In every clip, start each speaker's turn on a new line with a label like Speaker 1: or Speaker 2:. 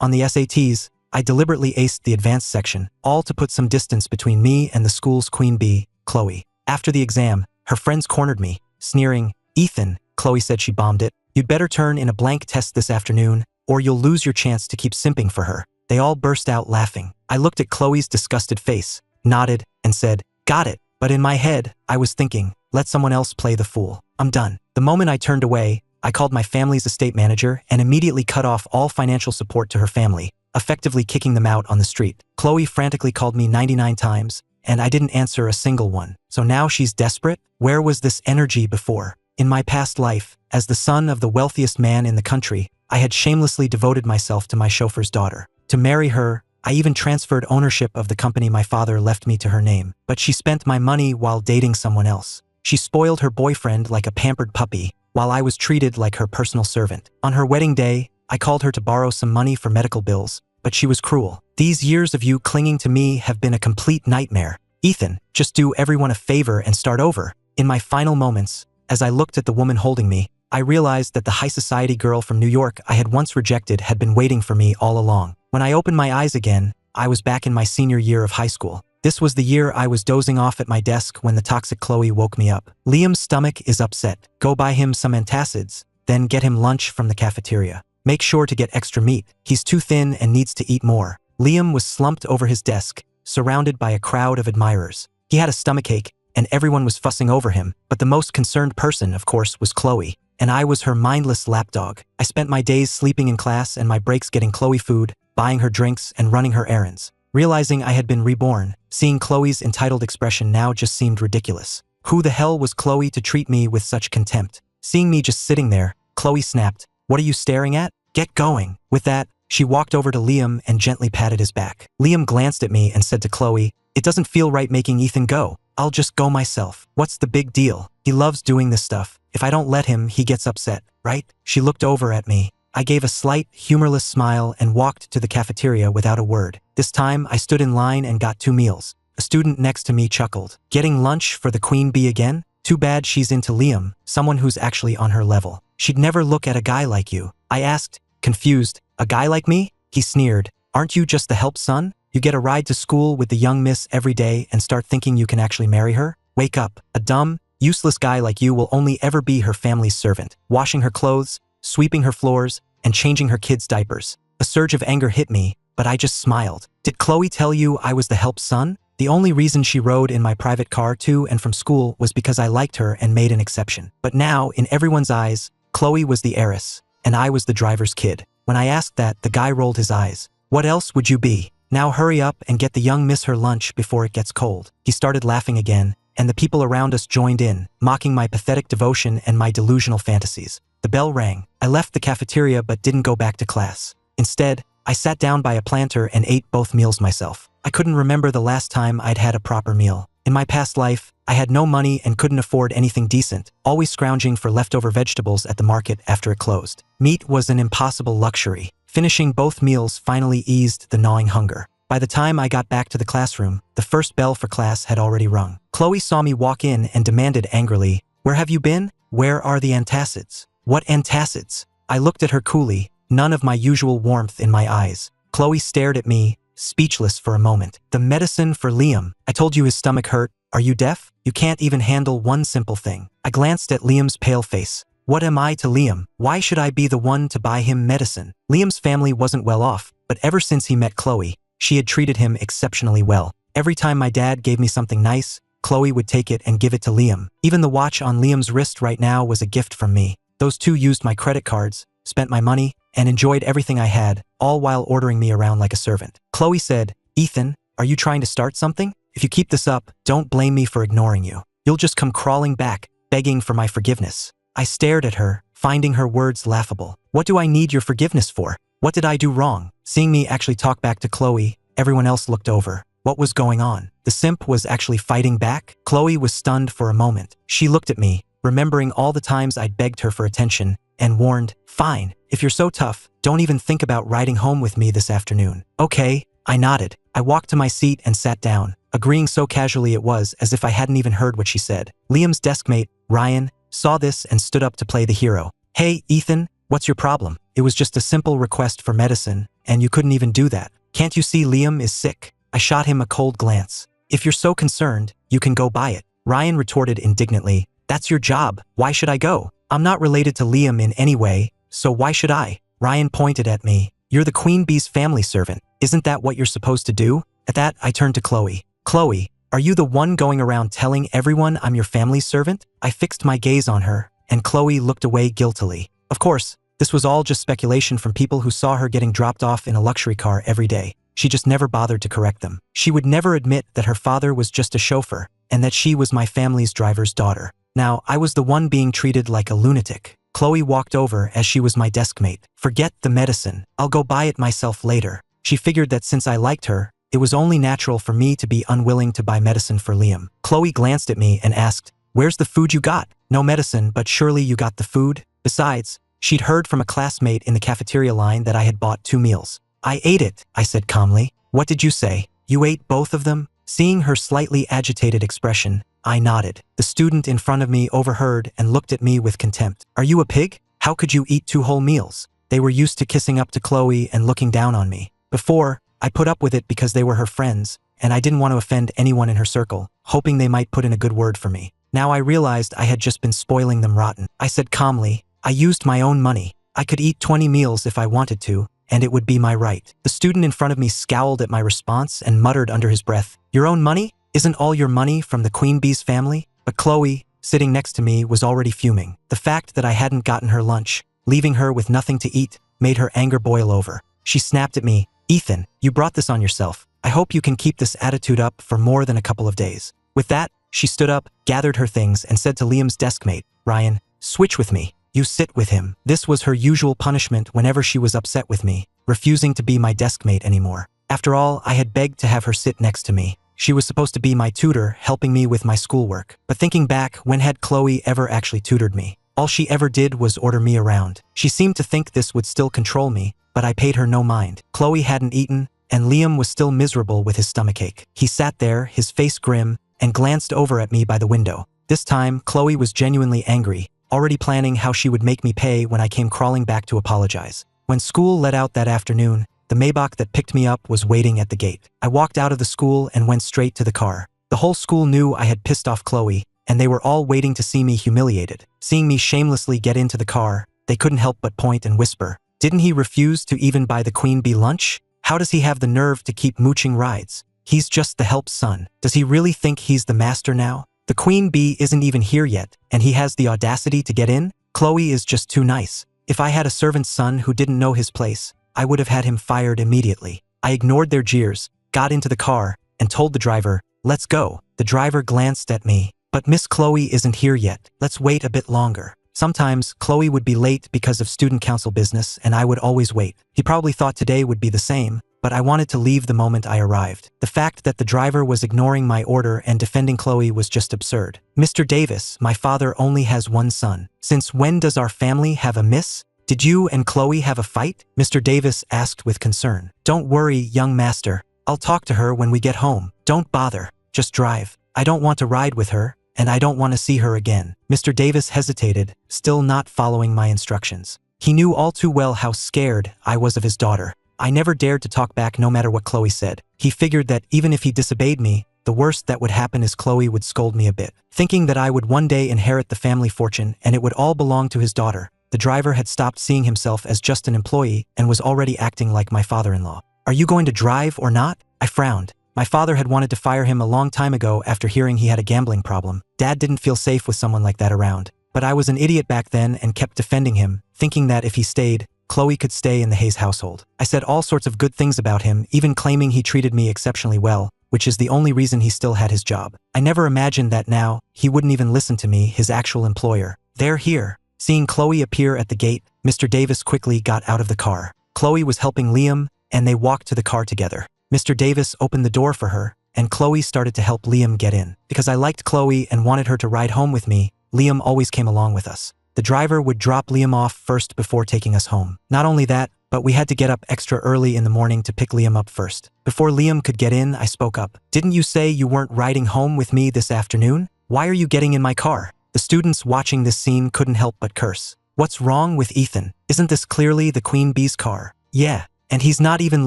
Speaker 1: On the SATs, I deliberately aced the advanced section, all to put some distance between me and the school's queen bee, Chloe. After the exam, her friends cornered me, sneering, "Ethan," Chloe said she bombed it, "you'd better turn in a blank test this afternoon, or you'll lose your chance to keep simping for her." They all burst out laughing. I looked at Chloe's disgusted face, nodded, and said, "Got it." But in my head, I was thinking, let someone else play the fool. I'm done. The moment I turned away, I called my family's estate manager and immediately cut off all financial support to her family, effectively kicking them out on the street. Chloe frantically called me 99 times, and I didn't answer a single one. So now she's desperate? Where was this energy before? In my past life, as the son of the wealthiest man in the country, I had shamelessly devoted myself to my chauffeur's daughter. To marry her, I even transferred ownership of the company my father left me to her name. But she spent my money while dating someone else. She spoiled her boyfriend like a pampered puppy, while I was treated like her personal servant. On her wedding day, I called her to borrow some money for medical bills, but she was cruel. These years of you clinging to me have been a complete nightmare. Ethan, just do everyone a favor and start over. In my final moments, as I looked at the woman holding me, I realized that the high society girl from New York I had once rejected had been waiting for me all along. When I opened my eyes again, I was back in my senior year of high school. This was the year I was dozing off at my desk when the toxic Chloe woke me up. "Liam's stomach is upset. Go buy him some antacids, then get him lunch from the cafeteria. Make sure to get extra meat. He's too thin and needs to eat more." Liam was slumped over his desk, surrounded by a crowd of admirers. He had a stomachache, and everyone was fussing over him, but the most concerned person, of course, was Chloe, and I was her mindless lapdog. I spent my days sleeping in class and my breaks getting Chloe food, buying her drinks, and running her errands. Realizing I had been reborn, seeing Chloe's entitled expression now just seemed ridiculous. Who the hell was Chloe to treat me with such contempt? Seeing me just sitting there, Chloe snapped, "What are you staring at? Get going." With that, she walked over to Liam and gently patted his back. Liam glanced at me and said to Chloe, "It doesn't feel right making Ethan go. I'll just go myself. What's the big deal? He loves doing this stuff. If I don't let him, he gets upset, right?" She looked over at me. I gave a slight, humorless smile and walked to the cafeteria without a word. This time, I stood in line and got 2 meals. A student next to me chuckled. "Getting lunch for the queen bee again? Too bad she's into Liam, someone who's actually on her level. She'd never look at a guy like you." I asked, confused, "A guy like me?" He sneered. "Aren't you just the help son? You get a ride to school with the young miss every day and start thinking you can actually marry her? Wake up. A dumb, useless guy like you will only ever be her family's servant, washing her clothes, sweeping her floors, and changing her kids' diapers." A surge of anger hit me, but I just smiled. "Did Chloe tell you I was the help son?" The only reason she rode in my private car to and from school was because I liked her and made an exception. But now, in everyone's eyes, Chloe was the heiress, and I was the driver's kid. When I asked that, the guy rolled his eyes. "What else would you be? Now hurry up and get the young miss her lunch before it gets cold." He started laughing again, and the people around us joined in, mocking my pathetic devotion and my delusional fantasies. The bell rang. I left the cafeteria but didn't go back to class. Instead, I sat down by a planter and ate both meals myself. I couldn't remember the last time I'd had a proper meal. In my past life, I had no money and couldn't afford anything decent, always scrounging for leftover vegetables at the market after it closed. Meat was an impossible luxury. Finishing both meals finally eased the gnawing hunger. By the time I got back to the classroom, the first bell for class had already rung. Chloe saw me walk in and demanded angrily, "Where have you been? Where are the antacids?" "What antacids?" I looked at her coolly, none of my usual warmth in my eyes. Chloe stared at me, speechless for a moment. "The medicine for Liam. I told you his stomach hurt. Are you deaf? You can't even handle one simple thing." I glanced at Liam's pale face. What am I to Liam? Why should I be the one to buy him medicine? Liam's family wasn't well off, but ever since he met Chloe, she had treated him exceptionally well. Every time my dad gave me something nice, Chloe would take it and give it to Liam. Even the watch on Liam's wrist right now was a gift from me. Those two used my credit cards, spent my money, and enjoyed everything I had, all while ordering me around like a servant. Chloe said, "Ethan, are you trying to start something? If you keep this up, don't blame me for ignoring you. You'll just come crawling back, begging for my forgiveness." I stared at her, finding her words laughable. "What do I need your forgiveness for? What did I do wrong?" Seeing me actually talk back to Chloe, everyone else looked over. What was going on? The simp was actually fighting back? Chloe was stunned for a moment. She looked at me, remembering all the times I'd begged her for attention, and warned, "Fine, if you're so tough, don't even think about riding home with me this afternoon." "Okay," I nodded. I walked to my seat and sat down, agreeing so casually it was as if I hadn't even heard what she said. Liam's deskmate, Ryan, saw this and stood up to play the hero. "Hey, Ethan, what's your problem?" It was just a simple request for medicine, and you couldn't even do that. Can't you see Liam is sick? I shot him a cold glance. If you're so concerned, you can go buy it. Ryan retorted indignantly. That's your job. Why should I go? I'm not related to Liam in any way, so why should I? Ryan pointed at me. You're the Queen Bee's family servant. Isn't that what you're supposed to do? At that, I turned to Chloe. Chloe, are you the one going around telling everyone I'm your family's servant? I fixed my gaze on her, and Chloe looked away guiltily. Of course, this was all just speculation from people who saw her getting dropped off in a luxury car every day. She just never bothered to correct them. She would never admit that her father was just a chauffeur, and that she was my family's driver's daughter. Now, I was the one being treated like a lunatic. Chloe walked over as she was my desk mate. Forget the medicine. I'll go buy it myself later. She figured that since I liked her, it was only natural for me to be unwilling to buy medicine for Liam. Chloe glanced at me and asked, "Where's the food you got? No medicine, but surely you got the food?" Besides, she'd heard from a classmate in the cafeteria line that I had bought 2 meals. I ate it, I said calmly. What did you say? You ate both of them? Seeing her slightly agitated expression, I nodded. The student in front of me overheard and looked at me with contempt. Are you a pig? How could you eat 2 whole meals? They were used to kissing up to Chloe and looking down on me. Before, I put up with it because they were her friends, and I didn't want to offend anyone in her circle, hoping they might put in a good word for me. Now I realized I had just been spoiling them rotten. I said calmly, I used my own money. I could eat 20 meals if I wanted to, and it would be my right. The student in front of me scowled at my response and muttered under his breath, Your own money? Isn't all your money from the Queen Bee's family? But Chloe, sitting next to me, was already fuming. The fact that I hadn't gotten her lunch, leaving her with nothing to eat, made her anger boil over. She snapped at me, Ethan, you brought this on yourself. I hope you can keep this attitude up for more than a couple of days. With that, she stood up, gathered her things, and said to Liam's deskmate, Ryan, switch with me. You sit with him. This was her usual punishment whenever she was upset with me, refusing to be my deskmate anymore. After all, I had begged to have her sit next to me. She was supposed to be my tutor, helping me with my schoolwork. But thinking back, when had Chloe ever actually tutored me? All she ever did was order me around. She seemed to think this would still control me, but I paid her no mind. Chloe hadn't eaten, and Liam was still miserable with his stomachache. He sat there, his face grim, and glanced over at me by the window. This time, Chloe was genuinely angry, already planning how she would make me pay when I came crawling back to apologize. When school let out that afternoon, the Maybach that picked me up was waiting at the gate. I walked out of the school and went straight to the car. The whole school knew I had pissed off Chloe, and they were all waiting to see me humiliated. Seeing me shamelessly get into the car, they couldn't help but point and whisper, Didn't he refuse to even buy the Queen Bee lunch? How does he have the nerve to keep mooching rides? He's just the help's son. Does he really think he's the master now? The Queen Bee isn't even here yet, and he has the audacity to get in? Chloe is just too nice. If I had a servant's son who didn't know his place, I would have had him fired immediately. I ignored their jeers, got into the car, and told the driver, Let's go. The driver glanced at me. But Miss Chloe isn't here yet. Let's wait a bit longer. Sometimes, Chloe would be late because of student council business, and I would always wait. He probably thought today would be the same, but I wanted to leave the moment I arrived. The fact that the driver was ignoring my order and defending Chloe was just absurd. Mr. Davis, my father only has one son. Since when does our family have a miss? Did you and Chloe have a fight? Mr. Davis asked with concern. Don't worry, young master. I'll talk to her when we get home. Don't bother. Just drive. I don't want to ride with her, and I don't want to see her again. Mr. Davis hesitated, still not following my instructions. He knew all too well how scared I was of his daughter. I never dared to talk back no matter what Chloe said. He figured that even if he disobeyed me, the worst that would happen is Chloe would scold me a bit. Thinking that I would one day inherit the family fortune and it would all belong to his daughter, the driver had stopped seeing himself as just an employee and was already acting like my father-in-law. Are you going to drive or not? I frowned. My father had wanted to fire him a long time ago after hearing he had a gambling problem. Dad didn't feel safe with someone like that around. But I was an idiot back then and kept defending him, thinking that if he stayed, Chloe could stay in the Hayes household. I said all sorts of good things about him, even claiming he treated me exceptionally well, which is the only reason he still had his job. I never imagined that now, he wouldn't even listen to me, his actual employer. They're here. Seeing Chloe appear at the gate, Mr. Davis quickly got out of the car. Chloe was helping Liam, and they walked to the car together. Mr. Davis opened the door for her, and Chloe started to help Liam get in. Because I liked Chloe and wanted her to ride home with me, Liam always came along with us. The driver would drop Liam off first before taking us home. Not only that, but we had to get up extra early in the morning to pick Liam up first. Before Liam could get in, I spoke up. Didn't you say you weren't riding home with me this afternoon? Why are you getting in my car? The students watching this scene couldn't help but curse. What's wrong with Ethan? Isn't this clearly the Queen Bee's car? Yeah, And he's not even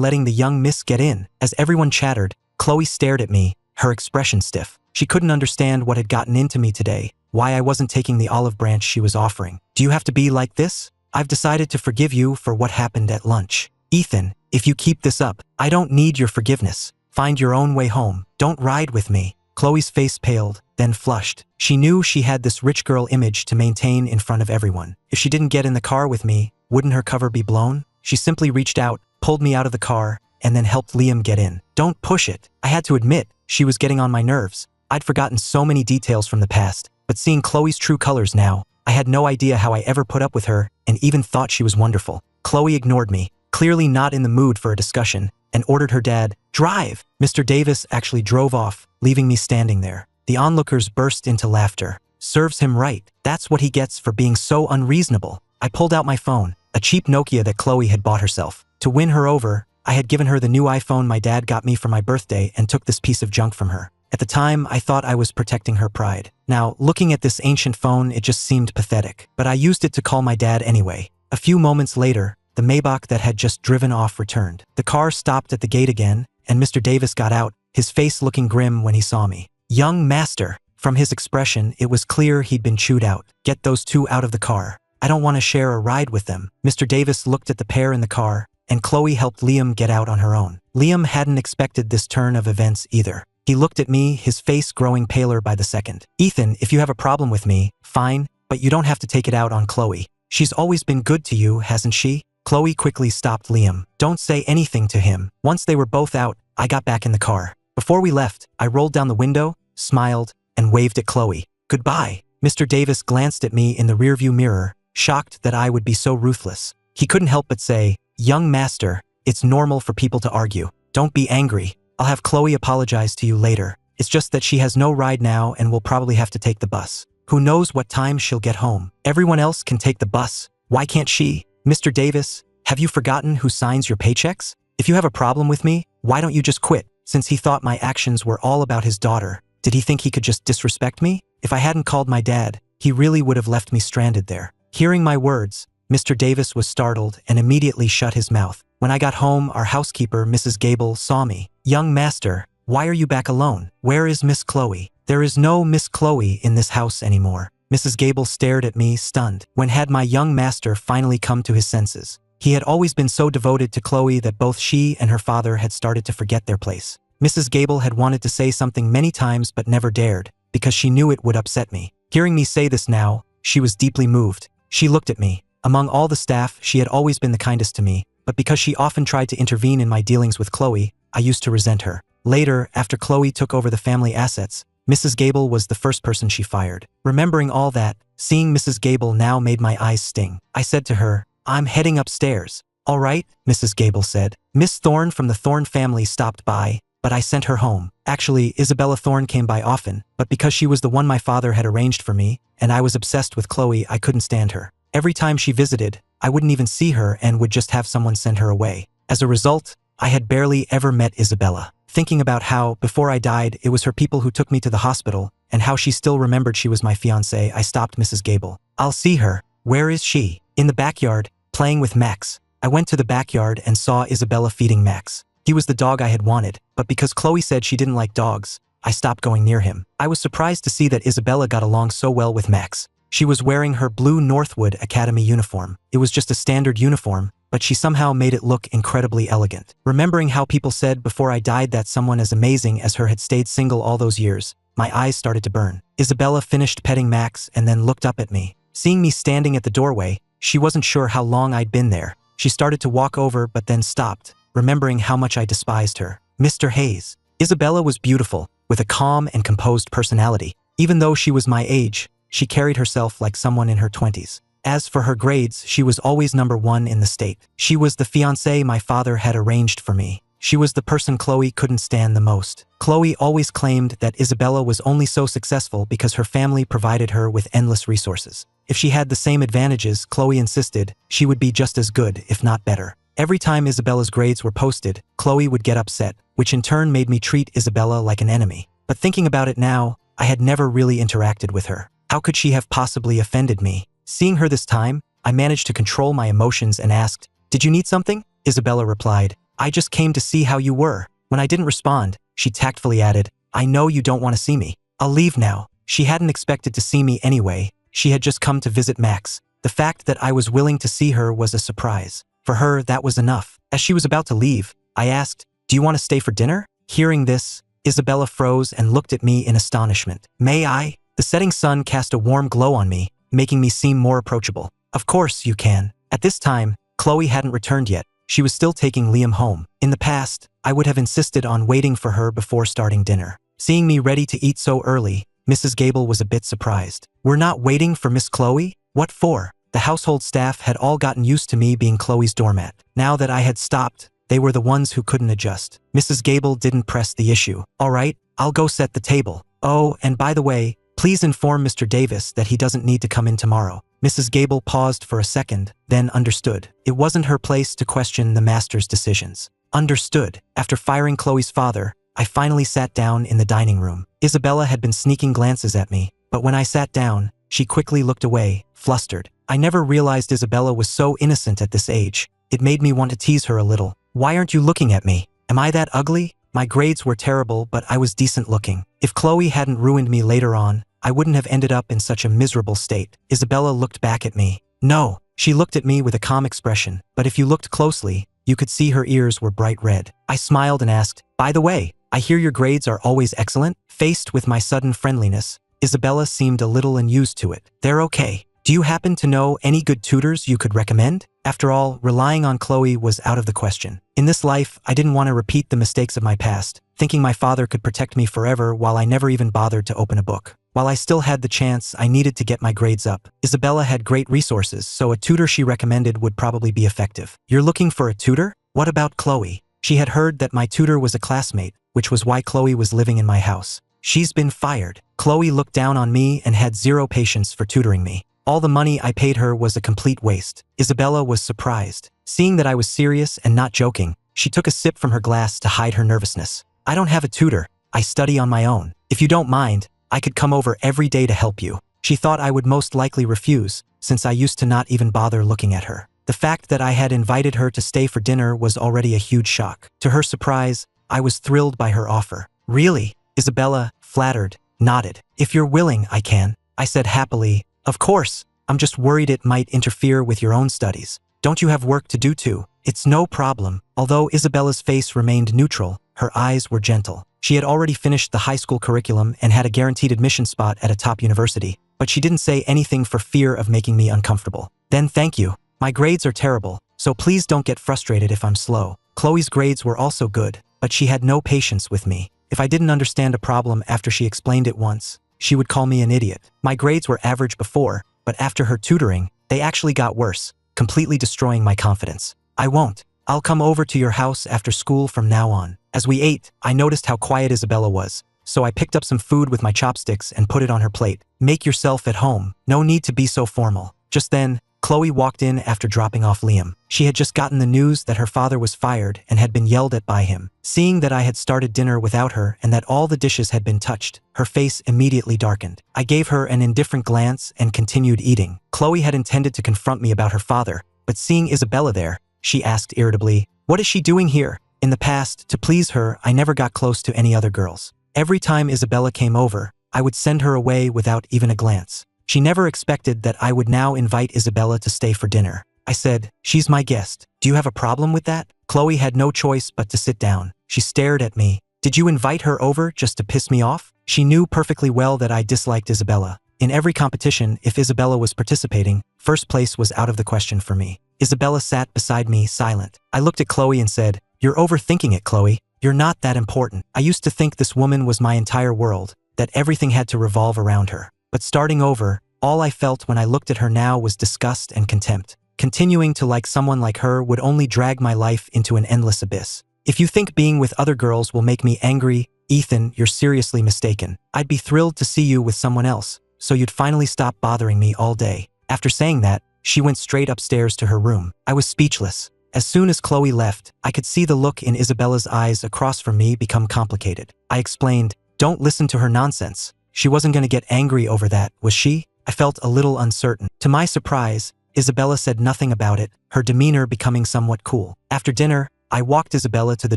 Speaker 1: letting the young miss get in. As everyone chattered, Chloe stared at me, her expression stiff. She couldn't understand what had gotten into me today, why I wasn't taking the olive branch she was offering. Do you have to be like this? I've decided to forgive you for what happened at lunch. Ethan, if you keep this up, I don't need your forgiveness. Find your own way home. Don't ride with me. Chloe's face paled, then flushed. She knew she had this rich girl image to maintain in front of everyone. If she didn't get in the car with me, wouldn't her cover be blown? She simply reached out, pulled me out of the car, and then helped Liam get in. Don't push it. I had to admit, she was getting on my nerves. I'd forgotten so many details from the past, but seeing Chloe's true colors now, I had no idea how I ever put up with her and even thought she was wonderful. Chloe ignored me, clearly not in the mood for a discussion, and ordered her dad, "Drive!" Mr. Davis actually drove off, leaving me standing there. The onlookers burst into laughter. Serves him right. That's what he gets for being so unreasonable. I pulled out my phone, a cheap Nokia that Chloe had bought herself. To win her over, I had given her the new iPhone my dad got me for my birthday and took this piece of junk from her. At the time, I thought I was protecting her pride. Now, looking at this ancient phone, it just seemed pathetic. But I used it to call my dad anyway. A few moments later, the Maybach that had just driven off returned. The car stopped at the gate again, and Mr. Davis got out, his face looking grim when he saw me. Young master. From his expression, it was clear he'd been chewed out. Get those two out of the car. I don't want to share a ride with them. Mr. Davis looked at the pair in the car, and Chloe helped Liam get out on her own. Liam hadn't expected this turn of events either. He looked at me, his face growing paler by the second. Ethan, if you have a problem with me, fine, but you don't have to take it out on Chloe. She's always been good to you, hasn't she? Chloe quickly stopped Liam. Don't say anything to him. Once they were both out, I got back in the car. Before we left, I rolled down the window, smiled, and waved at Chloe. Goodbye. Mr. Davis glanced at me in the rearview mirror, shocked that I would be so ruthless. He couldn't help but say, "Young master, it's normal for people to argue. Don't be angry. I'll have Chloe apologize to you later. It's just that she has no ride now and will probably have to take the bus. Who knows what time she'll get home. Everyone else can take the bus. Why can't she? Mr. Davis, have you forgotten who signs your paychecks? If you have a problem with me, why don't you just quit?" Since he thought my actions were all about his daughter, did he think he could just disrespect me? If I hadn't called my dad, he really would have left me stranded there. Hearing my words, Mr. Davis was startled and immediately shut his mouth. When I got home, our housekeeper, Mrs. Gable, saw me. "Young master, why are you back alone? Where is Miss Chloe?" "There is no Miss Chloe in this house anymore." Mrs. Gable stared at me, stunned. When had my young master finally come to his senses? He had always been so devoted to Chloe that both she and her father had started to forget their place. Mrs. Gable had wanted to say something many times but never dared, because she knew it would upset me. Hearing me say this now, she was deeply moved. She looked at me. Among all the staff, she had always been the kindest to me, but because she often tried to intervene in my dealings with Chloe, I used to resent her. Later, after Chloe took over the family assets, Mrs. Gable was the first person she fired. Remembering all that, seeing Mrs. Gable now made my eyes sting. I said to her, "I'm heading upstairs." "All right," Mrs. Gable said. "Miss Thorne from the Thorne family stopped by, but I sent her home." Actually, Isabella Thorne came by often, but because she was the one my father had arranged for me, and I was obsessed with Chloe, I couldn't stand her. Every time she visited, I wouldn't even see her and would just have someone send her away. As a result, I had barely ever met Isabella. Thinking about how, before I died, it was her people who took me to the hospital, and how she still remembered she was my fiancée, I stopped Mrs. Gable. "I'll see her." "Where is she?" "In the backyard, playing with Max." I went to the backyard and saw Isabella feeding Max. He was the dog I had wanted, but because Chloe said she didn't like dogs, I stopped going near him. I was surprised to see that Isabella got along so well with Max. She was wearing her blue Northwood Academy uniform. It was just a standard uniform, but she somehow made it look incredibly elegant. Remembering how people said before I died that someone as amazing as her had stayed single all those years, my eyes started to burn. Isabella finished petting Max and then looked up at me. Seeing me standing at the doorway, she wasn't sure how long I'd been there. She started to walk over but then stopped, remembering how much I despised her. "Mr. Hayes." Isabella was beautiful, with a calm and composed personality. Even though she was my age, she carried herself like someone in her 20s. As for her grades, she was always #1 in the state. She was the fiancée my father had arranged for me. She was the person Chloe couldn't stand the most. Chloe always claimed that Isabella was only so successful because her family provided her with endless resources. If she had the same advantages, Chloe insisted, she would be just as good, if not better. Every time Isabella's grades were posted, Chloe would get upset, which in turn made me treat Isabella like an enemy. But thinking about it now, I had never really interacted with her. How could she have possibly offended me? Seeing her this time, I managed to control my emotions and asked, "Did you need something?" Isabella replied. I just came to see how you were. When I didn't respond, she tactfully added, I know you don't want to see me. I'll leave now. She hadn't expected to see me anyway. She had just come to visit Max. The fact that I was willing to see her was a surprise. For her, that was enough. As she was about to leave, I asked, do you want to stay for dinner? Hearing this, Isabella froze and looked at me in astonishment. May I? The setting sun cast a warm glow on me, making me seem more approachable. Of course you can. At this time, Chloe hadn't returned yet. She was still taking Liam home. In the past, I would have insisted on waiting for her before starting dinner. Seeing me ready to eat so early, Mrs. Gable was a bit surprised. We're not waiting for Miss Chloe? What for? The household staff had all gotten used to me being Chloe's doormat. Now that I had stopped, they were the ones who couldn't adjust. Mrs. Gable didn't press the issue. All right, I'll go set the table. Oh, and by the way, please inform Mr. Davis that he doesn't need to come in tomorrow. Mrs. Gable paused for a second, then understood. It wasn't her place to question the master's decisions. Understood. After firing Chloe's father, I finally sat down in the dining room. Isabella had been sneaking glances at me, but when I sat down, she quickly looked away, flustered. I never realized Isabella was so innocent at this age. It made me want to tease her a little. Why aren't you looking at me? Am I that ugly? My grades were terrible, but I was decent looking. If Chloe hadn't ruined me later on, I wouldn't have ended up in such a miserable state. Isabella looked back at me. No, she looked at me with a calm expression, but if you looked closely, you could see her ears were bright red. I smiled and asked, by the way, I hear your grades are always excellent? Faced with my sudden friendliness, Isabella seemed a little unused to it. They're okay. Do you happen to know any good tutors you could recommend? After all, relying on Chloe was out of the question. In this life, I didn't want to repeat the mistakes of my past, thinking my father could protect me forever while I never even bothered to open a book. While I still had the chance, I needed to get my grades up. Isabella had great resources, so a tutor she recommended would probably be effective. You're looking for a tutor? What about Chloe? She had heard that my tutor was a classmate, which was why Chloe was living in my house. She's been fired. Chloe looked down on me and had zero patience for tutoring me. All the money I paid her was a complete waste. Isabella was surprised. Seeing that I was serious and not joking, she took a sip from her glass to hide her nervousness. I don't have a tutor. I study on my own. If you don't mind, I could come over every day to help you. She thought I would most likely refuse, since I used to not even bother looking at her. The fact that I had invited her to stay for dinner was already a huge shock. To her surprise, I was thrilled by her offer. Really? Isabella, flattered, nodded. If you're willing, I can. I said happily, of course. I'm just worried it might interfere with your own studies. Don't you have work to do too? It's no problem. Although Isabella's face remained neutral, her eyes were gentle. She had already finished the high school curriculum and had a guaranteed admission spot at a top university, but she didn't say anything for fear of making me uncomfortable. Then thank you. My grades are terrible, so please don't get frustrated if I'm slow. Chloe's grades were also good, but she had no patience with me. If I didn't understand a problem after she explained it once, she would call me an idiot. My grades were average before, but after her tutoring, they actually got worse, completely destroying my confidence. I won't. I'll come over to your house after school from now on. As we ate, I noticed how quiet Isabella was, so I picked up some food with my chopsticks and put it on her plate. Make yourself at home. No need to be so formal. Just then, Chloe walked in after dropping off Liam. She had just gotten the news that her father was fired and had been yelled at by him. Seeing that I had started dinner without her and that all the dishes had been touched, her face immediately darkened. I gave her an indifferent glance and continued eating. Chloe had intended to confront me about her father, but seeing Isabella there, she asked irritably, "What is she doing here?" In the past, to please her, I never got close to any other girls. Every time Isabella came over, I would send her away without even a glance. She never expected that I would now invite Isabella to stay for dinner. I said, "She's my guest. Do you have a problem with that?" Chloe had no choice but to sit down. She stared at me. "Did you invite her over just to piss me off?" She knew perfectly well that I disliked Isabella. In every competition, if Isabella was participating, first place was out of the question for me. Isabella sat beside me, silent. I looked at Chloe and said, "You're overthinking it, Chloe. You're not that important." I used to think this woman was my entire world, that everything had to revolve around her. But starting over, all I felt when I looked at her now was disgust and contempt. Continuing to like someone like her would only drag my life into an endless abyss. If you think being with other girls will make me angry, Ethan, you're seriously mistaken. I'd be thrilled to see you with someone else, so you'd finally stop bothering me all day. After saying that, she went straight upstairs to her room. I was speechless. As soon as Chloe left, I could see the look in Isabella's eyes across from me become complicated. I explained, "Don't listen to her nonsense. She wasn't going to get angry over that, was she?" I felt a little uncertain. To my surprise, Isabella said nothing about it, her demeanor becoming somewhat cool. After dinner, I walked Isabella to the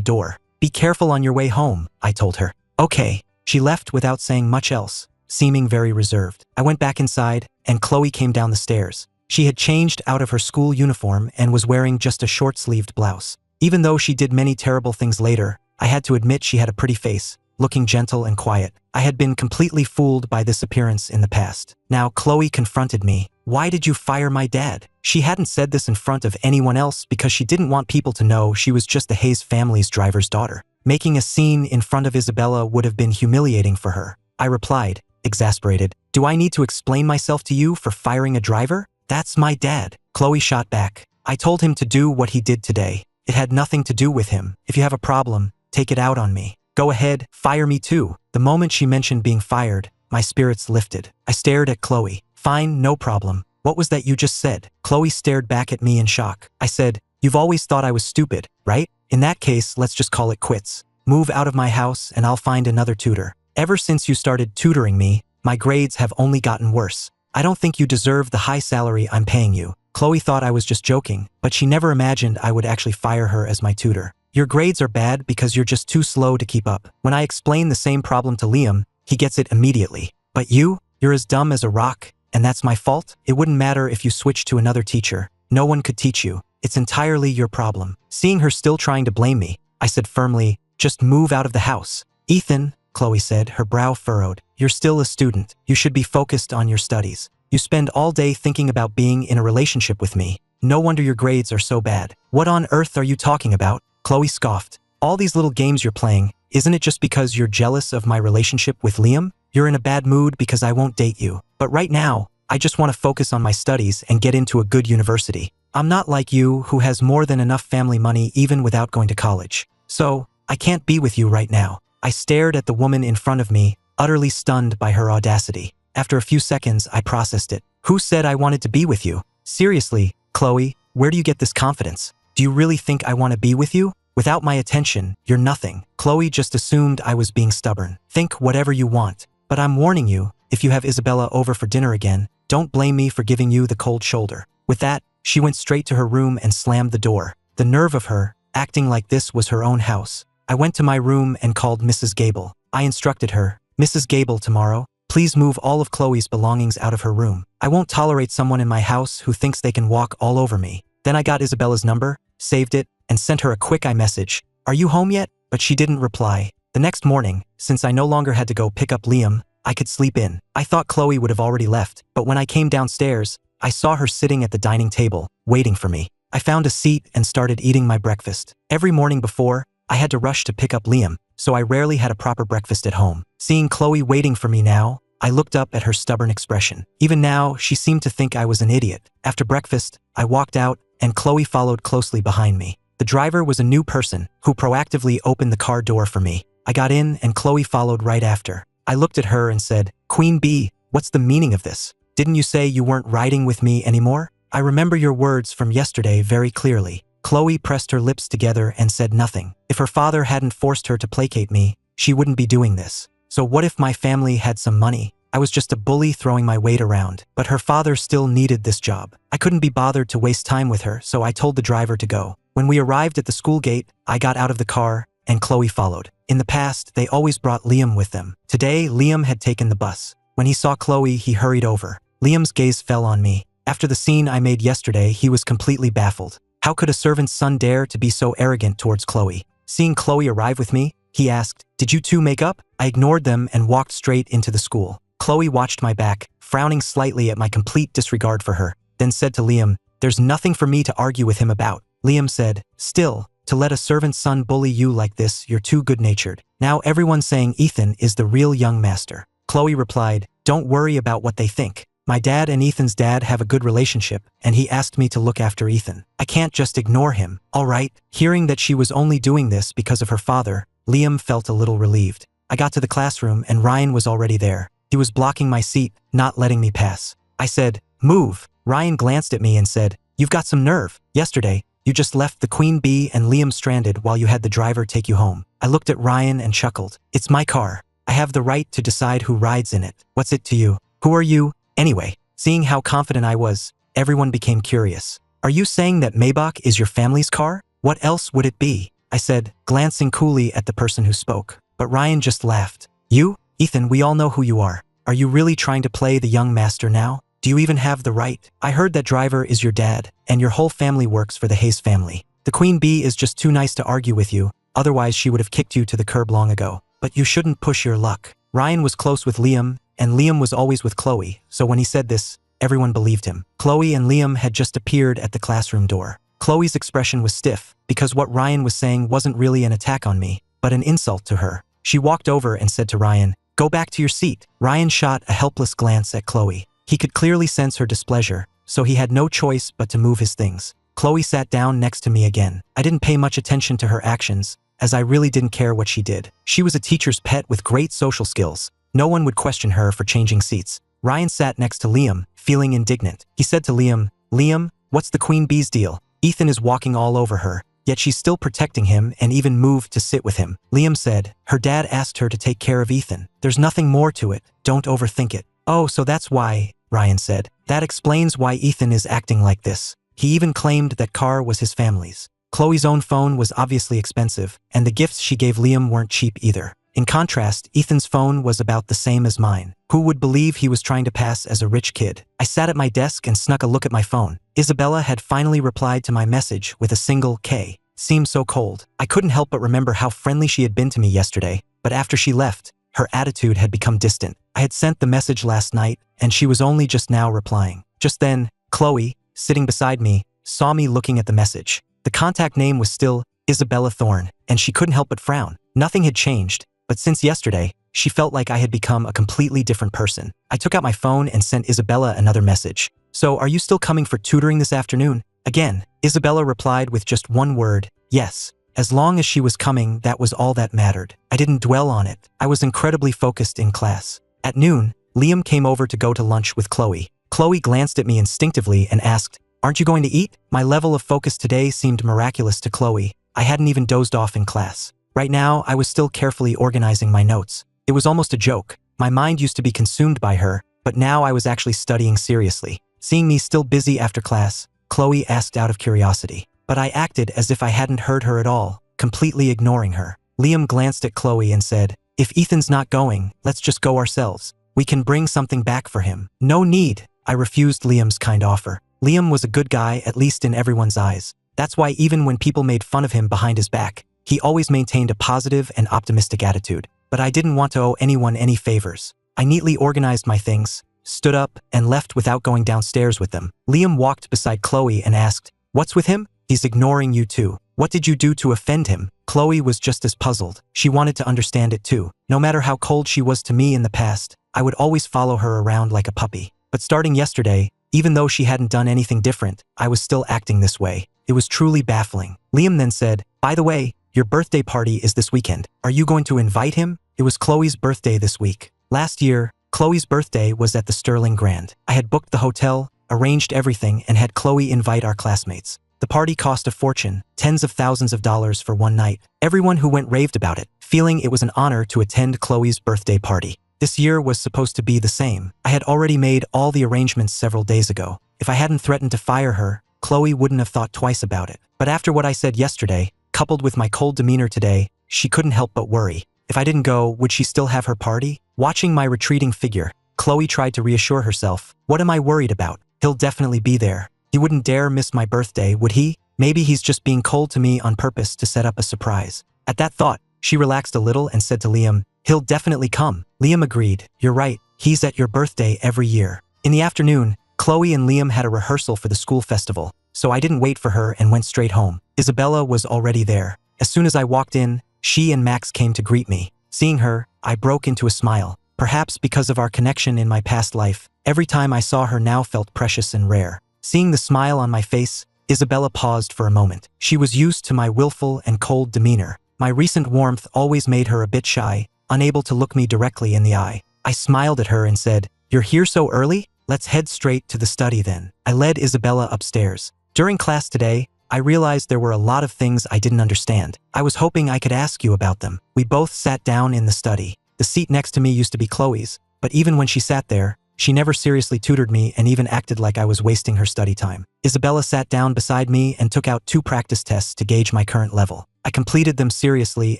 Speaker 1: door. Be careful on your way home, I told her. Okay. She left without saying much else, seeming very reserved. I went back inside, and Chloe came down the stairs. She had changed out of her school uniform and was wearing just a short-sleeved blouse. Even though she did many terrible things later, I had to admit she had a pretty face, looking gentle and quiet. I had been completely fooled by this appearance in the past. Now Chloe confronted me. Why did you fire my dad? She hadn't said this in front of anyone else because she didn't want people to know she was just the Hayes family's driver's daughter. Making a scene in front of Isabella would have been humiliating for her. I replied, exasperated, do I need to explain myself to you for firing a driver? That's my dad. Chloe shot back. I told him to do what he did today. It had nothing to do with him. If you have a problem, take it out on me. Go ahead, fire me too. The moment she mentioned being fired, my spirits lifted. I stared at Chloe. Fine, no problem. What was that you just said? Chloe stared back at me in shock. I said, you've always thought I was stupid, right? In that case, let's just call it quits. Move out of my house and I'll find another tutor. Ever since you started tutoring me, my grades have only gotten worse. I don't think you deserve the high salary I'm paying you. Chloe thought I was just joking, but she never imagined I would actually fire her as my tutor. Your grades are bad because you're just too slow to keep up. When I explain the same problem to Liam, he gets it immediately. But you're as dumb as a rock, and that's my fault? It wouldn't matter if you switched to another teacher. No one could teach you. It's entirely your problem. Seeing her still trying to blame me, I said firmly, just move out of the house. Ethan, Chloe said, her brow furrowed. You're still a student. You should be focused on your studies. You spend all day thinking about being in a relationship with me. No wonder your grades are so bad. What on earth are you talking about? Chloe scoffed. All these little games you're playing, isn't it just because you're jealous of my relationship with Liam? You're in a bad mood because I won't date you. But right now, I just want to focus on my studies and get into a good university. I'm not like you, who has more than enough family money even without going to college. So, I can't be with you right now. I stared at the woman in front of me, utterly stunned by her audacity. After a few seconds, I processed it. Who said I wanted to be with you? Seriously, Chloe, where do you get this confidence? Do you really think I want to be with you? Without my attention, you're nothing. Chloe just assumed I was being stubborn. Think whatever you want. But I'm warning you, if you have Isabella over for dinner again, don't blame me for giving you the cold shoulder. With that, she went straight to her room and slammed the door. The nerve of her, acting like this was her own house. I went to my room and called Mrs. Gable. I instructed her, Mrs. Gable, tomorrow, please move all of Chloe's belongings out of her room. I won't tolerate someone in my house who thinks they can walk all over me. Then I got Isabella's number, saved it, and sent her a quick iMessage. Are you home yet? But she didn't reply. The next morning, since I no longer had to go pick up Liam, I could sleep in. I thought Chloe would have already left, but when I came downstairs, I saw her sitting at the dining table, waiting for me. I found a seat and started eating my breakfast. Every morning before, I had to rush to pick up Liam, so I rarely had a proper breakfast at home. Seeing Chloe waiting for me now, I looked up at her stubborn expression. Even now, she seemed to think I was an idiot. After breakfast, I walked out, and Chloe followed closely behind me. The driver was a new person, who proactively opened the car door for me. I got in, and Chloe followed right after. I looked at her and said, Queen Bee, what's the meaning of this? Didn't you say you weren't riding with me anymore? I remember your words from yesterday very clearly. Chloe pressed her lips together and said nothing. If her father hadn't forced her to placate me, she wouldn't be doing this. So what if my family had some money? I was just a bully throwing my weight around, but her father still needed this job. I couldn't be bothered to waste time with her, so I told the driver to go. When we arrived at the school gate, I got out of the car, and Chloe followed. In the past, they always brought Liam with them. Today, Liam had taken the bus. When he saw Chloe, he hurried over. Liam's gaze fell on me. After the scene I made yesterday, he was completely baffled. How could a servant's son dare to be so arrogant towards Chloe? Seeing Chloe arrive with me, he asked, Did you two make up? I ignored them and walked straight into the school. Chloe watched my back, frowning slightly at my complete disregard for her, then said to Liam, There's nothing for me to argue with him about. Liam said, Still, to let a servant's son bully you like this, you're too good-natured. Now everyone's saying Ethan is the real young master. Chloe replied, Don't worry about what they think. My dad and Ethan's dad have a good relationship, and he asked me to look after Ethan. I can't just ignore him, all right? Hearing that she was only doing this because of her father, Liam felt a little relieved. I got to the classroom and Ryan was already there. He was blocking my seat, not letting me pass. I said, Move. Ryan glanced at me and said, You've got some nerve. Yesterday, you just left the Queen Bee and Liam stranded while you had the driver take you home. I looked at Ryan and chuckled. It's my car. I have the right to decide who rides in it. What's it to you? Who are you? Anyway, seeing how confident I was, everyone became curious. Are you saying that Maybach is your family's car? What else would it be? I said, glancing coolly at the person who spoke. But Ryan just laughed. You? Ethan, we all know who you are. Are you really trying to play the young master now? Do you even have the right? I heard that driver is your dad, and your whole family works for the Hayes family. The Queen Bee is just too nice to argue with you, otherwise she would have kicked you to the curb long ago. But you shouldn't push your luck. Ryan was close with Liam, and Liam was always with Chloe, so when he said this, everyone believed him. Chloe and Liam had just appeared at the classroom door. Chloe's expression was stiff, because what Ryan was saying wasn't really an attack on me, but an insult to her. She walked over and said to Ryan, "Go back to your seat." Ryan shot a helpless glance at Chloe. He could clearly sense her displeasure, so he had no choice but to move his things. Chloe sat down next to me again. I didn't pay much attention to her actions, as I really didn't care what she did. She was a teacher's pet with great social skills. No one would question her for changing seats. Ryan sat next to Liam, feeling indignant. He said to Liam, "Liam, what's the Queen Bee's deal? Ethan is walking all over her, yet she's still protecting him and even moved to sit with him." Liam said, "Her dad asked her to take care of Ethan. There's nothing more to it. Don't overthink it." "Oh, so that's why," Ryan said. "That explains why Ethan is acting like this." He even claimed that car was his family's. Chloe's own phone was obviously expensive, and the gifts she gave Liam weren't cheap either. In contrast, Ethan's phone was about the same as mine. Who would believe he was trying to pass as a rich kid? I sat at my desk and snuck a look at my phone. Isabella had finally replied to my message with a single K. Seemed so cold. I couldn't help but remember how friendly she had been to me yesterday, but after she left, her attitude had become distant. I had sent the message last night, and she was only just now replying. Just then, Chloe, sitting beside me, saw me looking at the message. The contact name was still Isabella Thorne, and she couldn't help but frown. Nothing had changed, but since yesterday, she felt like I had become a completely different person. I took out my phone and sent Isabella another message. "So, are you still coming for tutoring this afternoon?" Again, Isabella replied with just one word, "Yes." As long as she was coming, that was all that mattered. I didn't dwell on it. I was incredibly focused in class. At noon, Liam came over to go to lunch with Chloe. Chloe glanced at me instinctively and asked, "Aren't you going to eat?" My level of focus today seemed miraculous to Chloe. I hadn't even dozed off in class. Right now, I was still carefully organizing my notes. It was almost a joke. My mind used to be consumed by her, but now I was actually studying seriously. Seeing me still busy after class, Chloe asked out of curiosity. But I acted as if I hadn't heard her at all, completely ignoring her. Liam glanced at Chloe and said, "If Ethan's not going, let's just go ourselves. We can bring something back for him." "No need." I refused Liam's kind offer. Liam was a good guy, at least in everyone's eyes. That's why even when people made fun of him behind his back, he always maintained a positive and optimistic attitude. But I didn't want to owe anyone any favors. I neatly organized my things, stood up, and left without going downstairs with them. Liam walked beside Chloe and asked, "What's with him?" "He's ignoring you too." "What did you do to offend him?" Chloe was just as puzzled. She wanted to understand it too. No matter how cold she was to me in the past, I would always follow her around like a puppy. But starting yesterday, even though she hadn't done anything different, I was still acting this way. It was truly baffling. Liam then said, "By the way, your birthday party is this weekend. Are you going to invite him?" It was Chloe's birthday this week. Last year, Chloe's birthday was at the Sterling Grand. I had booked the hotel, arranged everything, and had Chloe invite our classmates. The party cost a fortune, tens of thousands of dollars for one night. Everyone who went raved about it, feeling it was an honor to attend Chloe's birthday party. This year was supposed to be the same. I had already made all the arrangements several days ago. If I hadn't threatened to fire her, Chloe wouldn't have thought twice about it. But after what I said yesterday, coupled with my cold demeanor today, she couldn't help but worry. If I didn't go, would she still have her party? Watching my retreating figure, Chloe tried to reassure herself. "What am I worried about? He'll definitely be there. He wouldn't dare miss my birthday, would he? Maybe he's just being cold to me on purpose to set up a surprise." At that thought, she relaxed a little and said to Liam, "He'll definitely come." Liam agreed. "You're right. He's at your birthday every year." In the afternoon, Chloe and Liam had a rehearsal for the school festival, so I didn't wait for her and went straight home. Isabella was already there. As soon as I walked in, she and Max came to greet me. Seeing her, I broke into a smile. Perhaps because of our connection in my past life, every time I saw her now felt precious and rare. Seeing the smile on my face, Isabella paused for a moment. She was used to my willful and cold demeanor. My recent warmth always made her a bit shy, unable to look me directly in the eye. I smiled at her and said, "You're here so early? Let's head straight to the study then." I led Isabella upstairs. During class today, I realized there were a lot of things I didn't understand. I was hoping I could ask you about them. We both sat down in the study. The seat next to me used to be Chloe's, but even when she sat there, She never seriously tutored me and even acted like I was wasting her study time. Isabella sat down beside me and took out 2 practice tests to gauge my current level. I completed them seriously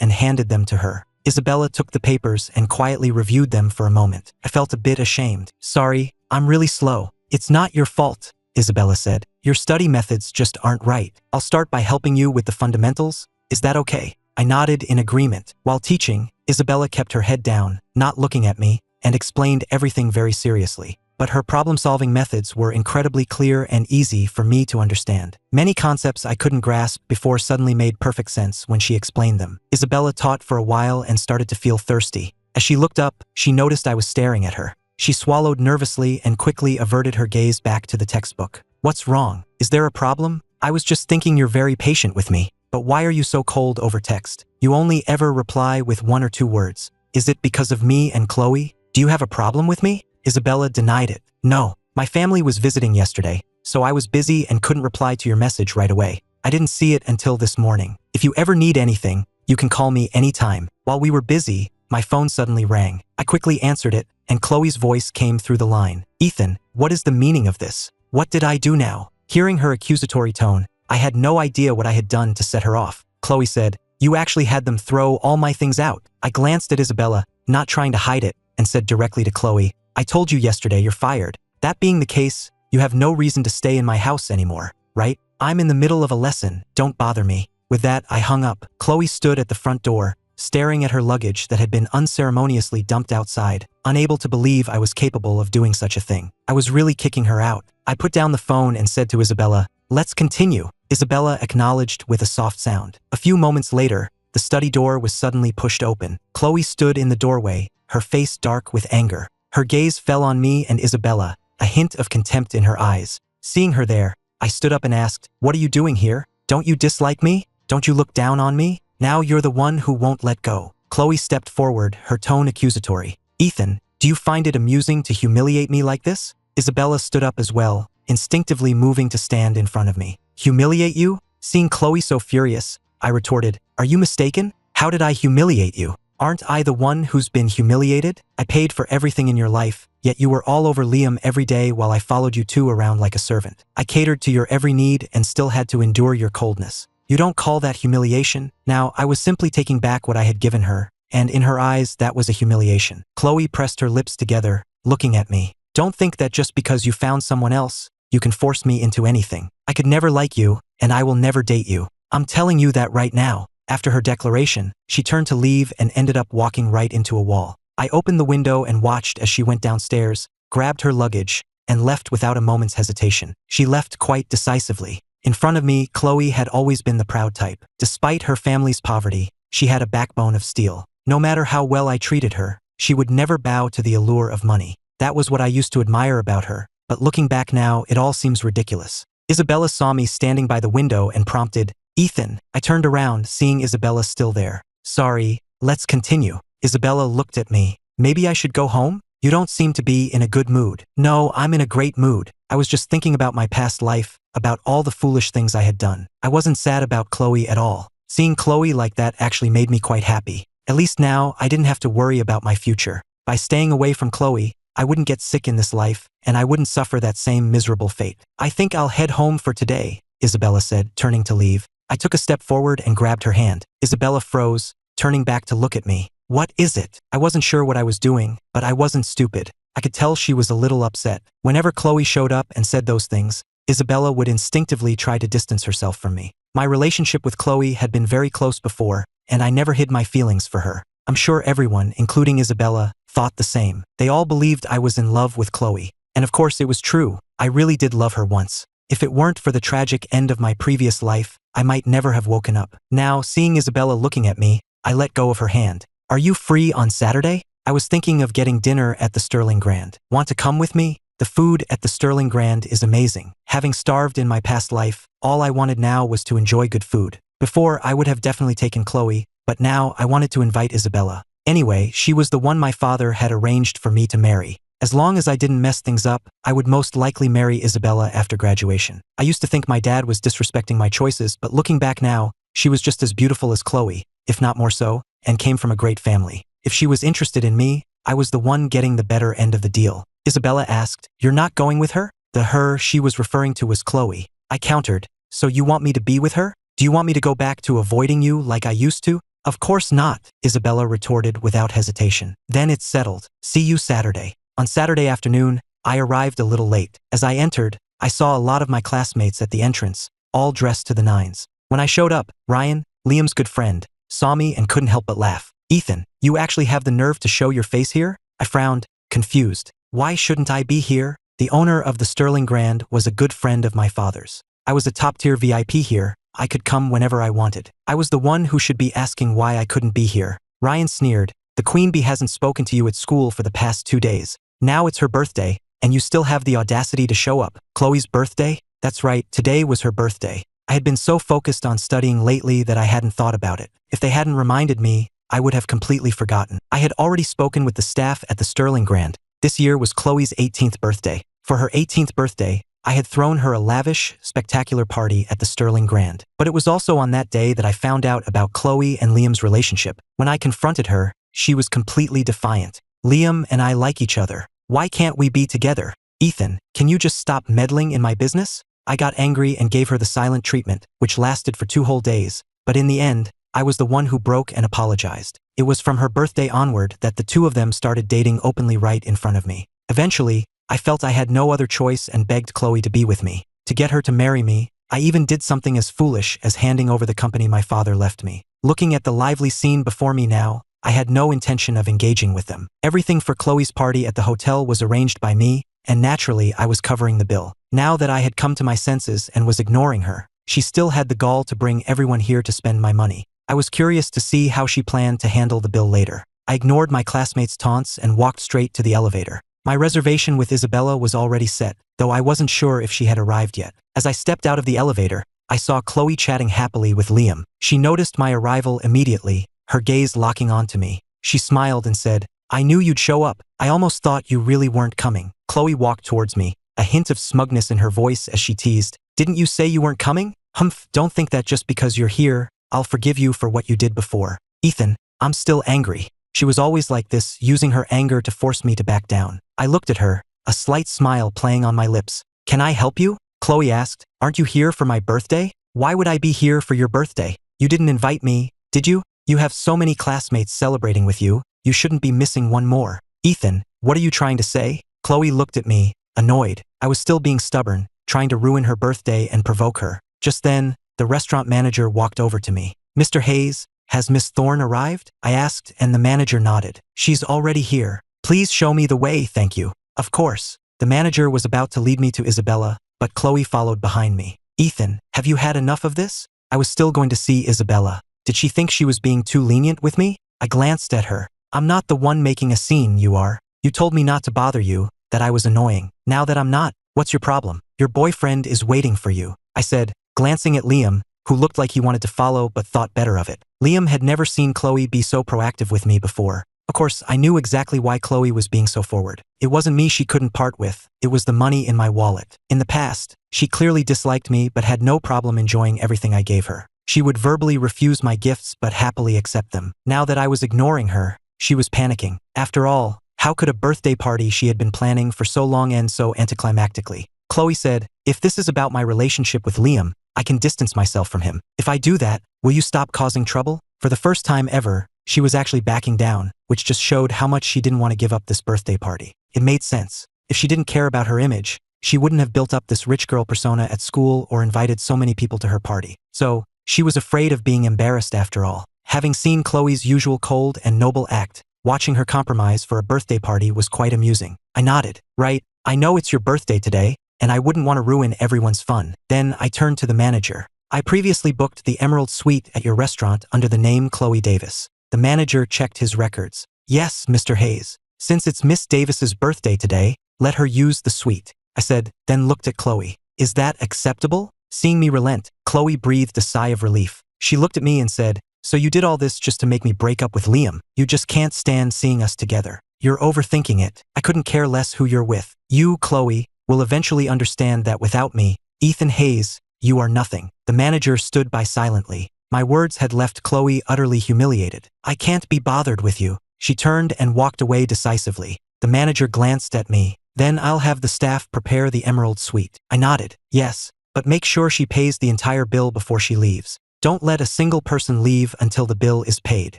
Speaker 1: and handed them to her. Isabella took the papers and quietly reviewed them for a moment. I felt a bit ashamed. "Sorry, I'm really slow." "It's not your fault," Isabella said. "Your study methods just aren't right. I'll start by helping you with the fundamentals. Is that okay?" I nodded in agreement. While teaching, Isabella kept her head down, not looking at me, and explained everything very seriously. But her problem-solving methods were incredibly clear and easy for me to understand. Many concepts I couldn't grasp before suddenly made perfect sense when she explained them. Isabella taught for a while and started to feel thirsty. As she looked up, she noticed I was staring at her. She swallowed nervously and quickly averted her gaze back to the textbook. "What's wrong? Is there a problem?" "I was just thinking you're very patient with me. But why are you so cold over text? You only ever reply with 1 or 2 words. Is it because of me and Chloe? Do you have a problem with me?" Isabella denied it. "No, my family was visiting yesterday, so I was busy and couldn't reply to your message right away. I didn't see it until this morning. If you ever need anything, you can call me anytime." While we were busy, my phone suddenly rang. I quickly answered it, and Chloe's voice came through the line. "Ethan, what is the meaning of this? What did I do now?" Hearing her accusatory tone, I had no idea what I had done to set her off. Chloe said, "You actually had them throw all my things out." I glanced at Isabella, not trying to hide it, and said directly to Chloe, "I told you yesterday you're fired. That being the case, you have no reason to stay in my house anymore, right? I'm in the middle of a lesson, don't bother me." With that, I hung up. Chloe stood at the front door, staring at her luggage that had been unceremoniously dumped outside, unable to believe I was capable of doing such a thing. I was really kicking her out. I put down the phone and said to Isabella, "Let's continue." Isabella acknowledged with a soft sound. A few moments later, the study door was suddenly pushed open. Chloe stood in the doorway, her face dark with anger. Her gaze fell on me and Isabella, a hint of contempt in her eyes. Seeing her there, I stood up and asked, "What are you doing here? Don't you dislike me? Don't you look down on me? Now you're the one who won't let go." Chloe stepped forward, her tone accusatory. "Ethan, do you find it amusing to humiliate me like this?" Isabella stood up as well, instinctively moving to stand in front of me. "Humiliate you?" Seeing Chloe so furious, I retorted, "Are you mistaken? How did I humiliate you? Aren't I the one who's been humiliated? I paid for everything in your life, yet you were all over Liam every day while I followed you 2 around like a servant. I catered to your every need and still had to endure your coldness. You don't call that humiliation?" Now, I was simply taking back what I had given her, and in her eyes, that was a humiliation. Chloe pressed her lips together, looking at me. "Don't think that just because you found someone else, you can force me into anything. I could never like you, and I will never date you. I'm telling you that right now." After her declaration, she turned to leave and ended up walking right into a wall. I opened the window and watched as she went downstairs, grabbed her luggage, and left without a moment's hesitation. She left quite decisively. In front of me, Chloe had always been the proud type. Despite her family's poverty, she had a backbone of steel. No matter how well I treated her, she would never bow to the allure of money. That was what I used to admire about her, but looking back now, it all seems ridiculous. Isabella saw me standing by the window and prompted, "Ethan." I turned around, seeing Isabella still there. "Sorry, let's continue." Isabella looked at me. "Maybe I should go home? You don't seem to be in a good mood." "No, I'm in a great mood. I was just thinking about my past life, about all the foolish things I had done. I wasn't sad about Chloe at all. Seeing Chloe like that actually made me quite happy. At least now, I didn't have to worry about my future. By staying away from Chloe, I wouldn't get sick in this life, and I wouldn't suffer that same miserable fate. "I think I'll head home for today," Isabella said, turning to leave. I took a step forward and grabbed her hand. Isabella froze, turning back to look at me. "What is it?" I wasn't sure what I was doing, but I wasn't stupid. I could tell she was a little upset. Whenever Chloe showed up and said those things, Isabella would instinctively try to distance herself from me. My relationship with Chloe had been very close before, and I never hid my feelings for her. I'm sure everyone, including Isabella, thought the same. They all believed I was in love with Chloe. And of course it was true. I really did love her once. If it weren't for the tragic end of my previous life, I might never have woken up. Now, seeing Isabella looking at me, I let go of her hand. "Are you free on Saturday? I was thinking of getting dinner at the Sterling Grand. Want to come with me? The food at the Sterling Grand is amazing. Having starved in my past life, all I wanted now was to enjoy good food. Before, I would have definitely taken Chloe, but now I wanted to invite Isabella. Anyway, she was the one my father had arranged for me to marry. As long as I didn't mess things up, I would most likely marry Isabella after graduation. I used to think my dad was disrespecting my choices, but looking back now, she was just as beautiful as Chloe, if not more so, and came from a great family. If she was interested in me, I was the one getting the better end of the deal. Isabella asked. You're not going with her? The her she was referring to was Chloe. I countered. So you want me to be with her? Do you want me to go back to avoiding you like I used to? Of course not, Isabella retorted without hesitation. Then it's settled. See you Saturday. On Saturday afternoon, I arrived a little late. As I entered, I saw a lot of my classmates at the entrance, all dressed to the nines. When I showed up, Ryan, Liam's good friend, saw me and couldn't help but laugh. Ethan, you actually have the nerve to show your face here? I frowned, confused. Why shouldn't I be here? The owner of the Sterling Grand was a good friend of my father's. I was a top-tier VIP here. I could come whenever I wanted. I was the one who should be asking why I couldn't be here. Ryan sneered. The Queen Bee hasn't spoken to you at school for the past 2 days. Now it's her birthday, and you still have the audacity to show up. Chloe's birthday? That's right, today was her birthday. I had been so focused on studying lately that I hadn't thought about it. If they hadn't reminded me, I would have completely forgotten. I had already spoken with the staff at the Sterling Grand. This year was Chloe's 18th birthday. For her 18th birthday, I had thrown her a lavish, spectacular party at the Sterling Grand. But it was also on that day that I found out about Chloe and Liam's relationship. When I confronted her, she was completely defiant. Liam and I like each other. Why can't we be together? Ethan, can you just stop meddling in my business? I got angry and gave her the silent treatment, which lasted for 2 whole days. But in the end, I was the one who broke and apologized. It was from her birthday onward that the two of them started dating openly right in front of me. Eventually, I felt I had no other choice and begged Chloe to be with me. To get her to marry me, I even did something as foolish as handing over the company my father left me. Looking at the lively scene before me now, I had no intention of engaging with them. Everything for Chloe's party at the hotel was arranged by me, and naturally I was covering the bill. Now that I had come to my senses and was ignoring her, she still had the gall to bring everyone here to spend my money. I was curious to see how she planned to handle the bill later. I ignored my classmates' taunts and walked straight to the elevator. My reservation with Isabella was already set, though I wasn't sure if she had arrived yet. As I stepped out of the elevator, I saw Chloe chatting happily with Liam. She noticed my arrival immediately, her gaze locking onto me. She smiled and said, I knew you'd show up. I almost thought you really weren't coming. Chloe walked towards me, a hint of smugness in her voice as she teased. Didn't you say you weren't coming? Humph, don't think that just because you're here, I'll forgive you for what you did before. Ethan, I'm still angry. She was always like this, using her anger to force me to back down. I looked at her, a slight smile playing on my lips. Can I help you? Chloe asked. Aren't you here for my birthday? Why would I be here for your birthday? You didn't invite me, did you? You have so many classmates celebrating with you, you shouldn't be missing one more. Ethan, what are you trying to say? Chloe looked at me, annoyed. I was still being stubborn, trying to ruin her birthday and provoke her. Just then, the restaurant manager walked over to me. Mr. Hayes, has Miss Thorne arrived? I asked, and the manager nodded. She's already here. Please show me the way, thank you. Of course. The manager was about to lead me to Isabella, but Chloe followed behind me. Ethan, have you had enough of this? I was still going to see Isabella. Did she think she was being too lenient with me? I glanced at her. I'm not the one making a scene, you are. You told me not to bother you, that I was annoying. Now that I'm not, what's your problem? Your boyfriend is waiting for you, I said, glancing at Liam, who looked like he wanted to follow but thought better of it. Liam had never seen Chloe be so proactive with me before. Of course, I knew exactly why Chloe was being so forward. It wasn't me she couldn't part with, it was the money in my wallet. In the past, she clearly disliked me but had no problem enjoying everything I gave her. She would verbally refuse my gifts but happily accept them. Now that I was ignoring her, she was panicking. After all, how could a birthday party she had been planning for so long end so anticlimactically? Chloe said, if this is about my relationship with Liam, I can distance myself from him. If I do that, will you stop causing trouble? For the first time ever, she was actually backing down, which just showed how much she didn't want to give up this birthday party. It made sense. If she didn't care about her image, she wouldn't have built up this rich girl persona at school or invited so many people to her party. So, she was afraid of being embarrassed after all. Having seen Chloe's usual cold and noble act, watching her compromise for a birthday party was quite amusing. I nodded. Right, I know it's your birthday today, and I wouldn't want to ruin everyone's fun. Then I turned to the manager. I previously booked the Emerald Suite at your restaurant under the name Chloe Davis. The manager checked his records. Yes, Mr. Hayes. Since it's Miss Davis's birthday today, let her use the suite, I said, then looked at Chloe. Is that acceptable? Seeing me relent, Chloe breathed a sigh of relief. She looked at me and said, so you did all this just to make me break up with Liam. You just can't stand seeing us together. You're overthinking it. I couldn't care less who you're with. You, Chloe, will eventually understand that without me, Ethan Hayes, you are nothing. The manager stood by silently. My words had left Chloe utterly humiliated. I can't be bothered with you. She turned and walked away decisively. The manager glanced at me, Then I'll have the staff prepare the emerald suite. I nodded. Yes, but make sure she pays the entire bill before she leaves. Don't let a single person leave until the bill is paid.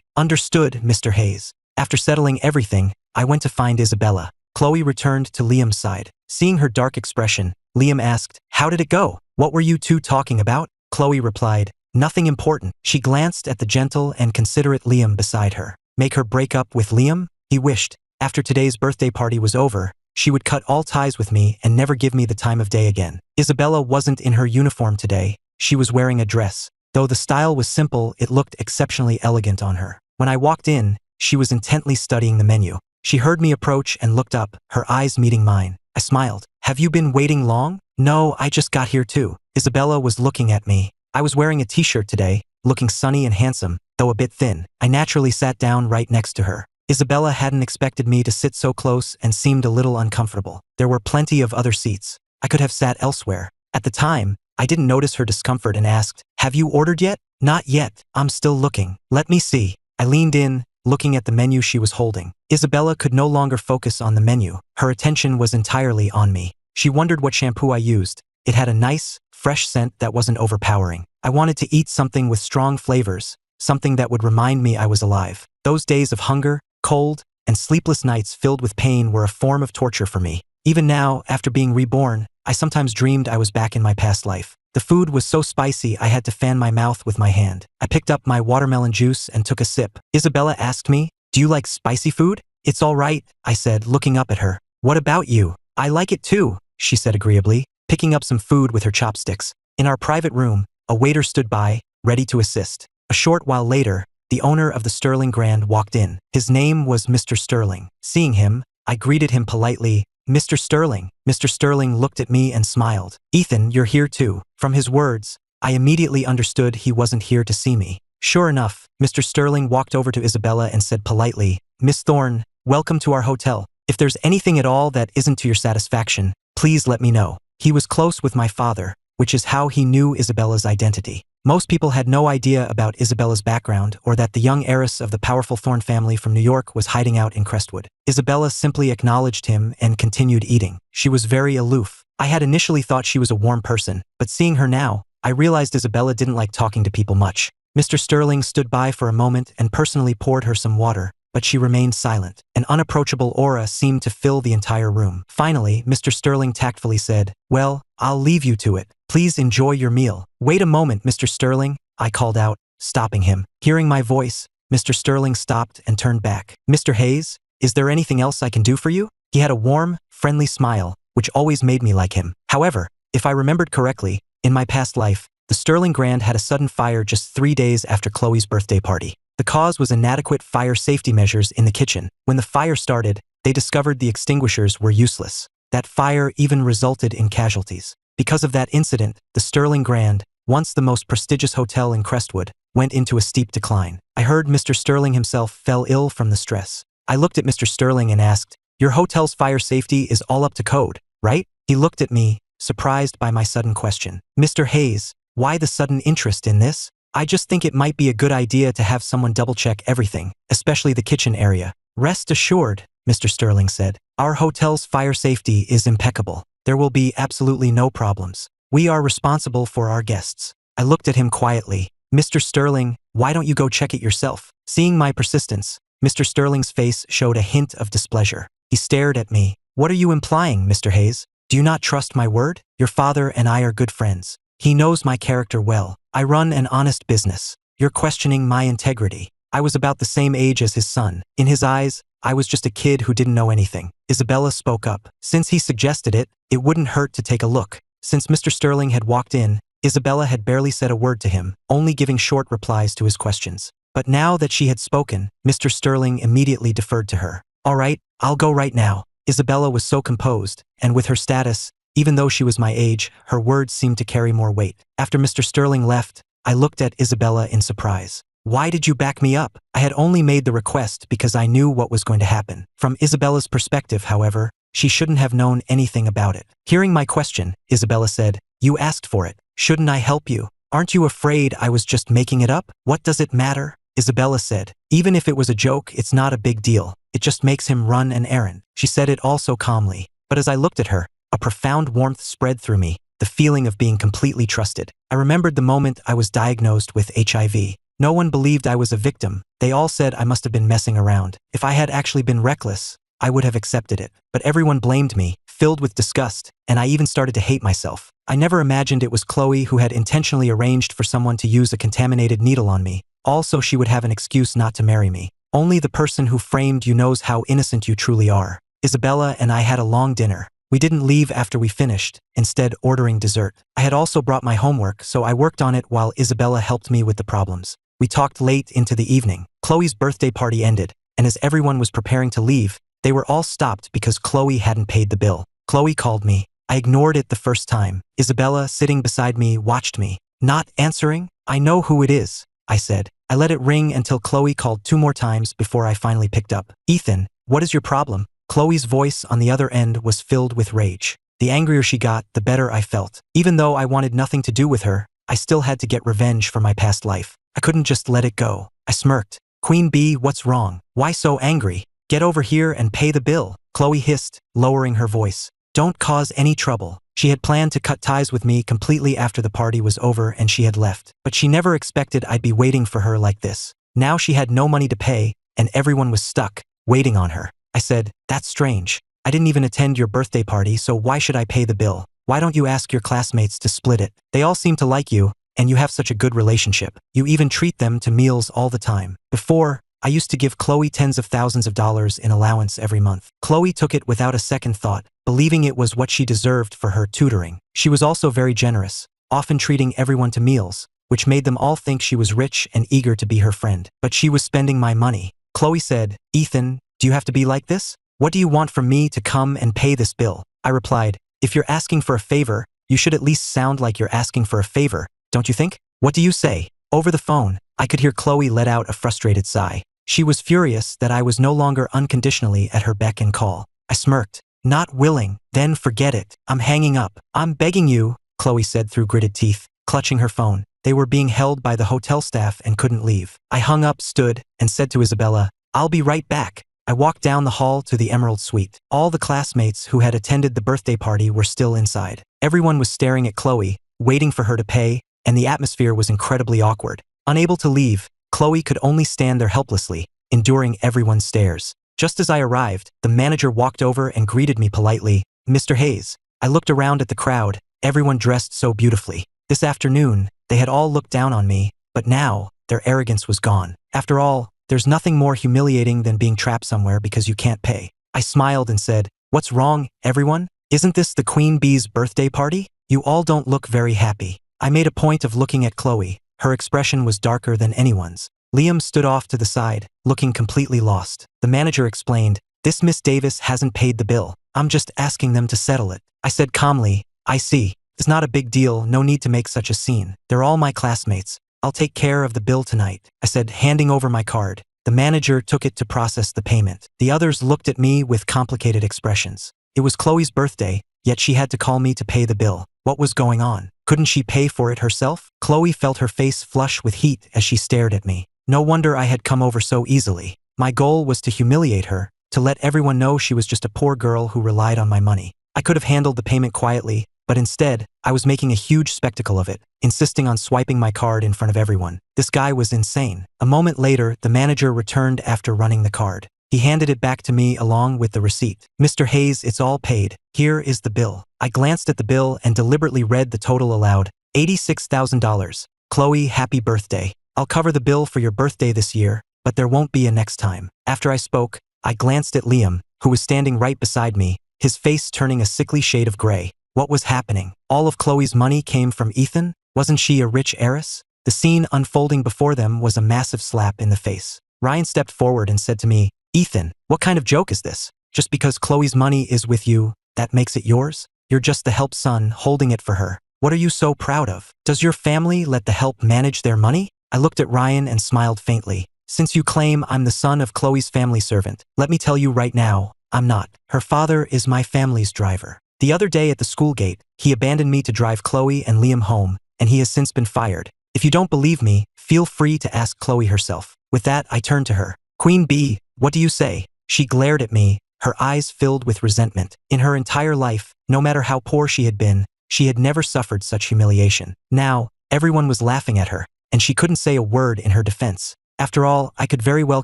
Speaker 1: Understood, Mr. Hayes. After settling everything, I went to find Isabella. Chloe returned to Liam's side. Seeing her dark expression, Liam asked, "How did it go? What were you two talking about?" Chloe replied, "Nothing important." She glanced at the gentle and considerate Liam beside her. Make her break up with Liam? He wished, after today's birthday party was over, she would cut all ties with me and never give me the time of day again. Isabella wasn't in her uniform today. She was wearing a dress. Though the style was simple, it looked exceptionally elegant on her. When I walked in, she was intently studying the menu. She heard me approach and looked up, her eyes meeting mine. I smiled. "Have you been waiting long?" "No, I just got here too." Isabella was looking at me. I was wearing a t-shirt today, looking sunny and handsome, though a bit thin. I naturally sat down right next to her. Isabella hadn't expected me to sit so close and seemed a little uncomfortable. There were plenty of other seats. I could have sat elsewhere. At the time, I didn't notice her discomfort and asked, "Have you ordered yet?" "Not yet. I'm still looking." "Let me see." I leaned in, looking at the menu she was holding. Isabella could no longer focus on the menu. Her attention was entirely on me. She wondered what shampoo I used. It had a nice, fresh scent that wasn't overpowering. I wanted to eat something with strong flavors, something that would remind me I was alive. Those days of hunger, cold, and sleepless nights filled with pain were a form of torture for me. Even now, after being reborn, I sometimes dreamed I was back in my past life. The food was so spicy I had to fan my mouth with my hand. I picked up my watermelon juice and took a sip. Isabella asked me, "Do you like spicy food?" "It's all right," I said, looking up at her. "What about you?" "I like it too," she said agreeably, picking up some food with her chopsticks. In our private room, a waiter stood by, ready to assist. A short while later, the owner of the Sterling Grand walked in. His name was Mr. Sterling. Seeing him, I greeted him politely. "Mr. Sterling." Mr. Sterling looked at me and smiled. "Ethan, you're here too." From his words, I immediately understood he wasn't here to see me. Sure enough, Mr. Sterling walked over to Isabella and said politely, "Miss Thorne, welcome to our hotel. If there's anything at all that isn't to your satisfaction, please let me know." He was close with my father, which is how he knew Isabella's identity. Most people had no idea about Isabella's background or that the young heiress of the powerful Thorne family from New York was hiding out in Crestwood. Isabella simply acknowledged him and continued eating. She was very aloof. I had initially thought she was a warm person, but seeing her now, I realized Isabella didn't like talking to people much. Mr. Sterling stood by for a moment and personally poured her some water, but she remained silent. An unapproachable aura seemed to fill the entire room. Finally, Mr. Sterling tactfully said, "Well, I'll leave you to it. Please enjoy your meal." "Wait a moment, Mr. Sterling," I called out, stopping him. Hearing my voice, Mr. Sterling stopped and turned back. "Mr. Hayes, is there anything else I can do for you?" He had a warm, friendly smile, which always made me like him. However, if I remembered correctly, in my past life, the Sterling Grand had a sudden fire just 3 days after Chloe's birthday party. The cause was inadequate fire safety measures in the kitchen. When the fire started, they discovered the extinguishers were useless. That fire even resulted in casualties. Because of that incident, the Sterling Grand, once the most prestigious hotel in Crestwood, went into a steep decline. I heard Mr. Sterling himself fell ill from the stress. I looked at Mr. Sterling and asked, "Your hotel's fire safety is all up to code, right?" He looked at me, surprised by my sudden question. "Mr. Hayes, why the sudden interest in this?" "I just think it might be a good idea to have someone double-check everything, especially the kitchen area." "Rest assured," Mr. Sterling said, "our hotel's fire safety is impeccable. There will be absolutely no problems. We are responsible for our guests." I looked at him quietly. "Mr. Sterling, why don't you go check it yourself?" Seeing my persistence, Mr. Sterling's face showed a hint of displeasure. He stared at me. "What are you implying, Mr. Hayes? Do you not trust my word? Your father and I are good friends. He knows my character well. I run an honest business. You're questioning my integrity." I was about the same age as his son. In his eyes, I was just a kid who didn't know anything. Isabella spoke up. Since he suggested it, it wouldn't hurt to take a look. Since Mr. Sterling had walked in, Isabella had barely said a word to him, only giving short replies to his questions. But now that she had spoken, Mr. Sterling immediately deferred to her. "All right, I'll go right now." Isabella was so composed, and with her status, even though she was my age, her words seemed to carry more weight. After Mr. Sterling left, I looked at Isabella in surprise. "Why did you back me up?" I had only made the request because I knew what was going to happen. From Isabella's perspective, however, she shouldn't have known anything about it. Hearing my question, Isabella said, "You asked for it. Shouldn't I help you? Aren't you afraid I was just making it up?" "What does it matter?" Isabella said. "Even if it was a joke, it's not a big deal. It just makes him run an errand." She said it all so calmly. But But as I looked at her, a profound warmth spread through me, the feeling of being completely trusted. I remembered the moment I was diagnosed with HIV. No one believed I was a victim. They all said I must have been messing around. If I had actually been reckless, I would have accepted it. But everyone blamed me, filled with disgust, and I even started to hate myself. I never imagined it was Chloe who had intentionally arranged for someone to use a contaminated needle on me. Also, she would have an excuse not to marry me. Only the person who framed you knows how innocent you truly are. Isabella and I had a long dinner. We didn't leave after we finished, instead ordering dessert. I had also brought my homework, so I worked on it while Isabella helped me with the problems. We talked late into the evening. Chloe's birthday party ended, and as everyone was preparing to leave, they were all stopped because Chloe hadn't paid the bill. Chloe called me. I ignored it the first time. Isabella, sitting beside me, watched me. Not answering? I know who it is, I said. I let it ring until Chloe called 2 more times before I finally picked up. Ethan, what is your problem? Chloe's voice on the other end was filled with rage. The angrier she got, the better I felt. Even though I wanted nothing to do with her, I still had to get revenge for my past life. I couldn't just let it go. I smirked. Queen Bee, what's wrong? Why so angry? Get over here and pay the bill, Chloe hissed, lowering her voice. Don't cause any trouble. She had planned to cut ties with me completely after the party was over and she had left. But she never expected I'd be waiting for her like this. Now she had no money to pay, and everyone was stuck, waiting on her. I said, that's strange. I didn't even attend your birthday party, so why should I pay the bill? Why don't you ask your classmates to split it? They all seem to like you, and you have such a good relationship. You even treat them to meals all the time. Before, I used to give Chloe tens of thousands of dollars in allowance every month. Chloe took it without a second thought, believing it was what she deserved for her tutoring. She was also very generous, often treating everyone to meals, which made them all think she was rich and eager to be her friend. But she was spending my money. Chloe said, Ethan, do you have to be like this? What do you want from me to come and pay this bill? I replied, if you're asking for a favor, you should at least sound like you're asking for a favor, don't you think? What do you say? Over the phone, I could hear Chloe let out a frustrated sigh. She was furious that I was no longer unconditionally at her beck and call. I smirked. Not willing, then forget it. I'm hanging up. I'm begging you, Chloe said through gritted teeth, clutching her phone. They were being held by the hotel staff and couldn't leave. I hung up, stood, and said to Isabella, I'll be right back. I walked down the hall to the Emerald Suite. All the classmates who had attended the birthday party were still inside. Everyone was staring at Chloe, waiting for her to pay, and the atmosphere was incredibly awkward. Unable to leave, Chloe could only stand there helplessly, enduring everyone's stares. Just as I arrived, the manager walked over and greeted me politely, Mr. Hayes. I looked around at the crowd, everyone dressed so beautifully. This afternoon, they had all looked down on me, but now, their arrogance was gone. After all, there's nothing more humiliating than being trapped somewhere because you can't pay. I smiled and said, what's wrong, everyone? Isn't this the Queen Bee's birthday party? You all don't look very happy. I made a point of looking at Chloe. Her expression was darker than anyone's. Liam stood off to the side, looking completely lost. The manager explained, this Miss Davis hasn't paid the bill. I'm just asking them to settle it. I said calmly, I see. It's not a big deal, no need to make such a scene. They're all my classmates. I'll take care of the bill tonight, I said, handing over my card. The manager took it to process the payment. The others looked at me with complicated expressions. It was Chloe's birthday, yet she had to call me to pay the bill. What was going on? Couldn't she pay for it herself? Chloe felt her face flush with heat as she stared at me. No wonder I had come over so easily. My goal was to humiliate her, to let everyone know she was just a poor girl who relied on my money. I could have handled the payment quietly, but instead, I was making a huge spectacle of it, insisting on swiping my card in front of everyone. This guy was insane. A moment later, the manager returned after running the card. He handed it back to me along with the receipt. Mr. Hayes, it's all paid. Here is the bill. I glanced at the bill and deliberately read the total aloud. $86,000. Chloe, happy birthday. I'll cover the bill for your birthday this year, but there won't be a next time. After I spoke, I glanced at Liam, who was standing right beside me, his face turning a sickly shade of gray. What was happening? All of Chloe's money came from Ethan? Wasn't she a rich heiress? The scene unfolding before them was a massive slap in the face. Ryan stepped forward and said to me, Ethan, what kind of joke is this? Just because Chloe's money is with you, that makes it yours? You're just the help son holding it for her. What are you so proud of? Does your family let the help manage their money? I looked at Ryan and smiled faintly. Since you claim I'm the son of Chloe's family servant, let me tell you right now, I'm not. Her father is my family's driver. The other day at the school gate, he abandoned me to drive Chloe and Liam home, and he has since been fired. If you don't believe me, feel free to ask Chloe herself. With that, I turned to her. Queen Bee, what do you say? She glared at me, her eyes filled with resentment. In her entire life, no matter how poor she had been, she had never suffered such humiliation. Now, everyone was laughing at her, and she couldn't say a word in her defense. After all, I could very well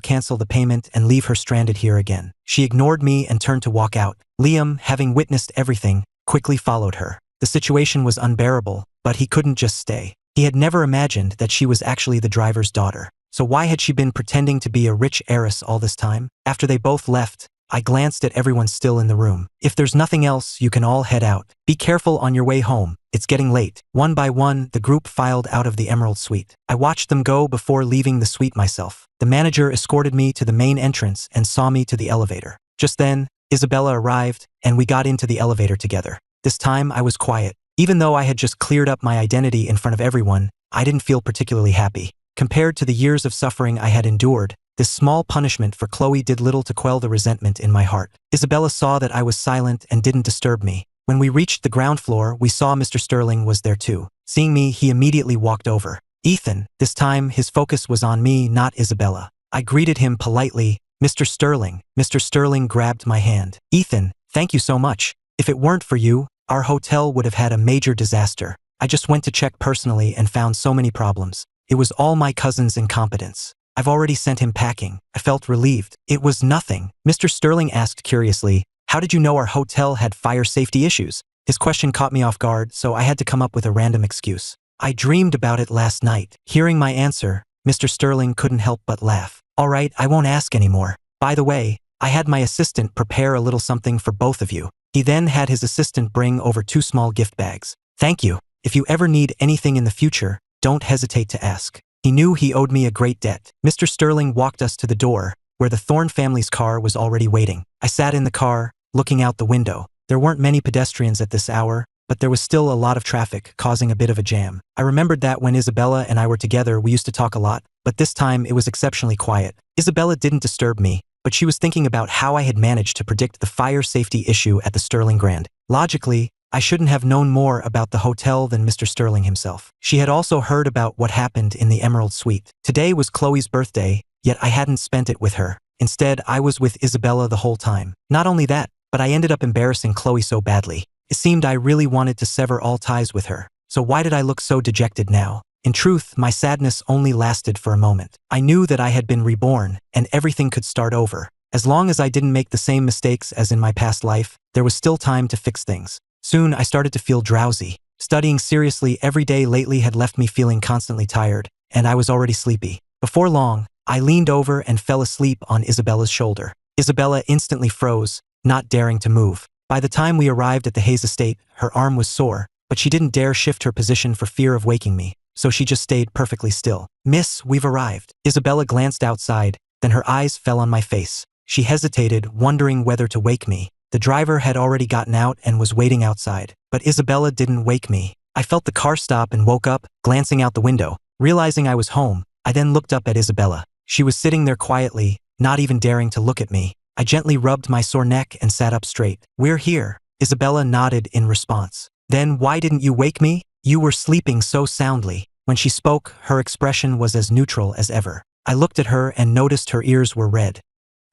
Speaker 1: cancel the payment and leave her stranded here again. She ignored me and turned to walk out. Liam, having witnessed everything, quickly followed her. The situation was unbearable, but he couldn't just stay. He had never imagined that she was actually the driver's daughter. So why had she been pretending to be a rich heiress all this time? After they both left, I glanced at everyone still in the room. If there's nothing else, you can all head out. Be careful on your way home. It's getting late. One by one, the group filed out of the Emerald Suite. I watched them go before leaving the suite myself. The manager escorted me to the main entrance and saw me to the elevator. Just then, Isabella arrived, and we got into the elevator together. This time, I was quiet. Even though I had just cleared up my identity in front of everyone, I didn't feel particularly happy. Compared to the years of suffering I had endured, this small punishment for Chloe did little to quell the resentment in my heart. Isabella saw that I was silent and didn't disturb me. When we reached the ground floor, we saw Mr. Sterling was there too. Seeing me, he immediately walked over. Ethan, this time his focus was on me, not Isabella. I greeted him politely. Mr. Sterling. Mr. Sterling grabbed my hand. Ethan, thank you so much. If it weren't for you, our hotel would have had a major disaster. I just went to check personally and found so many problems. It was all my cousin's incompetence. I've already sent him packing. I felt relieved. It was nothing. Mr. Sterling asked curiously, how did you know our hotel had fire safety issues? His question caught me off guard, so I had to come up with a random excuse. I dreamed about it last night. Hearing my answer, Mr. Sterling couldn't help but laugh. All right, I won't ask anymore. By the way, I had my assistant prepare a little something for both of you. He then had his assistant bring over 2 small gift bags. Thank you. If you ever need anything in the future, don't hesitate to ask. He knew he owed me a great debt. Mr. Sterling walked us to the door, where the Thorne family's car was already waiting. I sat in the car, looking out the window. There weren't many pedestrians at this hour, but there was still a lot of traffic, causing a bit of a jam. I remembered that when Isabella and I were together, we used to talk a lot, but this time it was exceptionally quiet. Isabella didn't disturb me, but she was thinking about how I had managed to predict the fire safety issue at the Sterling Grand. Logically, I shouldn't have known more about the hotel than Mr. Sterling himself. She had also heard about what happened in the Emerald Suite. Today was Chloe's birthday, yet I hadn't spent it with her. Instead, I was with Isabella the whole time. Not only that, but I ended up embarrassing Chloe so badly. It seemed I really wanted to sever all ties with her. So why did I look so dejected now? In truth, my sadness only lasted for a moment. I knew that I had been reborn, and everything could start over. As long as I didn't make the same mistakes as in my past life, there was still time to fix things. Soon, I started to feel drowsy. Studying seriously every day lately had left me feeling constantly tired, and I was already sleepy. Before long, I leaned over and fell asleep on Isabella's shoulder. Isabella instantly froze, not daring to move. By the time we arrived at the Hayes estate, her arm was sore, but she didn't dare shift her position for fear of waking me, so she just stayed perfectly still. Miss, we've arrived. Isabella glanced outside, then her eyes fell on my face. She hesitated, wondering whether to wake me. The driver had already gotten out and was waiting outside, but Isabella didn't wake me. I felt the car stop and woke up, glancing out the window. Realizing I was home, I then looked up at Isabella. She was sitting there quietly, not even daring to look at me. I gently rubbed my sore neck and sat up straight. We're here. Isabella nodded in response. Then why didn't you wake me? You were sleeping so soundly. When she spoke, her expression was as neutral as ever. I looked at her and noticed her ears were red.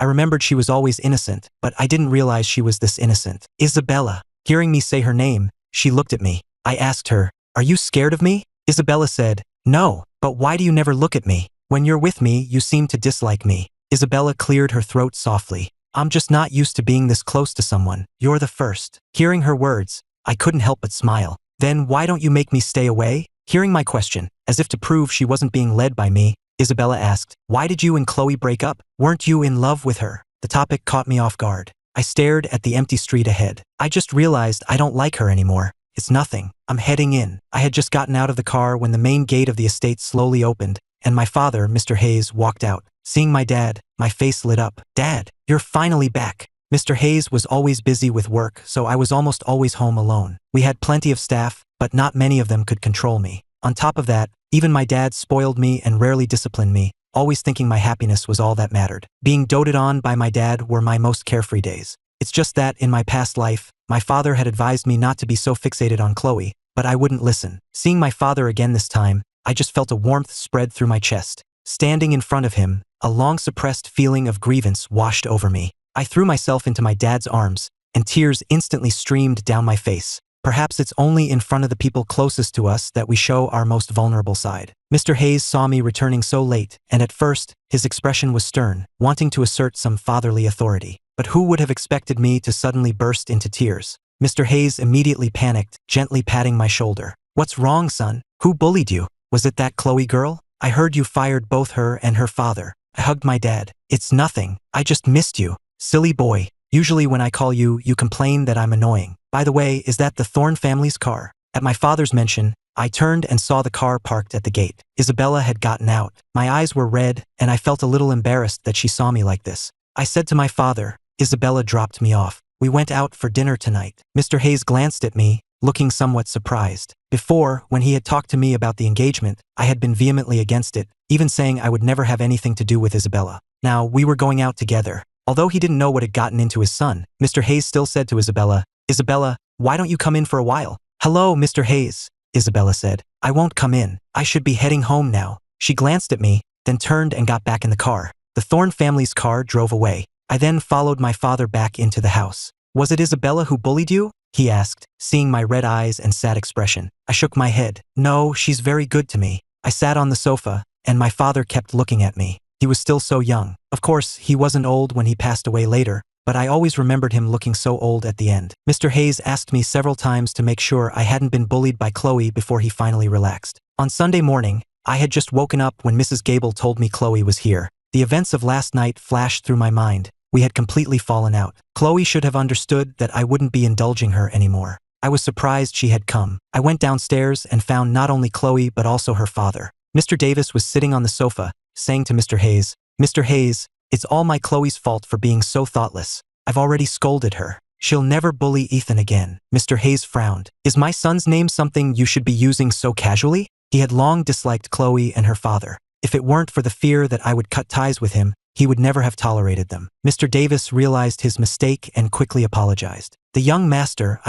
Speaker 1: I remembered she was always innocent, but I didn't realize she was this innocent. Isabella. Hearing me say her name, she looked at me. I asked her, are you scared of me? Isabella said, no, but why do you never look at me? When you're with me, you seem to dislike me. Isabella cleared her throat softly. I'm just not used to being this close to someone. You're the first. Hearing her words, I couldn't help but smile. Then why don't you make me stay away? Hearing my question, as if to prove she wasn't being led by me, Isabella asked, why did you and Chloe break up? Weren't you in love with her? The topic caught me off guard. I stared at the empty street ahead. I just realized I don't like her anymore. It's nothing. I'm heading in. I had just gotten out of the car when the main gate of the estate slowly opened, and my father, Mr. Hayes, walked out. Seeing my dad, my face lit up. Dad, you're finally back. Mr. Hayes was always busy with work, so I was almost always home alone. We had plenty of staff, but not many of them could control me. On top of that, even my dad spoiled me and rarely disciplined me, always thinking my happiness was all that mattered. Being doted on by my dad were my most carefree days. It's just that, in my past life, my father had advised me not to be so fixated on Chloe, but I wouldn't listen. Seeing my father again this time, I just felt a warmth spread through my chest. Standing in front of him, a long-suppressed feeling of grievance washed over me. I threw myself into my dad's arms, and tears instantly streamed down my face. Perhaps it's only in front of the people closest to us that we show our most vulnerable side. Mr. Hayes saw me returning so late, and at first, his expression was stern, wanting to assert some fatherly authority. But who would have expected me to suddenly burst into tears? Mr. Hayes immediately panicked, gently patting my shoulder. "What's wrong, son? Who bullied you? Was it that Chloe girl? I heard you fired both her and her father." I hugged my dad. "It's nothing. I just missed you. Silly boy. Usually when I call you, you complain that I'm annoying. By the way, is that the Thorne family's car?" At my father's mention, I turned and saw the car parked at the gate. Isabella had gotten out. My eyes were red, and I felt a little embarrassed that she saw me like this. I said to my father, "Isabella dropped me off. We went out for dinner tonight." Mr. Hayes glanced at me, looking somewhat surprised. Before, when he had talked to me about the engagement, I had been vehemently against it, even saying I would never have anything to do with Isabella. Now, we were going out together. Although he didn't know what had gotten into his son, Mr. Hayes still said to Isabella, "Isabella, why don't you come in for a while?" "Hello, Mr. Hayes," Isabella said. "I won't come in. I should be heading home now." She glanced at me, then turned and got back in the car. The Thorne family's car drove away. I then followed my father back into the house. "Was it Isabella who bullied you?" he asked, seeing my red eyes and sad expression. I shook my head. "No, she's very good to me." I sat on the sofa, and my father kept looking at me. He was still so young. Of course, he wasn't old when he passed away later, but I always remembered him looking so old at the end. Mr. Hayes asked me several times to make sure I hadn't been bullied by Chloe before he finally relaxed. On Sunday morning, I had just woken up when Mrs. Gable told me Chloe was here. The events of last night flashed through my mind. We had completely fallen out. Chloe should have understood that I wouldn't be indulging her anymore. I was surprised she had come. I went downstairs and found not only Chloe but also her father. Mr. Davis was sitting on the sofa, saying to Mr. Hayes, "Mr. Hayes, it's all my Chloe's fault for being so thoughtless. I've already scolded her. She'll never bully Ethan again." Mr. Hayes frowned. "Is my son's name something you should be using so casually?" He had long disliked Chloe and her father. If it weren't for the fear that I would cut ties with him, he would never have tolerated them. Mr. Davis realized his mistake and quickly apologized. The young master,"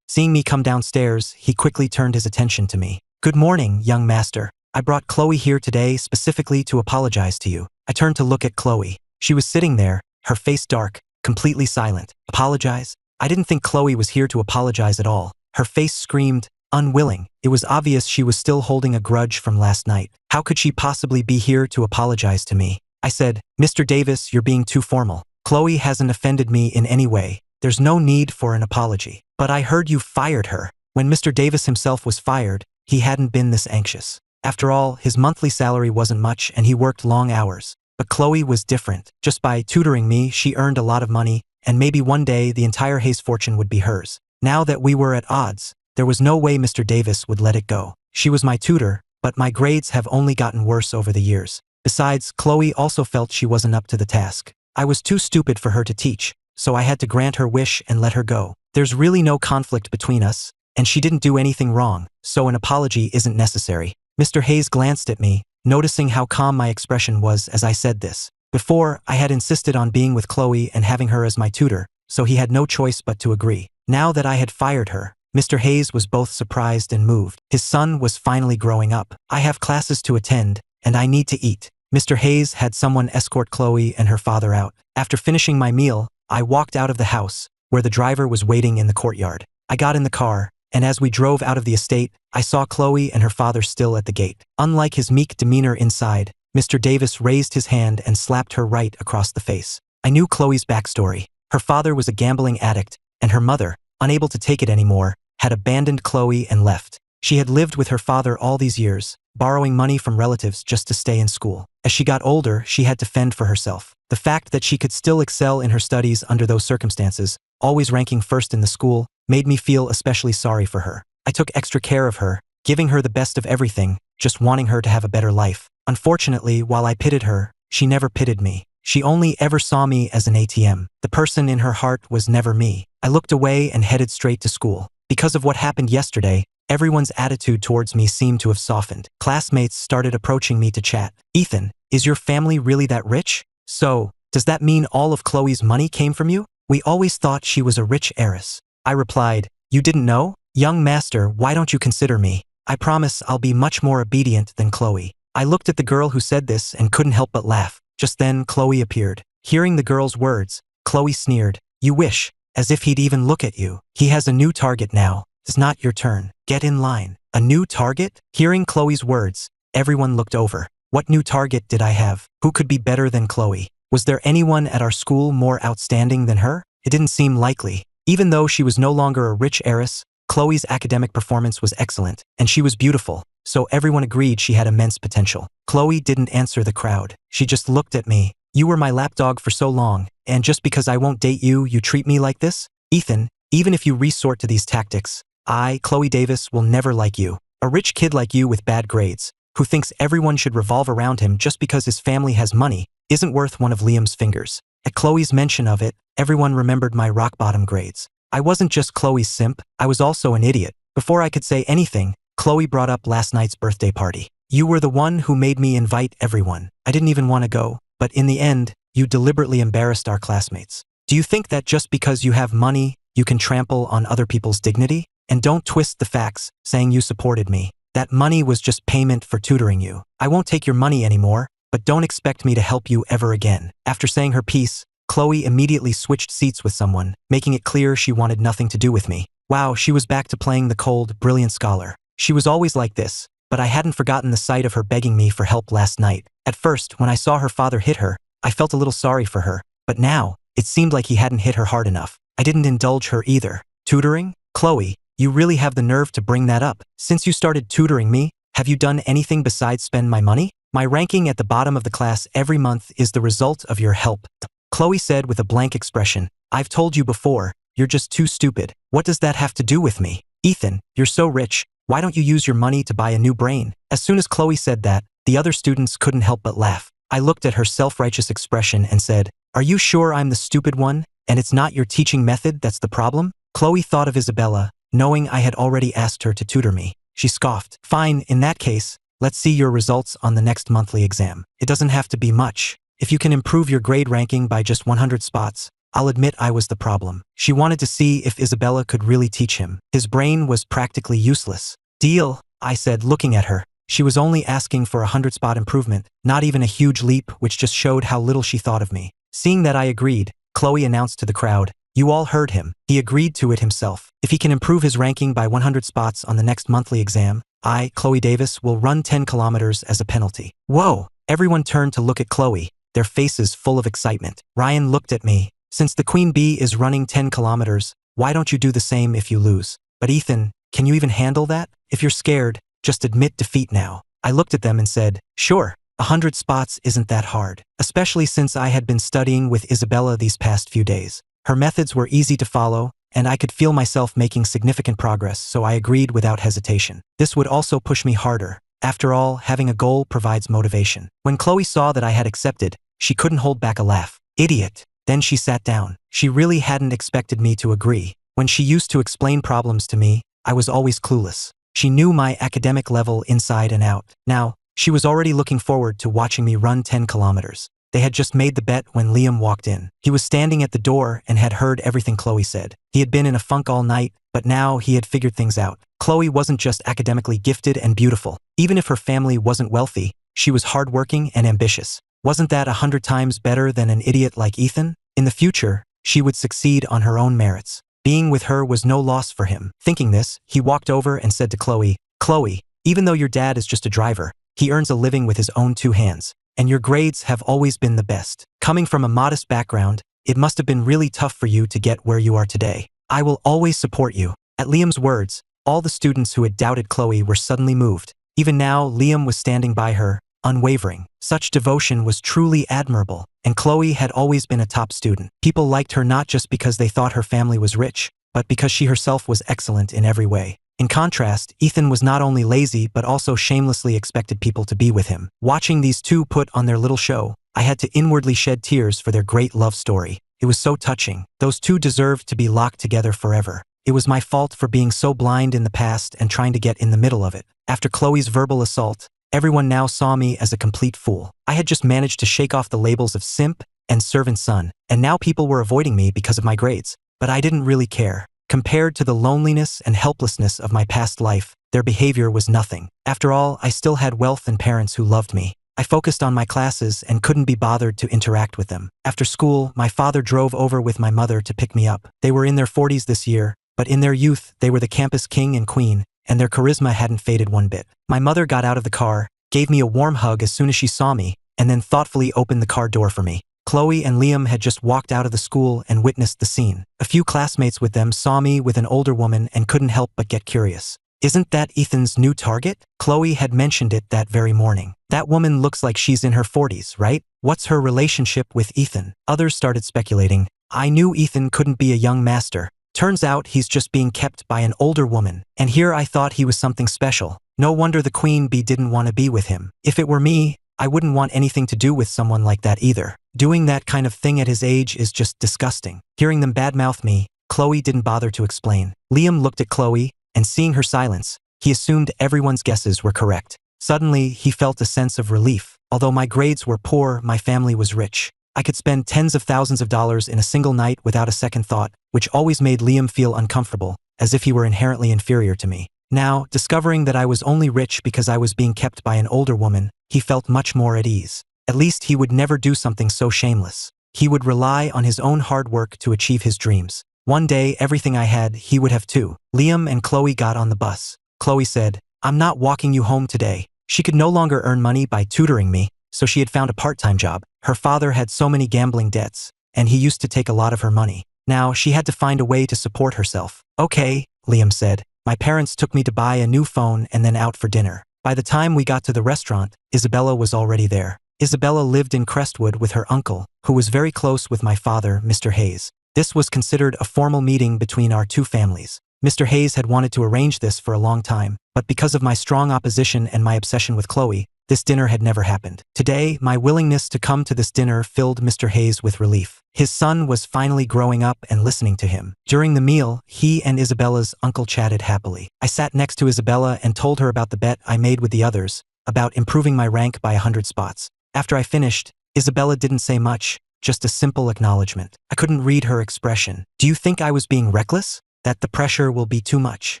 Speaker 1: seeing me come downstairs, he quickly turned his attention to me. "Good morning, young master. I brought Chloe here today specifically to apologize to you." I turned to look at Chloe. She was sitting there, her face dark, completely silent. Apologize? I didn't think Chloe was here to apologize at all. Her face screamed, unwilling. It was obvious she was still holding a grudge from last night. How could she possibly be here to apologize to me? I said, "Mr. Davis, you're being too formal. Chloe hasn't offended me in any way. There's no need for an apology." "But I heard you fired her." When Mr. Davis himself was fired, he hadn't been this anxious. After all, his monthly salary wasn't much and he worked long hours. But Chloe was different. Just by tutoring me, she earned a lot of money, and maybe one day the entire Hayes fortune would be hers. Now that we were at odds, there was no way Mr. Davis would let it go. She was my tutor, but my grades have only gotten worse over the years. Besides, Chloe also felt she wasn't up to the task. I was too stupid for her to teach, so I had to grant her wish and let her go. There's really no conflict between us, and she didn't do anything wrong, so an apology isn't necessary. Mr. Hayes glanced at me, noticing how calm my expression was as I said this. Before, I had insisted on being with Chloe and having her as my tutor, so he had no choice but to agree. Now that I had fired her, Mr. Hayes was both surprised and moved. His son was finally growing up. "I have classes to attend, and I need to eat." Mr. Hayes had someone escort Chloe and her father out. After finishing my meal, I walked out of the house, where the driver was waiting in the courtyard. I got in the car, and as we drove out of the estate, I saw Chloe and her father still at the gate. Unlike his meek demeanor inside, Mr. Davis raised his hand and slapped her right across the face. I knew Chloe's backstory. Her father was a gambling addict, and her mother, unable to take it anymore, had abandoned Chloe and left. She had lived with her father all these years, borrowing money from relatives just to stay in school. As she got older, she had to fend for herself. The fact that she could still excel in her studies under those circumstances, always ranking first in the school, made me feel especially sorry for her. I took extra care of her, giving her the best of everything, just wanting her to have a better life. Unfortunately, while I pitied her, she never pitied me. She only ever saw me as an ATM. The person in her heart was never me. I looked away and headed straight to school. Because of what happened yesterday, everyone's attitude towards me seemed to have softened. Classmates started approaching me to chat. "Ethan, is your family really that rich? So, does that mean all of Chloe's money came from you? We always thought she was a rich heiress." I replied, "You didn't know? Young master, why don't you consider me? I promise I'll be much more obedient than Chloe." I looked at the girl who said this and couldn't help but laugh. Just then, Chloe appeared. Hearing the girl's words, Chloe sneered. You wish, as if he'd even look at you. He has a new target now. It's not your turn. Get in line. A new target? Hearing Chloe's words, everyone looked over. What new target did I have? Who could be better than Chloe? Was there anyone at our school more outstanding than her? It didn't seem likely. Even though she was no longer a rich heiress, Chloe's academic performance was excellent, and she was beautiful, so everyone agreed she had immense potential. Chloe didn't answer the crowd. She just looked at me. You were my lapdog for so long, and just because I won't date you, you treat me like this? Ethan, even if you resort to these tactics, I, Chloe Davis, will never like you. A rich kid like you with bad grades, who thinks everyone should revolve around him just because his family has money, isn't worth one of Liam's fingers. At Chloe's mention of it, everyone remembered my rock-bottom grades. I wasn't just Chloe's simp, I was also an idiot. Before I could say anything, Chloe brought up last night's birthday party. You were the one who made me invite everyone. I didn't even want to go, but in the end, you deliberately embarrassed our classmates. Do you think that just because you have money, you can trample on other people's dignity? And don't twist the facts, saying you supported me. That money was just payment for tutoring you. I won't take your money anymore, but don't expect me to help you ever again. After saying her piece, Chloe immediately switched seats with someone, making it clear she wanted nothing to do with me. Wow, she was back to playing the cold, brilliant scholar. She was always like this, but I hadn't forgotten the sight of her begging me for help last night. At first, when I saw her father hit her, I felt a little sorry for her, but now, it seemed like he hadn't hit her hard enough. I didn't indulge her either. Tutoring? Chloe, you really have the nerve to bring that up. Since you started tutoring me, have you done anything besides spend my money? My ranking at the bottom of the class every month is the result of your help. Chloe said with a blank expression. I've told you before, you're just too stupid. What does that have to do with me? Ethan, you're so rich, why don't you use your money to buy a new brain? As soon as Chloe said that, the other students couldn't help but laugh. I looked at her self-righteous expression and said, are you sure I'm the stupid one, and it's not your teaching method that's the problem? Chloe thought of Isabella, knowing I had already asked her to tutor me. She scoffed. Fine, in that case, let's see your results on the next monthly exam. It doesn't have to be much. If you can improve your grade ranking by just 100 spots, I'll admit I was the problem. She wanted to see if Isabella could really teach him. His brain was practically useless. Deal, I said, looking at her. She was only asking for a 100-spot improvement, not even a huge leap, which just showed how little she thought of me. Seeing that I agreed, Chloe announced to the crowd, you all heard him. He agreed to it himself. If he can improve his ranking by 100 spots on the next monthly exam, I, Chloe Davis, will run 10 kilometers as a penalty. Whoa! Everyone turned to look at Chloe, their faces full of excitement. Ryan looked at me. Since the Queen Bee is running 10 kilometers, why don't you do the same if you lose? But Ethan, can you even handle that? If you're scared, just admit defeat now. I looked at them and said, sure, 100 spots isn't that hard, especially since I had been studying with Isabella these past few days. Her methods were easy to follow, and I could feel myself making significant progress, so I agreed without hesitation. This would also push me harder. After all, having a goal provides motivation. When Chloe saw that I had accepted, she couldn't hold back a laugh. Idiot. Then she sat down. She really hadn't expected me to agree. When she used to explain problems to me, I was always clueless. She knew my academic level inside and out. Now, she was already looking forward to watching me run 10 kilometers. They had just made the bet when Liam walked in. He was standing at the door and had heard everything Chloe said. He had been in a funk all night, but now he had figured things out. Chloe wasn't just academically gifted and beautiful. Even if her family wasn't wealthy, she was hardworking and ambitious. Wasn't that 100 times better than an idiot like Ethan? In the future, she would succeed on her own merits. Being with her was no loss for him. Thinking this, he walked over and said to Chloe, Chloe, even though your dad is just a driver, he earns a living with his own 2 hands. And your grades have always been the best. Coming from a modest background, it must have been really tough for you to get where you are today. I will always support you. At Liam's words, all the students who had doubted Chloe were suddenly moved. Even now, Liam was standing by her, unwavering. Such devotion was truly admirable, and Chloe had always been a top student. People liked her not just because they thought her family was rich, but because she herself was excellent in every way. In contrast, Ethan was not only lazy but also shamelessly expected people to be with him. Watching these two put on their little show, I had to inwardly shed tears for their great love story. It was so touching. Those two deserved to be locked together forever. It was my fault for being so blind in the past and trying to get in the middle of it. After Chloe's verbal assault, everyone now saw me as a complete fool. I had just managed to shake off the labels of simp and servant son, and now people were avoiding me because of my grades. But I didn't really care. Compared to the loneliness and helplessness of my past life, their behavior was nothing. After all, I still had wealth and parents who loved me. I focused on my classes and couldn't be bothered to interact with them. After school, my father drove over with my mother to pick me up. They were in their 40s this year, but in their youth, they were the campus king and queen, and their charisma hadn't faded one bit. My mother got out of the car, gave me a warm hug as soon as she saw me, and then thoughtfully opened the car door for me. Chloe and Liam had just walked out of the school and witnessed the scene. A few classmates with them saw me with an older woman and couldn't help but get curious. Isn't that Ethan's new target? Chloe had mentioned it that very morning. That woman looks like she's in her 40s, right? What's her relationship with Ethan? Others started speculating. I knew Ethan couldn't be a young master. Turns out he's just being kept by an older woman. And here I thought he was something special. No wonder the queen bee didn't want to be with him. If it were me, I wouldn't want anything to do with someone like that either. Doing that kind of thing at his age is just disgusting. Hearing them badmouth me, Chloe didn't bother to explain. Liam looked at Chloe, and seeing her silence, he assumed everyone's guesses were correct. Suddenly, he felt a sense of relief. Although my grades were poor, my family was rich. I could spend tens of thousands of dollars in a single night without a second thought, which always made Liam feel uncomfortable, as if he were inherently inferior to me. Now, discovering that I was only rich because I was being kept by an older woman, he felt much more at ease. At least he would never do something so shameless. He would rely on his own hard work to achieve his dreams. One day, everything I had, he would have too. Liam and Chloe got on the bus. Chloe said, "I'm not walking you home today." She could no longer earn money by tutoring me, so she had found a part-time job. Her father had so many gambling debts, and he used to take a lot of her money. Now, she had to find a way to support herself. "Okay," Liam said. My parents took me to buy a new phone and then out for dinner. By the time we got to the restaurant, Isabella was already there. Isabella lived in Crestwood with her uncle, who was very close with my father, Mr. Hayes. This was considered a formal meeting between our two families. Mr. Hayes had wanted to arrange this for a long time, but because of my strong opposition and my obsession with Chloe, this dinner had never happened. Today, my willingness to come to this dinner filled Mr. Hayes with relief. His son was finally growing up and listening to him. During the meal, he and Isabella's uncle chatted happily. I sat next to Isabella and told her about the bet I made with the others, about improving my rank by 100 spots. After I finished, Isabella didn't say much, just a simple acknowledgement. I couldn't read her expression. Do you think I was being reckless? That the pressure will be too much?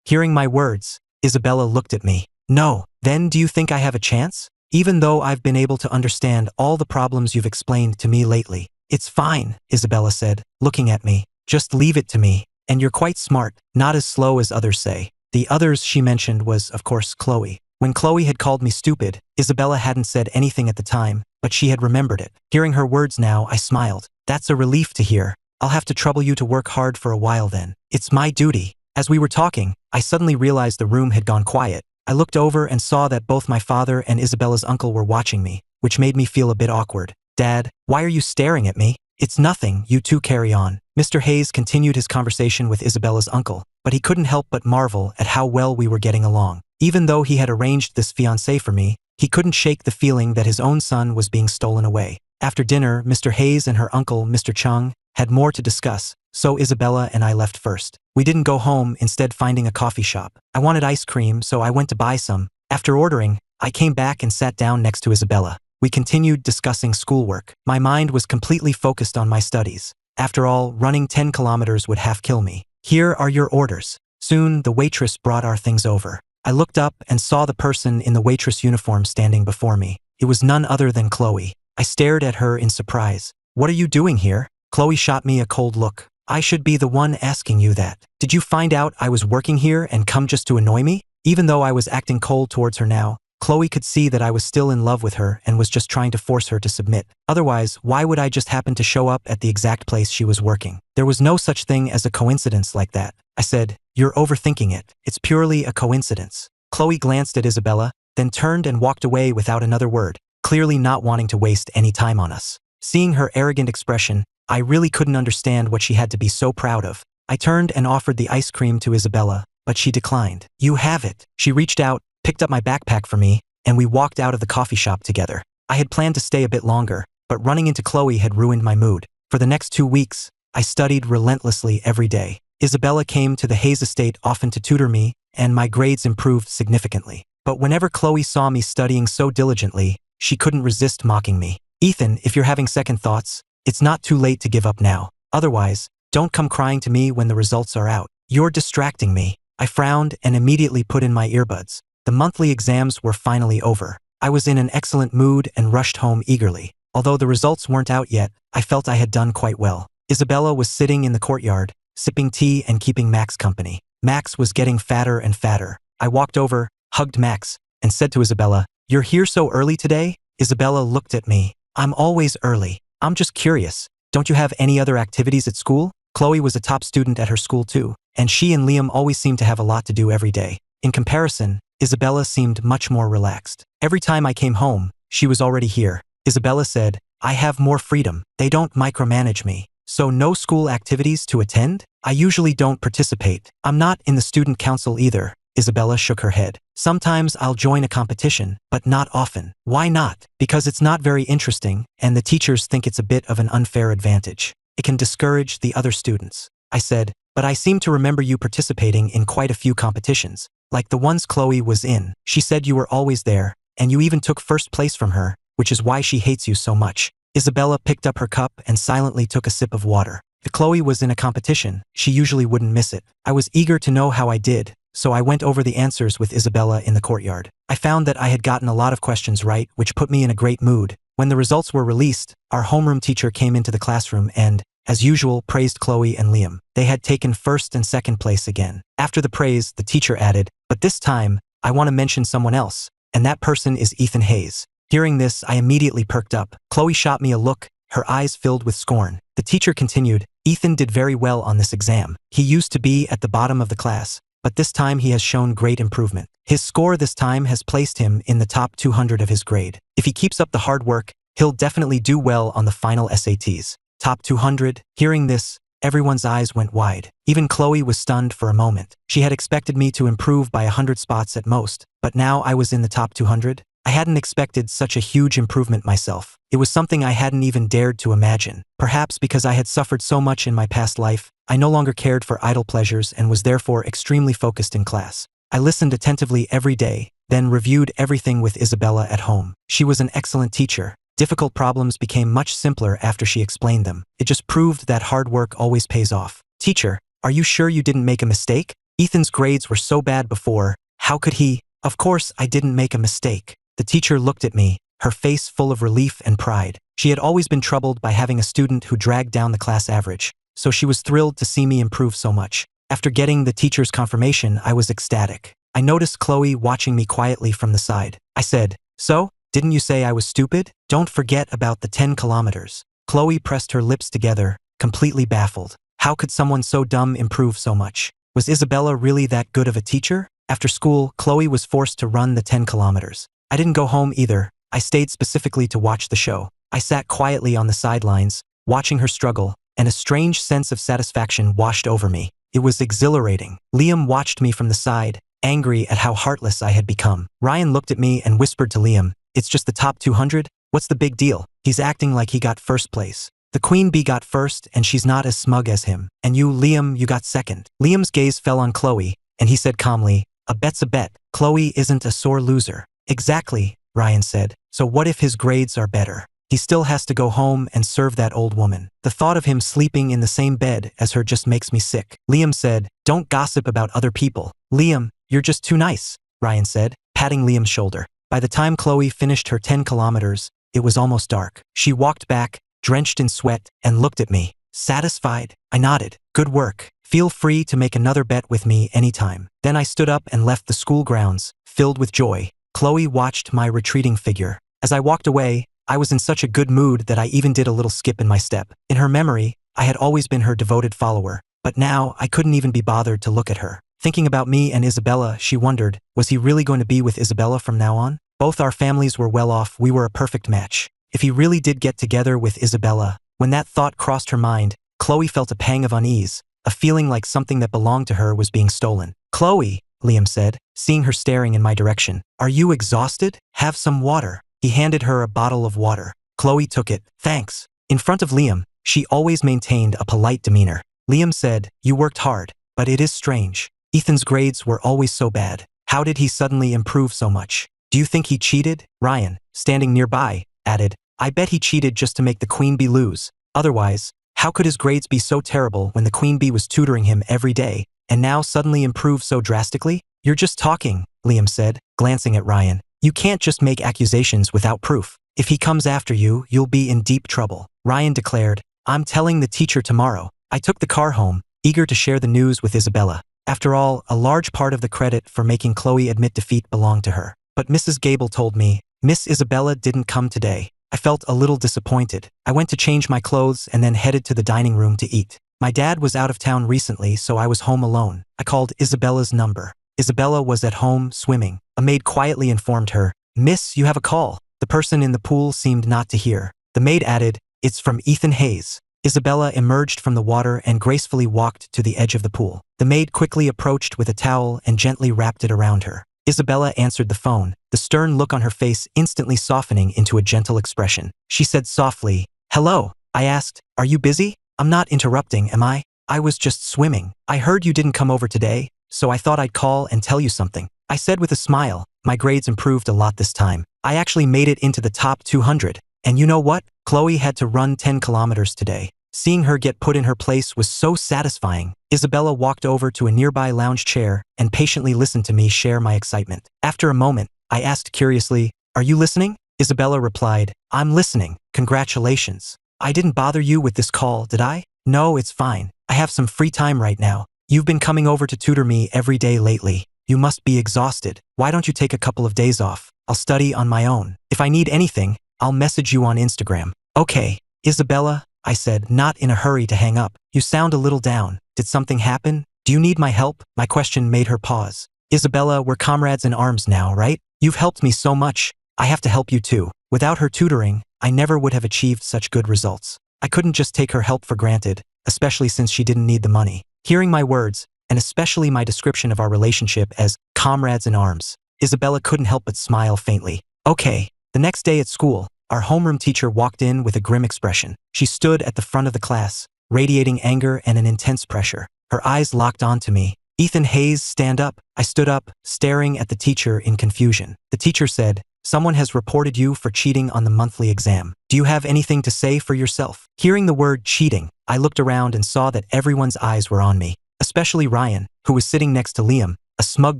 Speaker 1: Hearing my words, Isabella looked at me. No. Then do you think I have a chance? Even though I've been able to understand all the problems you've explained to me lately. It's fine, Isabella said, looking at me. Just leave it to me. And you're quite smart, not as slow as others say. The others she mentioned was, of course, Chloe. When Chloe had called me stupid, Isabella hadn't said anything at the time, but she had remembered it. Hearing her words now, I smiled. That's a relief to hear. I'll have to trouble you to work hard for a while then. It's my duty. As we were talking, I suddenly realized the room had gone quiet. I looked over and saw that both my father and Isabella's uncle were watching me, which made me feel a bit awkward. Dad, why are you staring at me? It's nothing, you two carry on. Mr. Hayes continued his conversation with Isabella's uncle, but he couldn't help but marvel at how well we were getting along. Even though he had arranged this fiancé for me, he couldn't shake the feeling that his own son was being stolen away. After dinner, Mr. Hayes and her uncle, Mr. Chung, had more to discuss, so Isabella and I left first. We didn't go home, instead finding a coffee shop. I wanted ice cream, so I went to buy some. After ordering, I came back and sat down next to Isabella. We continued discussing schoolwork. My mind was completely focused on my studies. After all, running 10 kilometers would half kill me. Here are your orders. Soon, the waitress brought our things over. I looked up and saw the person in the waitress uniform standing before me. It was none other than Chloe. I stared at her in surprise. What are you doing here? Chloe shot me a cold look. I should be the one asking you that. Did you find out I was working here and come just to annoy me? Even though I was acting cold towards her now, Chloe could see that I was still in love with her and was just trying to force her to submit. Otherwise, why would I just happen to show up at the exact place she was working? There was no such thing as a coincidence like that. I said, "You're overthinking it. It's purely a coincidence." Chloe glanced at Isabella, then turned and walked away without another word, clearly not wanting to waste any time on us. Seeing her arrogant expression, I really couldn't understand what she had to be so proud of. I turned and offered the ice cream to Isabella, but she declined. "You have it." She reached out, picked up my backpack for me, and we walked out of the coffee shop together. I had planned to stay a bit longer, but running into Chloe had ruined my mood. For the next 2 weeks, I studied relentlessly every day. Isabella came to the Hayes estate often to tutor me, and my grades improved significantly. But whenever Chloe saw me studying so diligently, she couldn't resist mocking me. "Ethan, if you're having second thoughts, it's not too late to give up now. Otherwise, don't come crying to me when the results are out. You're distracting me." I frowned and immediately put in my earbuds. The monthly exams were finally over. I was in an excellent mood and rushed home eagerly. Although the results weren't out yet, I felt I had done quite well. Isabella was sitting in the courtyard, sipping tea and keeping Max company. Max was getting fatter and fatter. I walked over, hugged Max, and said to Isabella, "You're here so early today?" Isabella looked at me. "I'm always early. I'm just curious. Don't you have any other activities at school?" Chloe was a top student at her school too, and she and Liam always seemed to have a lot to do every day. In comparison, Isabella seemed much more relaxed. Every time I came home, she was already here. Isabella said, "I have more freedom. They don't micromanage me. So no school activities to attend? I usually don't participate. I'm not in the student council either." Isabella shook her head. "Sometimes I'll join a competition, but not often." "Why not?" "Because it's not very interesting, and the teachers think it's a bit of an unfair advantage. It can discourage the other students." I said, "But I seem to remember you participating in quite a few competitions, like the ones Chloe was in. She said you were always there, and you even took first place from her, which is why she hates you so much." Isabella picked up her cup and silently took a sip of water. If Chloe was in a competition, she usually wouldn't miss it. I was eager to know how I did, so I went over the answers with Isabella in the courtyard. I found that I had gotten a lot of questions right, which put me in a great mood. When the results were released, our homeroom teacher came into the classroom and, as usual, praised Chloe and Liam. They had taken first and second place again. After the praise, the teacher added, "But this time, I want to mention someone else, and that person is Ethan Hayes." Hearing this, I immediately perked up. Chloe shot me a look, her eyes filled with scorn. The teacher continued, "Ethan did very well on this exam. He used to be at the bottom of the class, but this time he has shown great improvement. His score this time has placed him in the top 200 of his grade. If he keeps up the hard work, he'll definitely do well on the final SATs." Top 200? Hearing this, everyone's eyes went wide. Even Chloe was stunned for a moment. She had expected me to improve by 100 spots at most, but now I was in the top 200? I hadn't expected such a huge improvement myself. It was something I hadn't even dared to imagine. Perhaps because I had suffered so much in my past life, I no longer cared for idle pleasures and was therefore extremely focused in class. I listened attentively every day, then reviewed everything with Isabella at home. She was an excellent teacher. Difficult problems became much simpler after she explained them. It just proved that hard work always pays off. "Teacher, are you sure you didn't make a mistake? Ethan's grades were so bad before. How could he?" "Of course I didn't make a mistake." The teacher looked at me, her face full of relief and pride. She had always been troubled by having a student who dragged down the class average, so she was thrilled to see me improve so much. After getting the teacher's confirmation, I was ecstatic. I noticed Chloe watching me quietly from the side. I said, "So, didn't you say I was stupid? Don't forget about the 10 kilometers. Chloe pressed her lips together, completely baffled. How could someone so dumb improve so much? Was Isabella really that good of a teacher? After school, Chloe was forced to run the 10 kilometers. I didn't go home either. I stayed specifically to watch the show. I sat quietly on the sidelines, watching her struggle, and a strange sense of satisfaction washed over me. It was exhilarating. Liam watched me from the side, angry at how heartless I had become. Ryan looked at me and whispered to Liam, "It's just the top 200? What's the big deal? He's acting like he got first place. The Queen Bee got first and she's not as smug as him. And you, Liam, you got second." Liam's gaze fell on Chloe, and he said calmly, "A bet's a bet. Chloe isn't a sore loser." "Exactly," Ryan said. "So what if his grades are better? He still has to go home and serve that old woman. The thought of him sleeping in the same bed as her just makes me sick." Liam said, "Don't gossip about other people." "Liam, you're just too nice," Ryan said, patting Liam's shoulder. By the time Chloe finished her 10 kilometers, it was almost dark. She walked back, drenched in sweat, and looked at me. Satisfied? I nodded. "Good work. Feel free to make another bet with me anytime." Then I stood up and left the school grounds, filled with joy. Chloe watched my retreating figure. As I walked away, I was in such a good mood that I even did a little skip in my step. In her memory, I had always been her devoted follower, but now I couldn't even be bothered to look at her. Thinking about me and Isabella, she wondered, was he really going to be with Isabella from now on? Both our families were well off, we were a perfect match. If he really did get together with Isabella, when that thought crossed her mind, Chloe felt a pang of unease, a feeling like something that belonged to her was being stolen. "Chloe," Liam said, seeing her staring in my direction. "Are you exhausted? Have some water." He handed her a bottle of water. Chloe took it. "Thanks." In front of Liam, she always maintained a polite demeanor. Liam said, "You worked hard, but it is strange. Ethan's grades were always so bad. How did he suddenly improve so much? Do you think he cheated?" Ryan, standing nearby, added, "I bet he cheated just to make the Queen Bee lose. Otherwise, how could his grades be so terrible when the Queen Bee was tutoring him every day, and now suddenly improve so drastically?" "You're just talking," Liam said, glancing at Ryan. You can't just make accusations without proof. If he comes after you, you'll be in deep trouble. Ryan declared, I'm telling the teacher tomorrow. I took the car home, eager to share the news with Isabella. After all, a large part of the credit for making Chloe admit defeat belonged to her. But Mrs. Gable told me, Miss Isabella didn't come today. I felt a little disappointed. I went to change my clothes and then headed to the dining room to eat. My dad was out of town recently, so I was home alone. I called Isabella's number. Isabella was at home, swimming. A maid quietly informed her, Miss, you have a call. The person in the pool seemed not to hear. The maid added, It's from Ethan Hayes. Isabella emerged from the water and gracefully walked to the edge of the pool. The maid quickly approached with a towel and gently wrapped it around her. Isabella answered the phone, the stern look on her face instantly softening into a gentle expression. She said softly, Hello. I asked, Are you busy? I'm not interrupting, am I? I was just swimming. I heard you didn't come over today, so I thought I'd call and tell you something. I said with a smile. My grades improved a lot this time. I actually made it into the top 200. And you know what? Chloe had to run 10 kilometers today. Seeing her get put in her place was so satisfying. Isabella walked over to a nearby lounge chair and patiently listened to me share my excitement. After a moment, I asked curiously, Are you listening? Isabella replied, I'm listening. Congratulations. I didn't bother you with this call, did I? No, it's fine. I have some free time right now. You've been coming over to tutor me every day lately. You must be exhausted. Why don't you take a couple of days off? I'll study on my own. If I need anything, I'll message you on Instagram. Okay, Isabella, I said, not in a hurry to hang up. You sound a little down. Did something happen? Do you need my help? My question made her pause. Isabella, we're comrades in arms now, right? You've helped me so much. I have to help you too. Without her tutoring, I never would have achieved such good results. I couldn't just take her help for granted, especially since she didn't need the money. Hearing my words, and especially my description of our relationship as comrades in arms, Isabella couldn't help but smile faintly. Okay. The next day at school, our homeroom teacher walked in with a grim expression. She stood at the front of the class, radiating anger and an intense pressure. Her eyes locked onto me. Ethan Hayes, stand up. I stood up, staring at the teacher in confusion. The teacher said, Someone has reported you for cheating on the monthly exam. Do you have anything to say for yourself? Hearing the word cheating, I looked around and saw that everyone's eyes were on me, especially Ryan, who was sitting next to Liam, a smug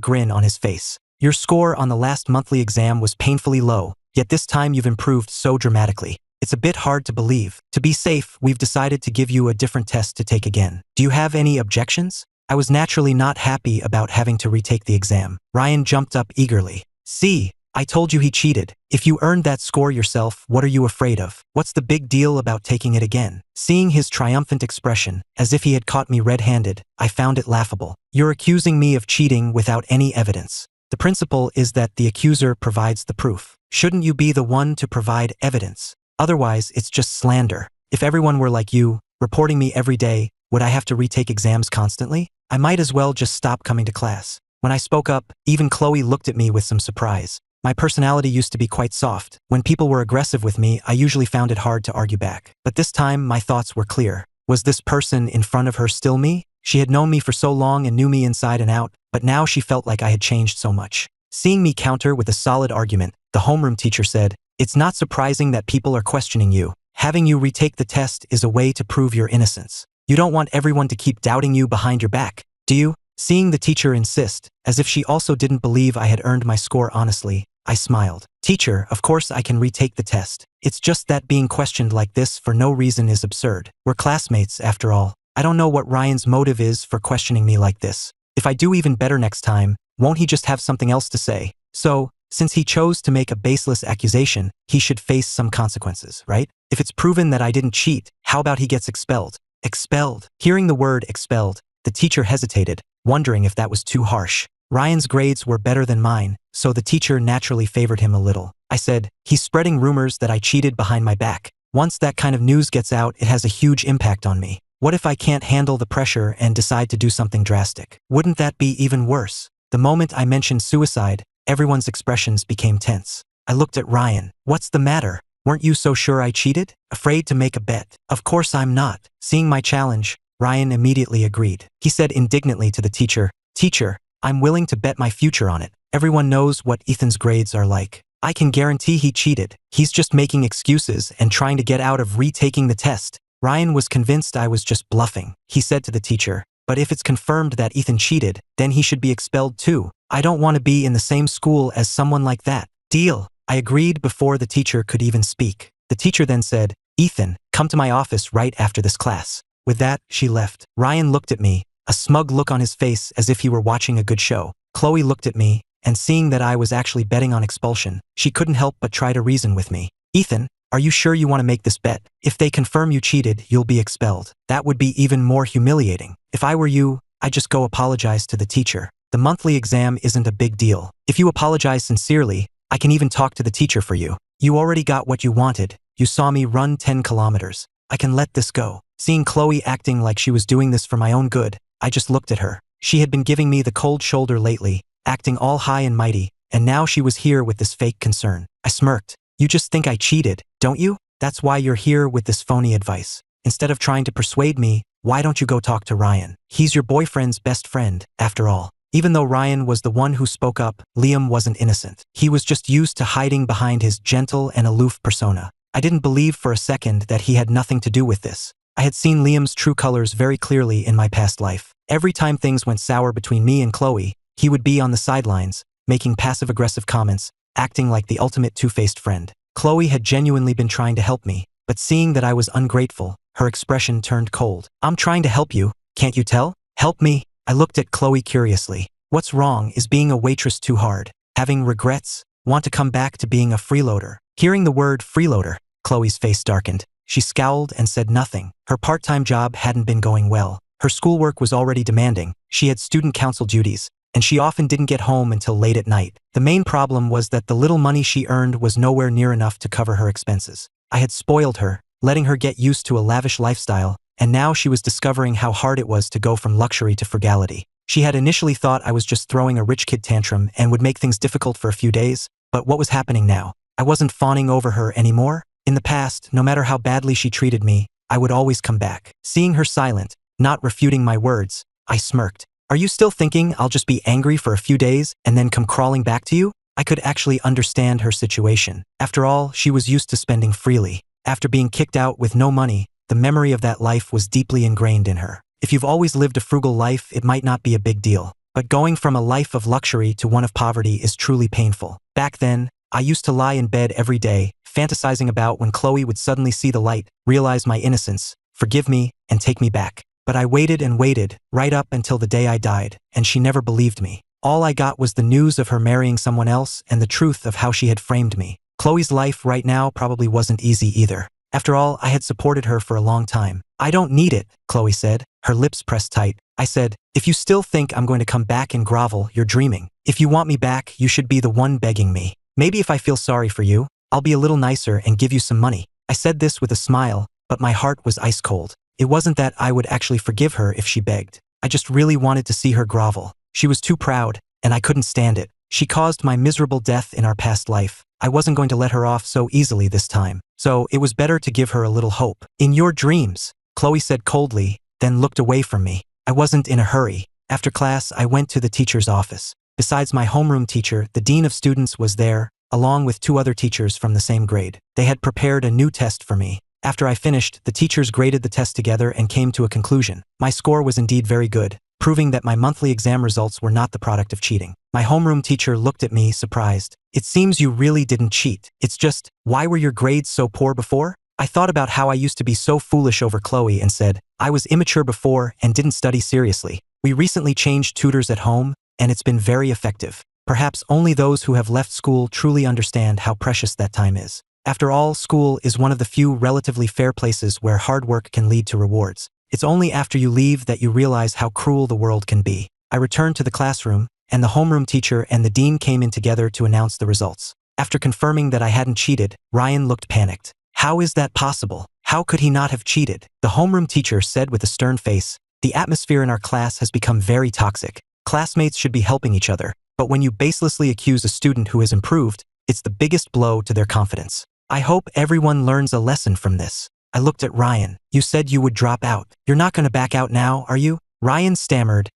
Speaker 1: grin on his face. Your score on the last monthly exam was painfully low, yet this time you've improved so dramatically. It's a bit hard to believe. To be safe, we've decided to give you a different test to take again. Do you have any objections? I was naturally not happy about having to retake the exam. Ryan jumped up eagerly. See, I told you he cheated. If you earned that score yourself, what are you afraid of? What's the big deal about taking it again? Seeing his triumphant expression, as if he had caught me red-handed, I found it laughable. You're accusing me of cheating without any evidence. The principle is that the accuser provides the proof. Shouldn't you be the one to provide evidence? Otherwise, it's just slander. If everyone were like you, reporting me every day, would I have to retake exams constantly? I might as well just stop coming to class. When I spoke up, even Chloe looked at me with some surprise. My personality used to be quite soft. When people were aggressive with me, I usually found it hard to argue back. But this time, my thoughts were clear. Was this person in front of her still me? She had known me for so long and knew me inside and out, but now she felt like I had changed so much. Seeing me counter with a solid argument, the homeroom teacher said, It's not surprising that people are questioning you. Having you retake the test is a way to prove your innocence. You don't want everyone to keep doubting you behind your back, do you? Seeing the teacher insist, as if she also didn't believe I had earned my score honestly, I smiled. Teacher, of course I can retake the test. It's just that being questioned like this for no reason is absurd. We're classmates, after all. I don't know what Ryan's motive is for questioning me like this. If I do even better next time, won't he just have something else to say? So, since he chose to make a baseless accusation, he should face some consequences, right? If it's proven that I didn't cheat, how about he gets expelled? Expelled. Hearing the word expelled, the teacher hesitated, wondering if that was too harsh. Ryan's grades were better than mine, so the teacher naturally favored him a little. I said, He's spreading rumors that I cheated behind my back. Once that kind of news gets out, it has a huge impact on me. What if I can't handle the pressure and decide to do something drastic? Wouldn't that be even worse? The moment I mentioned suicide, everyone's expressions became tense. I looked at Ryan. What's the matter? Weren't you so sure I cheated? Afraid to make a bet? Of course I'm not. Seeing my challenge, Ryan immediately agreed. He said indignantly to the teacher, Teacher, I'm willing to bet my future on it. Everyone knows what Ethan's grades are like. I can guarantee he cheated. He's just making excuses and trying to get out of retaking the test. Ryan was convinced I was just bluffing. He said to the teacher, But if it's confirmed that Ethan cheated, then he should be expelled too. I don't want to be in the same school as someone like that. Deal. I agreed before the teacher could even speak. The teacher then said, Ethan, come to my office right after this class. With that, she left. Ryan looked at me, a smug look on his face as if he were watching a good show. Chloe looked at me, and seeing that I was actually betting on expulsion, she couldn't help but try to reason with me. Ethan, are you sure you want to make this bet? If they confirm you cheated, you'll be expelled. That would be even more humiliating. If I were you, I'd just go apologize to the teacher. The monthly exam isn't a big deal. If you apologize sincerely, I can even talk to the teacher for you. You already got what you wanted. You saw me run 10 kilometers. I can let this go. Seeing Chloe acting like she was doing this for my own good, I just looked at her. She had been giving me the cold shoulder lately, acting all high and mighty, and now she was here with this fake concern. I smirked. You just think I cheated, don't you? That's why you're here with this phony advice. Instead of trying to persuade me, why don't you go talk to Ryan? He's your boyfriend's best friend, after all. Even though Ryan was the one who spoke up, Liam wasn't innocent. He was just used to hiding behind his gentle and aloof persona. I didn't believe for a second that he had nothing to do with this. I had seen Liam's true colors very clearly in my past life. Every time things went sour between me and Chloe, he would be on the sidelines, making passive-aggressive comments, acting like the ultimate two-faced friend. Chloe had genuinely been trying to help me, but seeing that I was ungrateful, her expression turned cold. I'm trying to help you, can't you tell? Help me? I looked at Chloe curiously. What's wrong? Is being a waitress too hard? Having regrets? Want to come back to being a freeloader? Hearing the word freeloader, Chloe's face darkened. She scowled and said nothing. Her part-time job hadn't been going well. Her schoolwork was already demanding. She had student council duties, and she often didn't get home until late at night. The main problem was that the little money she earned was nowhere near enough to cover her expenses. I had spoiled her, letting her get used to a lavish lifestyle, and now she was discovering how hard it was to go from luxury to frugality. She had initially thought I was just throwing a rich kid tantrum and would make things difficult for a few days, but what was happening now? I wasn't fawning over her anymore. In the past, no matter how badly she treated me, I would always come back. Seeing her silent, not refuting my words, I smirked. Are you still thinking I'll just be angry for a few days and then come crawling back to you? I could actually understand her situation. After all, she was used to spending freely. After being kicked out with no money, the memory of that life was deeply ingrained in her. If you've always lived a frugal life, it might not be a big deal. But going from a life of luxury to one of poverty is truly painful. Back then, I used to lie in bed every day, fantasizing about when Chloe would suddenly see the light, realize my innocence, forgive me, and take me back. But I waited and waited, right up until the day I died, and she never believed me. All I got was the news of her marrying someone else and the truth of how she had framed me. Chloe's life right now probably wasn't easy either. After all, I had supported her for a long time. I don't need it, Chloe said, her lips pressed tight. I said, if you still think I'm going to come back and grovel, you're dreaming. If you want me back, you should be the one begging me. Maybe if I feel sorry for you, I'll be a little nicer and give you some money. I said this with a smile, but my heart was ice cold. It wasn't that I would actually forgive her if she begged. I just really wanted to see her grovel. She was too proud, and I couldn't stand it. She caused my miserable death in our past life. I wasn't going to let her off so easily this time. So it was better to give her a little hope. In your dreams, Chloe said coldly, then looked away from me. I wasn't in a hurry. After class, I went to the teacher's office. Besides my homeroom teacher, the dean of students was there, along with 2 other teachers from the same grade. They had prepared a new test for me. After I finished, the teachers graded the test together and came to a conclusion. My score was indeed very good, proving that my monthly exam results were not the product of cheating. My homeroom teacher looked at me, surprised. It seems you really didn't cheat. It's just, why were your grades so poor before? I thought about how I used to be so foolish over Chloe and said, I was immature before and didn't study seriously. We recently changed tutors at home, and it's been very effective. Perhaps only those who have left school truly understand how precious that time is. After all, school is one of the few relatively fair places where hard work can lead to rewards. It's only after you leave that you realize how cruel the world can be. I returned to the classroom, and the homeroom teacher and the dean came in together to announce the results. After confirming that I hadn't cheated, Ryan looked panicked. How is that possible? How could he not have cheated? The homeroom teacher said with a stern face, the atmosphere in our class has become very toxic. Classmates should be helping each other, but when you baselessly accuse a student who has improved, it's the biggest blow to their confidence. I hope everyone learns a lesson from this. I looked at Ryan. You said you would drop out. You're not going to back out now, are you? Ryan stammered.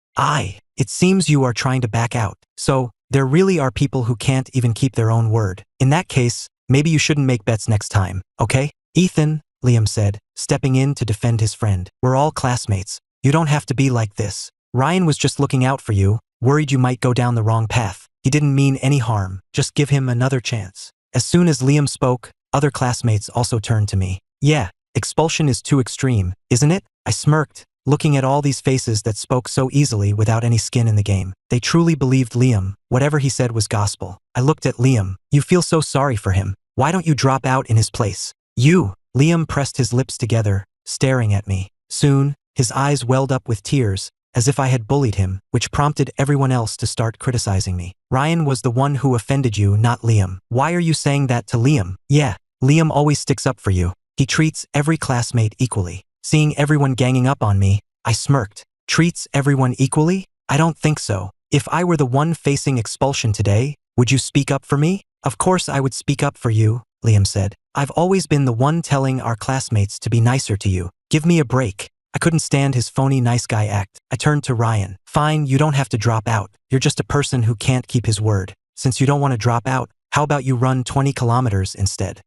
Speaker 1: It seems you are trying to back out. So, there really are people who can't even keep their own word. In that case, maybe you shouldn't make bets next time, okay? Ethan, Liam said, stepping in to defend his friend. We're all classmates. You don't have to be like this. Ryan was just looking out for you, worried you might go down the wrong path. He didn't mean any harm. Just give him another chance. As soon as Liam spoke, other classmates also turned to me. Yeah, expulsion is too extreme, isn't it? I smirked, looking at all these faces that spoke so easily without any skin in the game. They truly believed Liam. Whatever he said was gospel. I looked at Liam. You feel so sorry for him. Why don't you drop out in his place? You! Liam pressed his lips together, staring at me. Soon, his eyes welled up with tears, as if I had bullied him, which prompted everyone else to start criticizing me. Ryan was the one who offended you, not Liam. Why are you saying that to Liam? Yeah, Liam always sticks up for you. He treats every classmate equally. Seeing everyone ganging up on me, I smirked. Treats everyone equally? I don't think so. If I were the one facing expulsion today, would you speak up for me? Of course I would speak up for you, Liam said. I've always been the one telling our classmates to be nicer to you. Give me a break. I couldn't stand his phony nice guy act. I turned to Ryan. Fine, you don't have to drop out. You're just a person who can't keep his word. Since you don't want to drop out, how about you run 20 kilometers instead?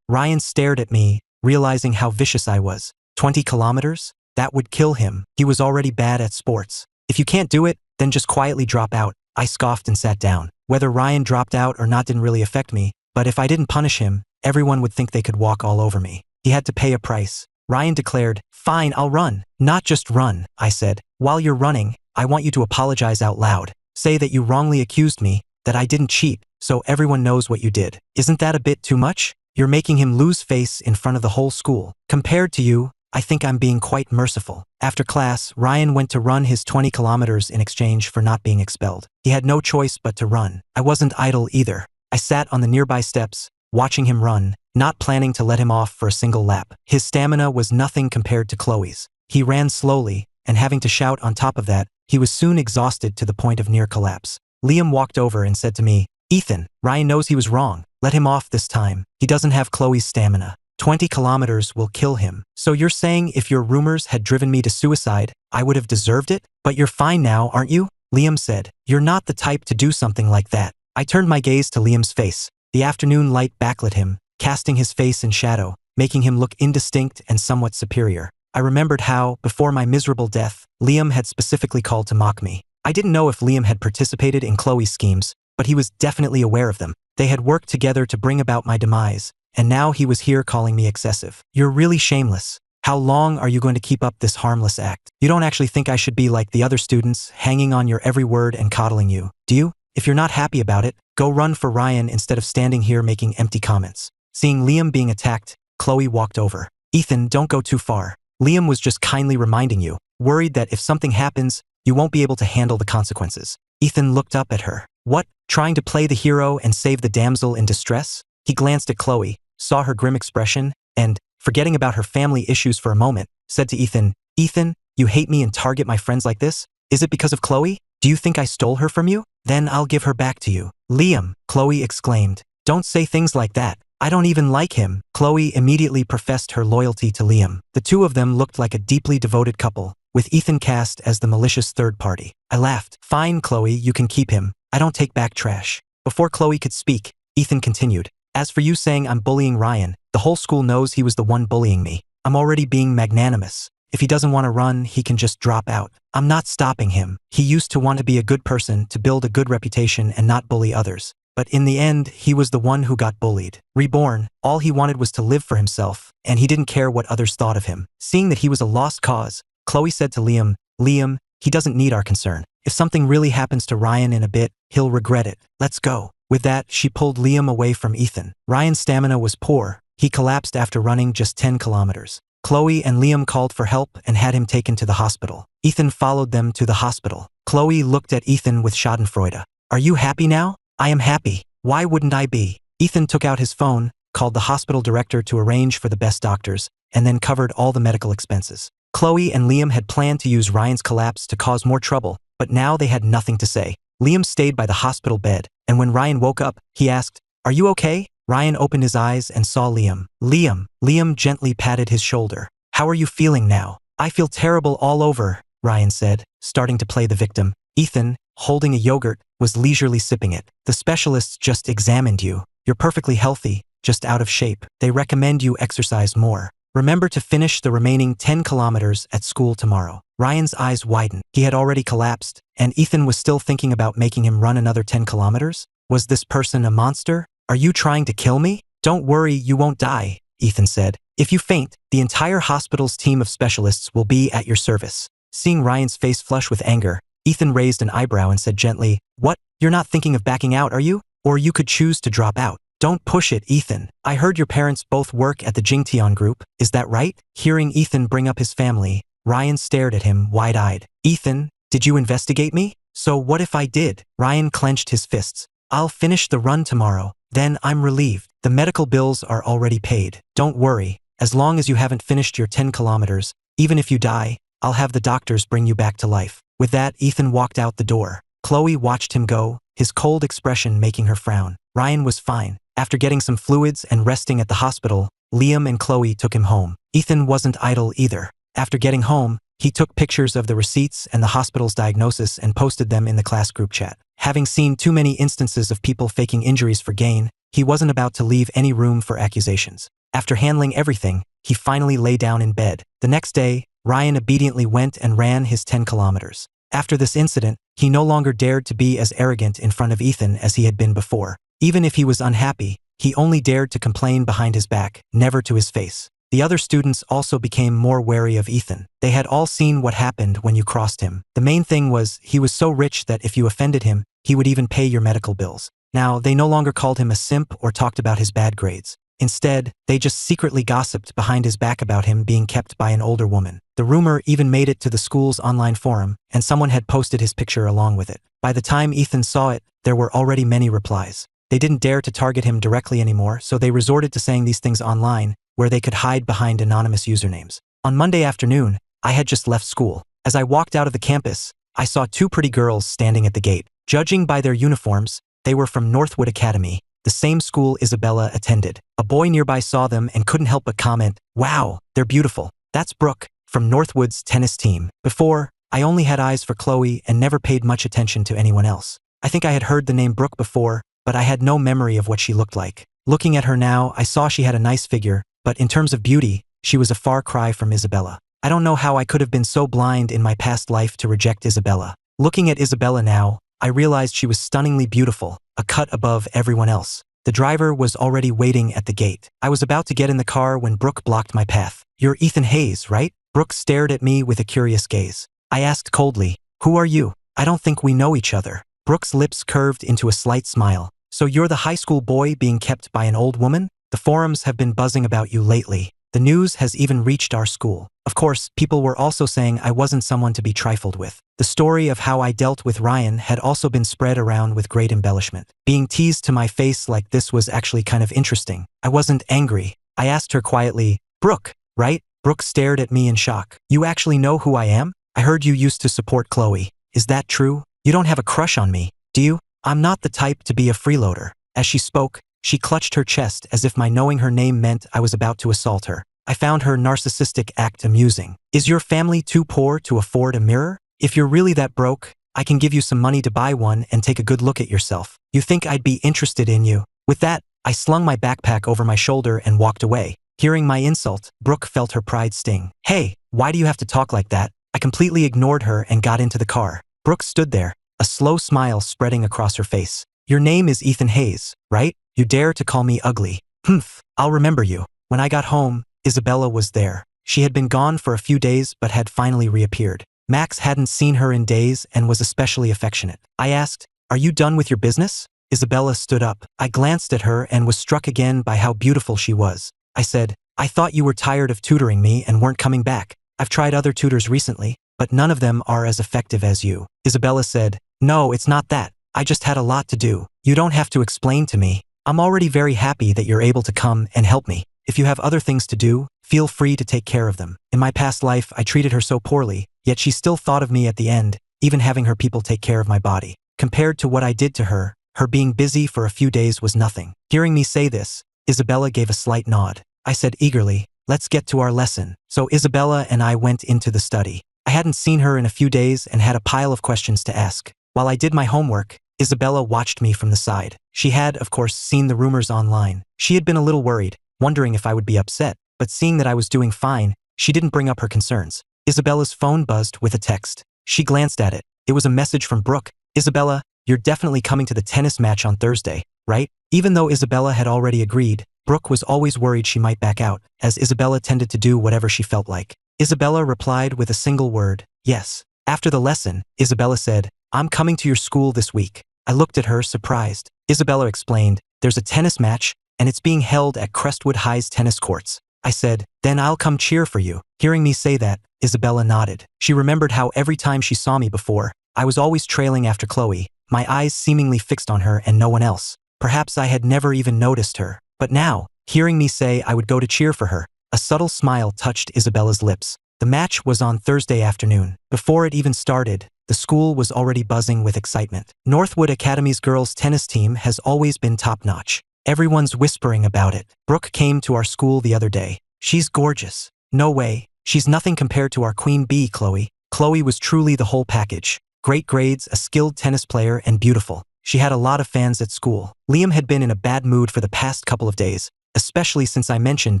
Speaker 1: Ryan stared at me, realizing how vicious I was. 20 kilometers? That would kill him. He was already bad at sports. If you can't do it, then just quietly drop out. I scoffed and sat down. Whether Ryan dropped out or not didn't really affect me, but if I didn't punish him, everyone would think they could walk all over me. He had to pay a price. Ryan declared, fine, I'll run. Not just run, I said. While you're running, I want you to apologize out loud. Say that you wrongly accused me, that I didn't cheat, so everyone knows what you did. Isn't that a bit too much? You're making him lose face in front of the whole school. Compared to you, I think I'm being quite merciful. After class, Ryan went to run his 20 kilometers in exchange for not being expelled. He had no choice but to run. I wasn't idle either. I sat on the nearby steps, watching him run, not planning to let him off for a single lap. His stamina was nothing compared to Chloe's. He ran slowly, and having to shout on top of that, he was soon exhausted to the point of near collapse. Liam walked over and said to me, Ethan, Ryan knows he was wrong. Let him off this time. He doesn't have Chloe's stamina. 20 kilometers will kill him. So you're saying if your rumors had driven me to suicide, I would have deserved it? But you're fine now, aren't you? Liam said. You're not the type to do something like that. I turned my gaze to Liam's face. The afternoon light backlit him, casting his face in shadow, making him look indistinct and somewhat superior. I remembered how, before my miserable death, Liam had specifically called to mock me. I didn't know if Liam had participated in Chloe's schemes, but he was definitely aware of them. They had worked together to bring about my demise, and now he was here calling me excessive. You're really shameless. How long are you going to keep up this harmless act? You don't actually think I should be like the other students, hanging on your every word and coddling you, do you? If you're not happy about it, go run for Ryan instead of standing here making empty comments. Seeing Liam being attacked, Chloe walked over. Ethan, don't go too far. Liam was just kindly reminding you, worried that if something happens, you won't be able to handle the consequences. Ethan looked up at her. What? Trying to play the hero and save the damsel in distress? He glanced at Chloe, saw her grim expression, and, forgetting about her family issues for a moment, said to Ethan, Ethan, you hate me and target my friends like this? Is it because of Chloe? Do you think I stole her from you? Then I'll give her back to you. Liam, Chloe exclaimed. Don't say things like that. I don't even like him. Chloe immediately professed her loyalty to Liam. The two of them looked like a deeply devoted couple, with Ethan cast as the malicious third party. I laughed. Fine, Chloe, you can keep him. I don't take back trash. Before Chloe could speak, Ethan continued. As for you saying I'm bullying Ryan, the whole school knows he was the one bullying me. I'm already being magnanimous. If he doesn't want to run, he can just drop out. I'm not stopping him. He used to want to be a good person, to build a good reputation and not bully others. But in the end, he was the one who got bullied. Reborn, all he wanted was to live for himself, and he didn't care what others thought of him. Seeing that he was a lost cause, Chloe said to Liam, Liam, he doesn't need our concern. If something really happens to Ryan in a bit, he'll regret it. Let's go. With that, she pulled Liam away from Ethan. Ryan's stamina was poor. He collapsed after running just 10 kilometers. Chloe and Liam called for help and had him taken to the hospital. Ethan followed them to the hospital. Chloe looked at Ethan with schadenfreude. Are you happy now? I am happy. Why wouldn't I be? Ethan took out his phone, called the hospital director to arrange for the best doctors, and then covered all the medical expenses. Chloe and Liam had planned to use Ryan's collapse to cause more trouble, but now they had nothing to say. Liam stayed by the hospital bed, and when Ryan woke up, he asked, Are you okay? Ryan opened his eyes and saw Liam. Liam gently patted his shoulder. How are you feeling now? I feel terrible all over, Ryan said, starting to play the victim. Ethan, holding a yogurt, was leisurely sipping it. The specialists just examined you. You're perfectly healthy, just out of shape. They recommend you exercise more. Remember to finish the remaining 10 kilometers at school tomorrow. Ryan's eyes widened. He had already collapsed, and Ethan was still thinking about making him run another 10 kilometers? Was this person a monster? Are you trying to kill me? Don't worry, you won't die, Ethan said. If you faint, the entire hospital's team of specialists will be at your service. Seeing Ryan's face flush with anger, Ethan raised an eyebrow and said gently, "What? You're not thinking of backing out, are you? Or you could choose to drop out. Don't push it, Ethan. I heard your parents both work at the Jingtian group, is that right?" Hearing Ethan bring up his family, Ryan stared at him wide-eyed. "Ethan, did you investigate me? So what if I did?" Ryan clenched his fists. "I'll finish the run tomorrow. Then I'm relieved. The medical bills are already paid. Don't worry. As long as you haven't finished your 10 kilometers, even if you die, I'll have the doctors bring you back to life." With that, Ethan walked out the door. Chloe watched him go, his cold expression making her frown. Ryan was fine. After getting some fluids and resting at the hospital, Liam and Chloe took him home. Ethan wasn't idle either. After getting home, he took pictures of the receipts and the hospital's diagnosis and posted them in the class group chat. Having seen too many instances of people faking injuries for gain, he wasn't about to leave any room for accusations. After handling everything, he finally lay down in bed. The next day, Ryan obediently went and ran his 10 kilometers. After this incident, he no longer dared to be as arrogant in front of Ethan as he had been before. Even if he was unhappy, he only dared to complain behind his back, never to his face. The other students also became more wary of Ethan. They had all seen what happened when you crossed him. The main thing was, he was so rich that if you offended him, he would even pay your medical bills. Now, they no longer called him a simp or talked about his bad grades. Instead, they just secretly gossiped behind his back about him being kept by an older woman. The rumor even made it to the school's online forum, and someone had posted his picture along with it. By the time Ethan saw it, there were already many replies. They didn't dare to target him directly anymore, so they resorted to saying these things online, where they could hide behind anonymous usernames. On Monday afternoon, I had just left school. As I walked out of the campus, I saw two pretty girls standing at the gate. Judging by their uniforms, they were from Northwood Academy, the same school Isabella attended. A boy nearby saw them and couldn't help but comment, "Wow, they're beautiful. That's Brooke, from Northwood's tennis team." Before, I only had eyes for Chloe and never paid much attention to anyone else. I think I had heard the name Brooke before, but I had no memory of what she looked like. Looking at her now, I saw she had a nice figure, but in terms of beauty, she was a far cry from Isabella. I don't know how I could have been so blind in my past life to reject Isabella. Looking at Isabella now, I realized she was stunningly beautiful, a cut above everyone else. The driver was already waiting at the gate. I was about to get in the car when Brooke blocked my path. "You're Ethan Hayes, right?" Brooke stared at me with a curious gaze. I asked coldly, "Who are you? I don't think we know each other." Brooke's lips curved into a slight smile. "So you're the high school boy being kept by an old woman? The forums have been buzzing about you lately. The news has even reached our school." Of course, people were also saying I wasn't someone to be trifled with. The story of how I dealt with Ryan had also been spread around with great embellishment. Being teased to my face like this was actually kind of interesting. I wasn't angry. I asked her quietly, "Brooke, right?" Brooke stared at me in shock. "You actually know who I am? I heard you used to support Chloe. Is that true? You don't have a crush on me, do you?" "I'm not the type to be a freeloader." As she spoke, she clutched her chest as if my knowing her name meant I was about to assault her. I found her narcissistic act amusing. "Is your family too poor to afford a mirror? If you're really that broke, I can give you some money to buy one and take a good look at yourself. You think I'd be interested in you?" With that, I slung my backpack over my shoulder and walked away. Hearing my insult, Brooke felt her pride sting. "Hey, why do you have to talk like that?" I completely ignored her and got into the car. Brooke stood there, a slow smile spreading across her face. "Your name is Ethan Hayes, right? You dare to call me ugly? Humph, I'll remember you." When I got home, Isabella was there. She had been gone for a few days but had finally reappeared. Max hadn't seen her in days and was especially affectionate. I asked, "Are you done with your business?" Isabella stood up. I glanced at her and was struck again by how beautiful she was. I said, "I thought you were tired of tutoring me and weren't coming back. I've tried other tutors recently, but none of them are as effective as you." Isabella said, "No, it's not that. I just had a lot to do. You don't have to explain to me. I'm already very happy that you're able to come and help me. If you have other things to do, feel free to take care of them." In my past life, I treated her so poorly, yet she still thought of me at the end, even having her people take care of my body. Compared to what I did to her, her being busy for a few days was nothing. Hearing me say this, Isabella gave a slight nod. I said eagerly, "Let's get to our lesson." So Isabella and I went into the study. I hadn't seen her in a few days and had a pile of questions to ask. While I did my homework, Isabella watched me from the side. She had, of course, seen the rumors online. She had been a little worried, wondering if I would be upset, but seeing that I was doing fine, she didn't bring up her concerns. Isabella's phone buzzed with a text. She glanced at it. It was a message from Brooke. Isabella, you're definitely coming to the tennis match on Thursday, right? Even though Isabella had already agreed, Brooke was always worried she might back out, as Isabella tended to do whatever she felt like. Isabella replied with a single word, yes. After the lesson, Isabella said, I'm coming to your school this week. I looked at her, surprised. Isabella explained, there's a tennis match, and it's being held at Crestwood High's tennis courts. I said, then I'll come cheer for you. Hearing me say that, Isabella nodded. She remembered how every time she saw me before, I was always trailing after Chloe, my eyes seemingly fixed on her and no one else. Perhaps I had never even noticed her. But now, hearing me say I would go to cheer for her, a subtle smile touched Isabella's lips. The match was on Thursday afternoon. Before it even started, the school was already buzzing with excitement. Northwood Academy's girls' tennis team has always been top-notch. Everyone's whispering about it. Brooke came to our school the other day. She's gorgeous. No way. She's nothing compared to our queen bee, Chloe. Chloe was truly the whole package. Great grades, a skilled tennis player, and beautiful. She had a lot of fans at school. Liam had been in a bad mood for the past couple of days, especially since I mentioned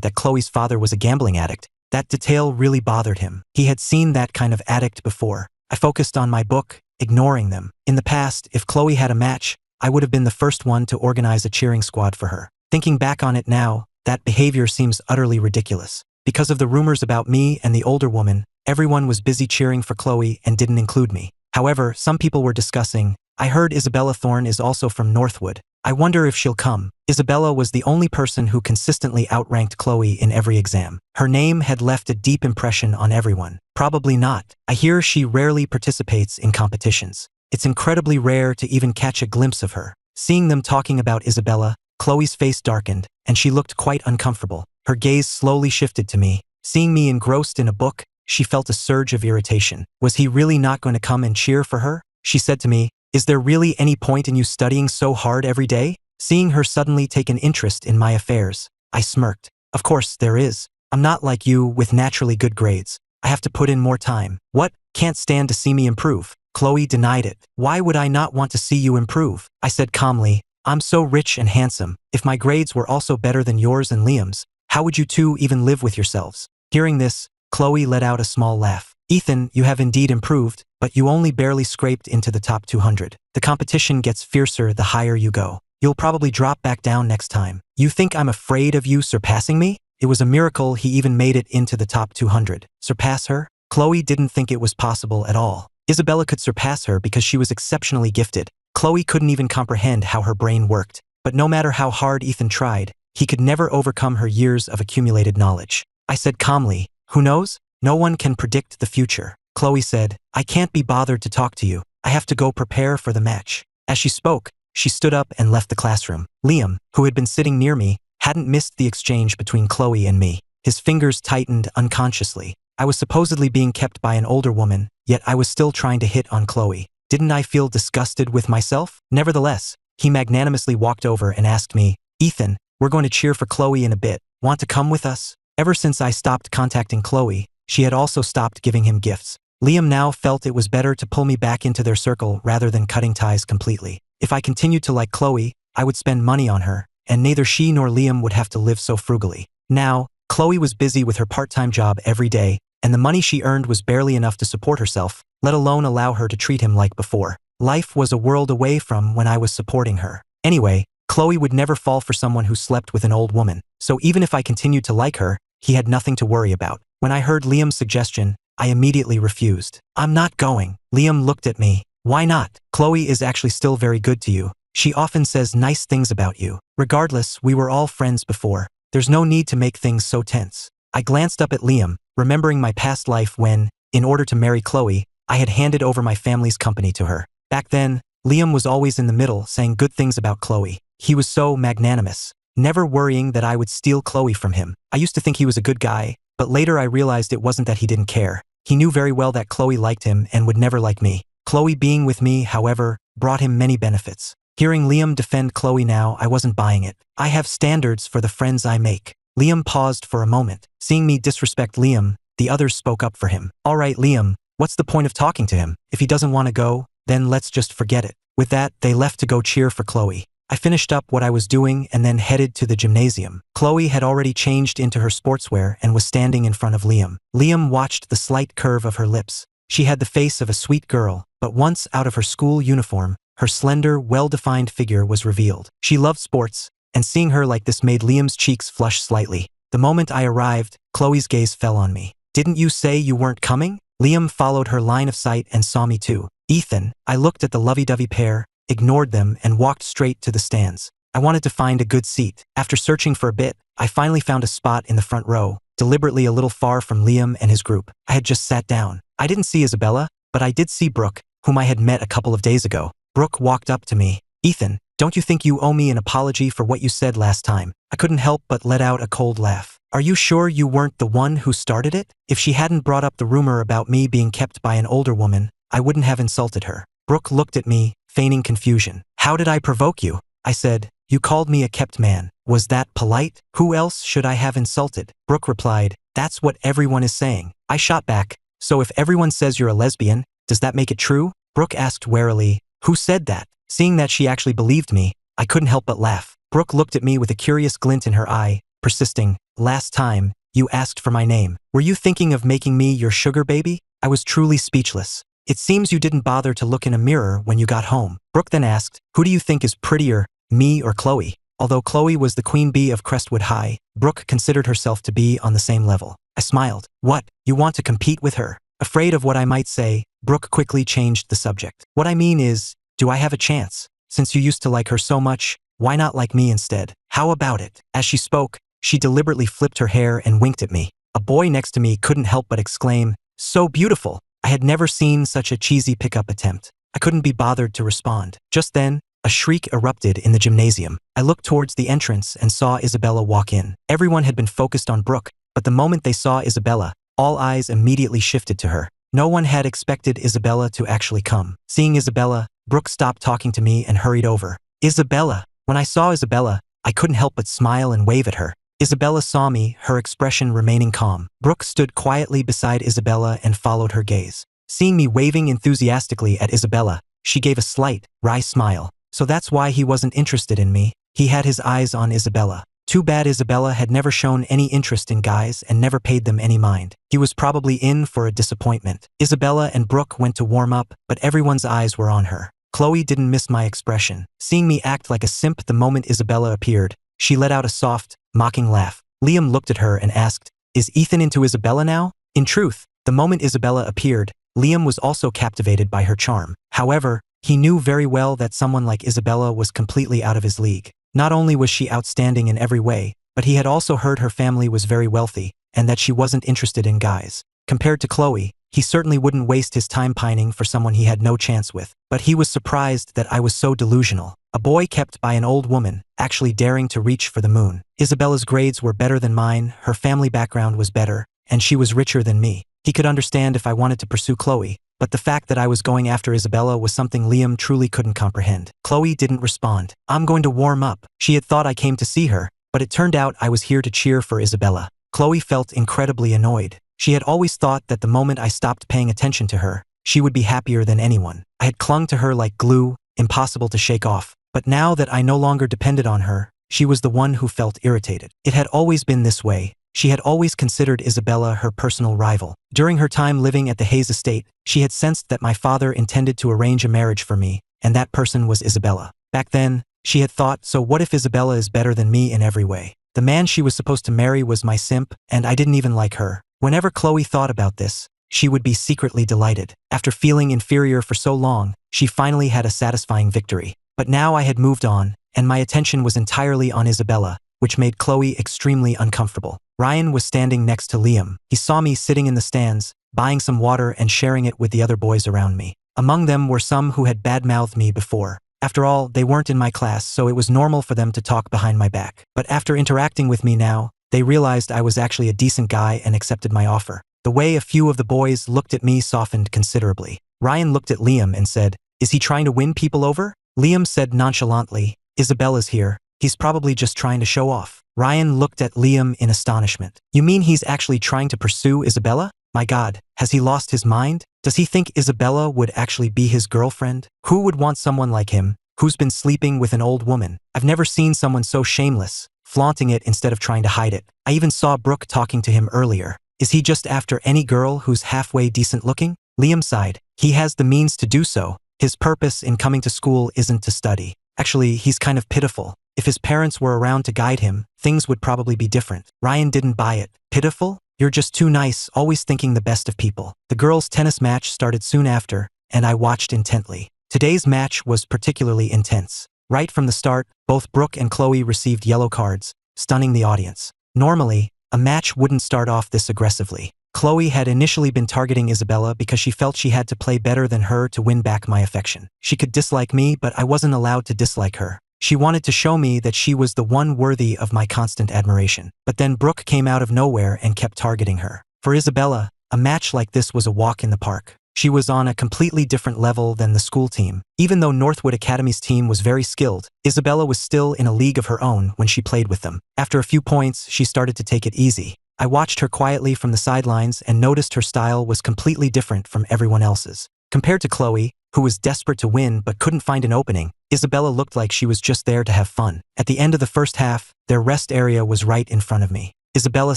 Speaker 1: that Chloe's father was a gambling addict. That detail really bothered him. He had seen that kind of addict before. I focused on my book, ignoring them. In the past, if Chloe had a match, I would have been the first one to organize a cheering squad for her. Thinking back on it now, that behavior seems utterly ridiculous. Because of the rumors about me and the older woman, everyone was busy cheering for Chloe and didn't include me. However, some people were discussing, I heard Isabella Thorne is also from Northwood. I wonder if she'll come. Isabella was the only person who consistently outranked Chloe in every exam. Her name had left a deep impression on everyone. Probably not. I hear she rarely participates in competitions. It's incredibly rare to even catch a glimpse of her. Seeing them talking about Isabella, Chloe's face darkened, and she looked quite uncomfortable. Her gaze slowly shifted to me. Seeing me engrossed in a book, she felt a surge of irritation. Was he really not going to come and cheer for her? She said to me, is there really any point in you studying so hard every day? Seeing her suddenly take an interest in my affairs, I smirked. Of course there is. I'm not like you with naturally good grades. I have to put in more time. What? Can't stand to see me improve. Chloe denied it. Why would I not want to see you improve? I said calmly, I'm so rich and handsome. If my grades were also better than yours and Liam's, how would you two even live with yourselves? Hearing this, Chloe let out a small laugh. Ethan, you have indeed improved, but you only barely scraped into the top 200. The competition gets fiercer the higher you go. You'll probably drop back down next time. You think I'm afraid of you surpassing me? It was a miracle he even made it into the top 200. Surpass her? Chloe didn't think it was possible at all. Isabella could surpass her because she was exceptionally gifted. Chloe couldn't even comprehend how her brain worked. But no matter how hard Ethan tried, he could never overcome her years of accumulated knowledge. I said calmly, who knows? No one can predict the future. Chloe said, I can't be bothered to talk to you. I have to go prepare for the match. As she spoke, she stood up and left the classroom. Liam, who had been sitting near me, hadn't missed the exchange between Chloe and me. His fingers tightened unconsciously. I was supposedly being kept by an older woman, yet I was still trying to hit on Chloe. Didn't I feel disgusted with myself? Nevertheless, he magnanimously walked over and asked me, Ethan, we're going to cheer for Chloe in a bit. Want to come with us? Ever since I stopped contacting Chloe, she had also stopped giving him gifts. Liam now felt it was better to pull me back into their circle rather than cutting ties completely. If I continued to like Chloe, I would spend money on her, and neither she nor Liam would have to live so frugally. Now, Chloe was busy with her part-time job every day, and the money she earned was barely enough to support herself, let alone allow her to treat him like before. Life was a world away from when I was supporting her. Anyway, Chloe would never fall for someone who slept with an old woman, so even if I continued to like her, he had nothing to worry about. When I heard Liam's suggestion, I immediately refused. I'm not going. Liam looked at me. Why not? Chloe is actually still very good to you. She often says nice things about you. Regardless, we were all friends before. There's no need to make things so tense. I glanced up at Liam, remembering my past life when, in order to marry Chloe, I had handed over my family's company to her. Back then, Liam was always in the middle saying good things about Chloe. He was so magnanimous, never worrying that I would steal Chloe from him. I used to think he was a good guy, but later I realized it wasn't that he didn't care. He knew very well that Chloe liked him and would never like me. Chloe being with me, however, brought him many benefits. Hearing Liam defend Chloe now, I wasn't buying it. I have standards for the friends I make. Liam paused for a moment. Seeing me disrespect Liam, the others spoke up for him. All right, Liam, what's the point of talking to him? If he doesn't want to go, then let's just forget it. With that, they left to go cheer for Chloe. I finished up what I was doing and then headed to the gymnasium. Chloe had already changed into her sportswear and was standing in front of Liam. Liam watched the slight curve of her lips. She had the face of a sweet girl, but once out of her school uniform, her slender, well-defined figure was revealed. She loved sports, and seeing her like this made Liam's cheeks flush slightly. The moment I arrived, Chloe's gaze fell on me. "Didn't you say you weren't coming?" Liam followed her line of sight and saw me too. "Ethan," I looked at the lovey-dovey pair, ignored them, and walked straight to the stands. I wanted to find a good seat. After searching for a bit, I finally found a spot in the front row, deliberately a little far from Liam and his group. I had just sat down. I didn't see Isabella, but I did see Brooke, whom I had met a couple of days ago. Brooke walked up to me. "Ethan, don't you think you owe me an apology for what you said last time?" I couldn't help but let out a cold laugh. "Are you sure you weren't the one who started it? If she hadn't brought up the rumor about me being kept by an older woman, I wouldn't have insulted her." Brooke looked at me, feigning confusion. "How did I provoke you?" I said. "You called me a kept man. Was that polite? Who else should I have insulted?" Brooke replied, "That's what everyone is saying." I shot back, "So if everyone says you're a lesbian, does that make it true?" Brooke asked warily, "Who said that?" Seeing that she actually believed me, I couldn't help but laugh. Brooke looked at me with a curious glint in her eye, persisting, "Last time, you asked for my name. Were you thinking of making me your sugar baby?" I was truly speechless. "It seems you didn't bother to look in a mirror when you got home." Brooke then asked, "Who do you think is prettier, me or Chloe?" Although Chloe was the queen bee of Crestwood High, Brooke considered herself to be on the same level. I smiled. "What, you want to compete with her?" Afraid of what I might say, Brooke quickly changed the subject. "What I mean is, do I have a chance? Since you used to like her so much, why not like me instead? How about it?" As she spoke, she deliberately flipped her hair and winked at me. A boy next to me couldn't help but exclaim, "So beautiful!" I had never seen such a cheesy pickup attempt. I couldn't be bothered to respond. Just then, a shriek erupted in the gymnasium. I looked towards the entrance and saw Isabella walk in. Everyone had been focused on Brooke, but the moment they saw Isabella, all eyes immediately shifted to her. No one had expected Isabella to actually come. Seeing Isabella, Brooke stopped talking to me and hurried over. "Isabella!" When I saw Isabella, I couldn't help but smile and wave at her. Isabella saw me, her expression remaining calm. Brooke stood quietly beside Isabella and followed her gaze. Seeing me waving enthusiastically at Isabella, she gave a slight, wry smile. So that's why he wasn't interested in me. He had his eyes on Isabella. Too bad Isabella had never shown any interest in guys and never paid them any mind. He was probably in for a disappointment. Isabella and Brooke went to warm up, but everyone's eyes were on her. Chloe didn't miss my expression. Seeing me act like a simp the moment Isabella appeared, she let out a soft, mocking laugh. Liam looked at her and asked, "Is Ethan into Isabella now?" In truth, the moment Isabella appeared, Liam was also captivated by her charm. However, he knew very well that someone like Isabella was completely out of his league. Not only was she outstanding in every way, but he had also heard her family was very wealthy, and that she wasn't interested in guys. Compared to Chloe, he certainly wouldn't waste his time pining for someone he had no chance with. But he was surprised that I was so delusional. A boy kept by an old woman, actually daring to reach for the moon. Isabella's grades were better than mine, her family background was better, and she was richer than me. He could understand if I wanted to pursue Chloe, but the fact that I was going after Isabella was something Liam truly couldn't comprehend. Chloe didn't respond. "I'm going to warm up." She had thought I came to see her, but it turned out I was here to cheer for Isabella. Chloe felt incredibly annoyed. She had always thought that the moment I stopped paying attention to her, she would be happier than anyone. I had clung to her like glue, impossible to shake off. But now that I no longer depended on her, she was the one who felt irritated. It had always been this way. She had always considered Isabella her personal rival. During her time living at the Hayes estate, she had sensed that my father intended to arrange a marriage for me, and that person was Isabella. Back then, she had thought, so what if Isabella is better than me in every way? The man she was supposed to marry was my simp, and I didn't even like her. Whenever Chloe thought about this, she would be secretly delighted. After feeling inferior for so long, she finally had a satisfying victory. But now I had moved on, and my attention was entirely on Isabella, which made Chloe extremely uncomfortable. Ryan was standing next to Liam. He saw me sitting in the stands, buying some water and sharing it with the other boys around me. Among them were some who had badmouthed me before. After all, they weren't in my class, so it was normal for them to talk behind my back. But after interacting with me now, they realized I was actually a decent guy and accepted my offer. The way a few of the boys looked at me softened considerably. Ryan looked at Liam and said, "Is he trying to win people over?" Liam said nonchalantly, "Isabella's here. He's probably just trying to show off." Ryan looked at Liam in astonishment. "You mean he's actually trying to pursue Isabella? My God, has he lost his mind? Does he think Isabella would actually be his girlfriend? Who would want someone like him, Who's been sleeping with an old woman? I've never seen someone so shameless, flaunting it instead of trying to hide it. I even saw Brooke talking to him earlier. Is he just after any girl who's halfway decent looking? Liam sighed. He has the means to do so. His purpose in coming to school isn't to study. Actually, he's kind of pitiful. If his parents were around to guide him, things would probably be different. Ryan didn't buy it. Pitiful? You're just too nice, always thinking the best of people. The girls' tennis match started soon after, and I watched intently. Today's match was particularly intense. Right from the start, both Brooke and Chloe received yellow cards, stunning the audience. Normally, a match wouldn't start off this aggressively. Chloe had initially been targeting Isabella because she felt she had to play better than her to win back my affection. She could dislike me, but I wasn't allowed to dislike her. She wanted to show me that she was the one worthy of my constant admiration. But then Brooke came out of nowhere and kept targeting her. For Isabella, a match like this was a walk in the park. She was on a completely different level than the school team. Even though Northwood Academy's team was very skilled, Isabella was still in a league of her own when she played with them. After a few points, she started to take it easy. I watched her quietly from the sidelines and noticed her style was completely different from everyone else's. Compared to Chloe, who was desperate to win but couldn't find an opening, Isabella looked like she was just there to have fun. At the end of the first half, their rest area was right in front of me. Isabella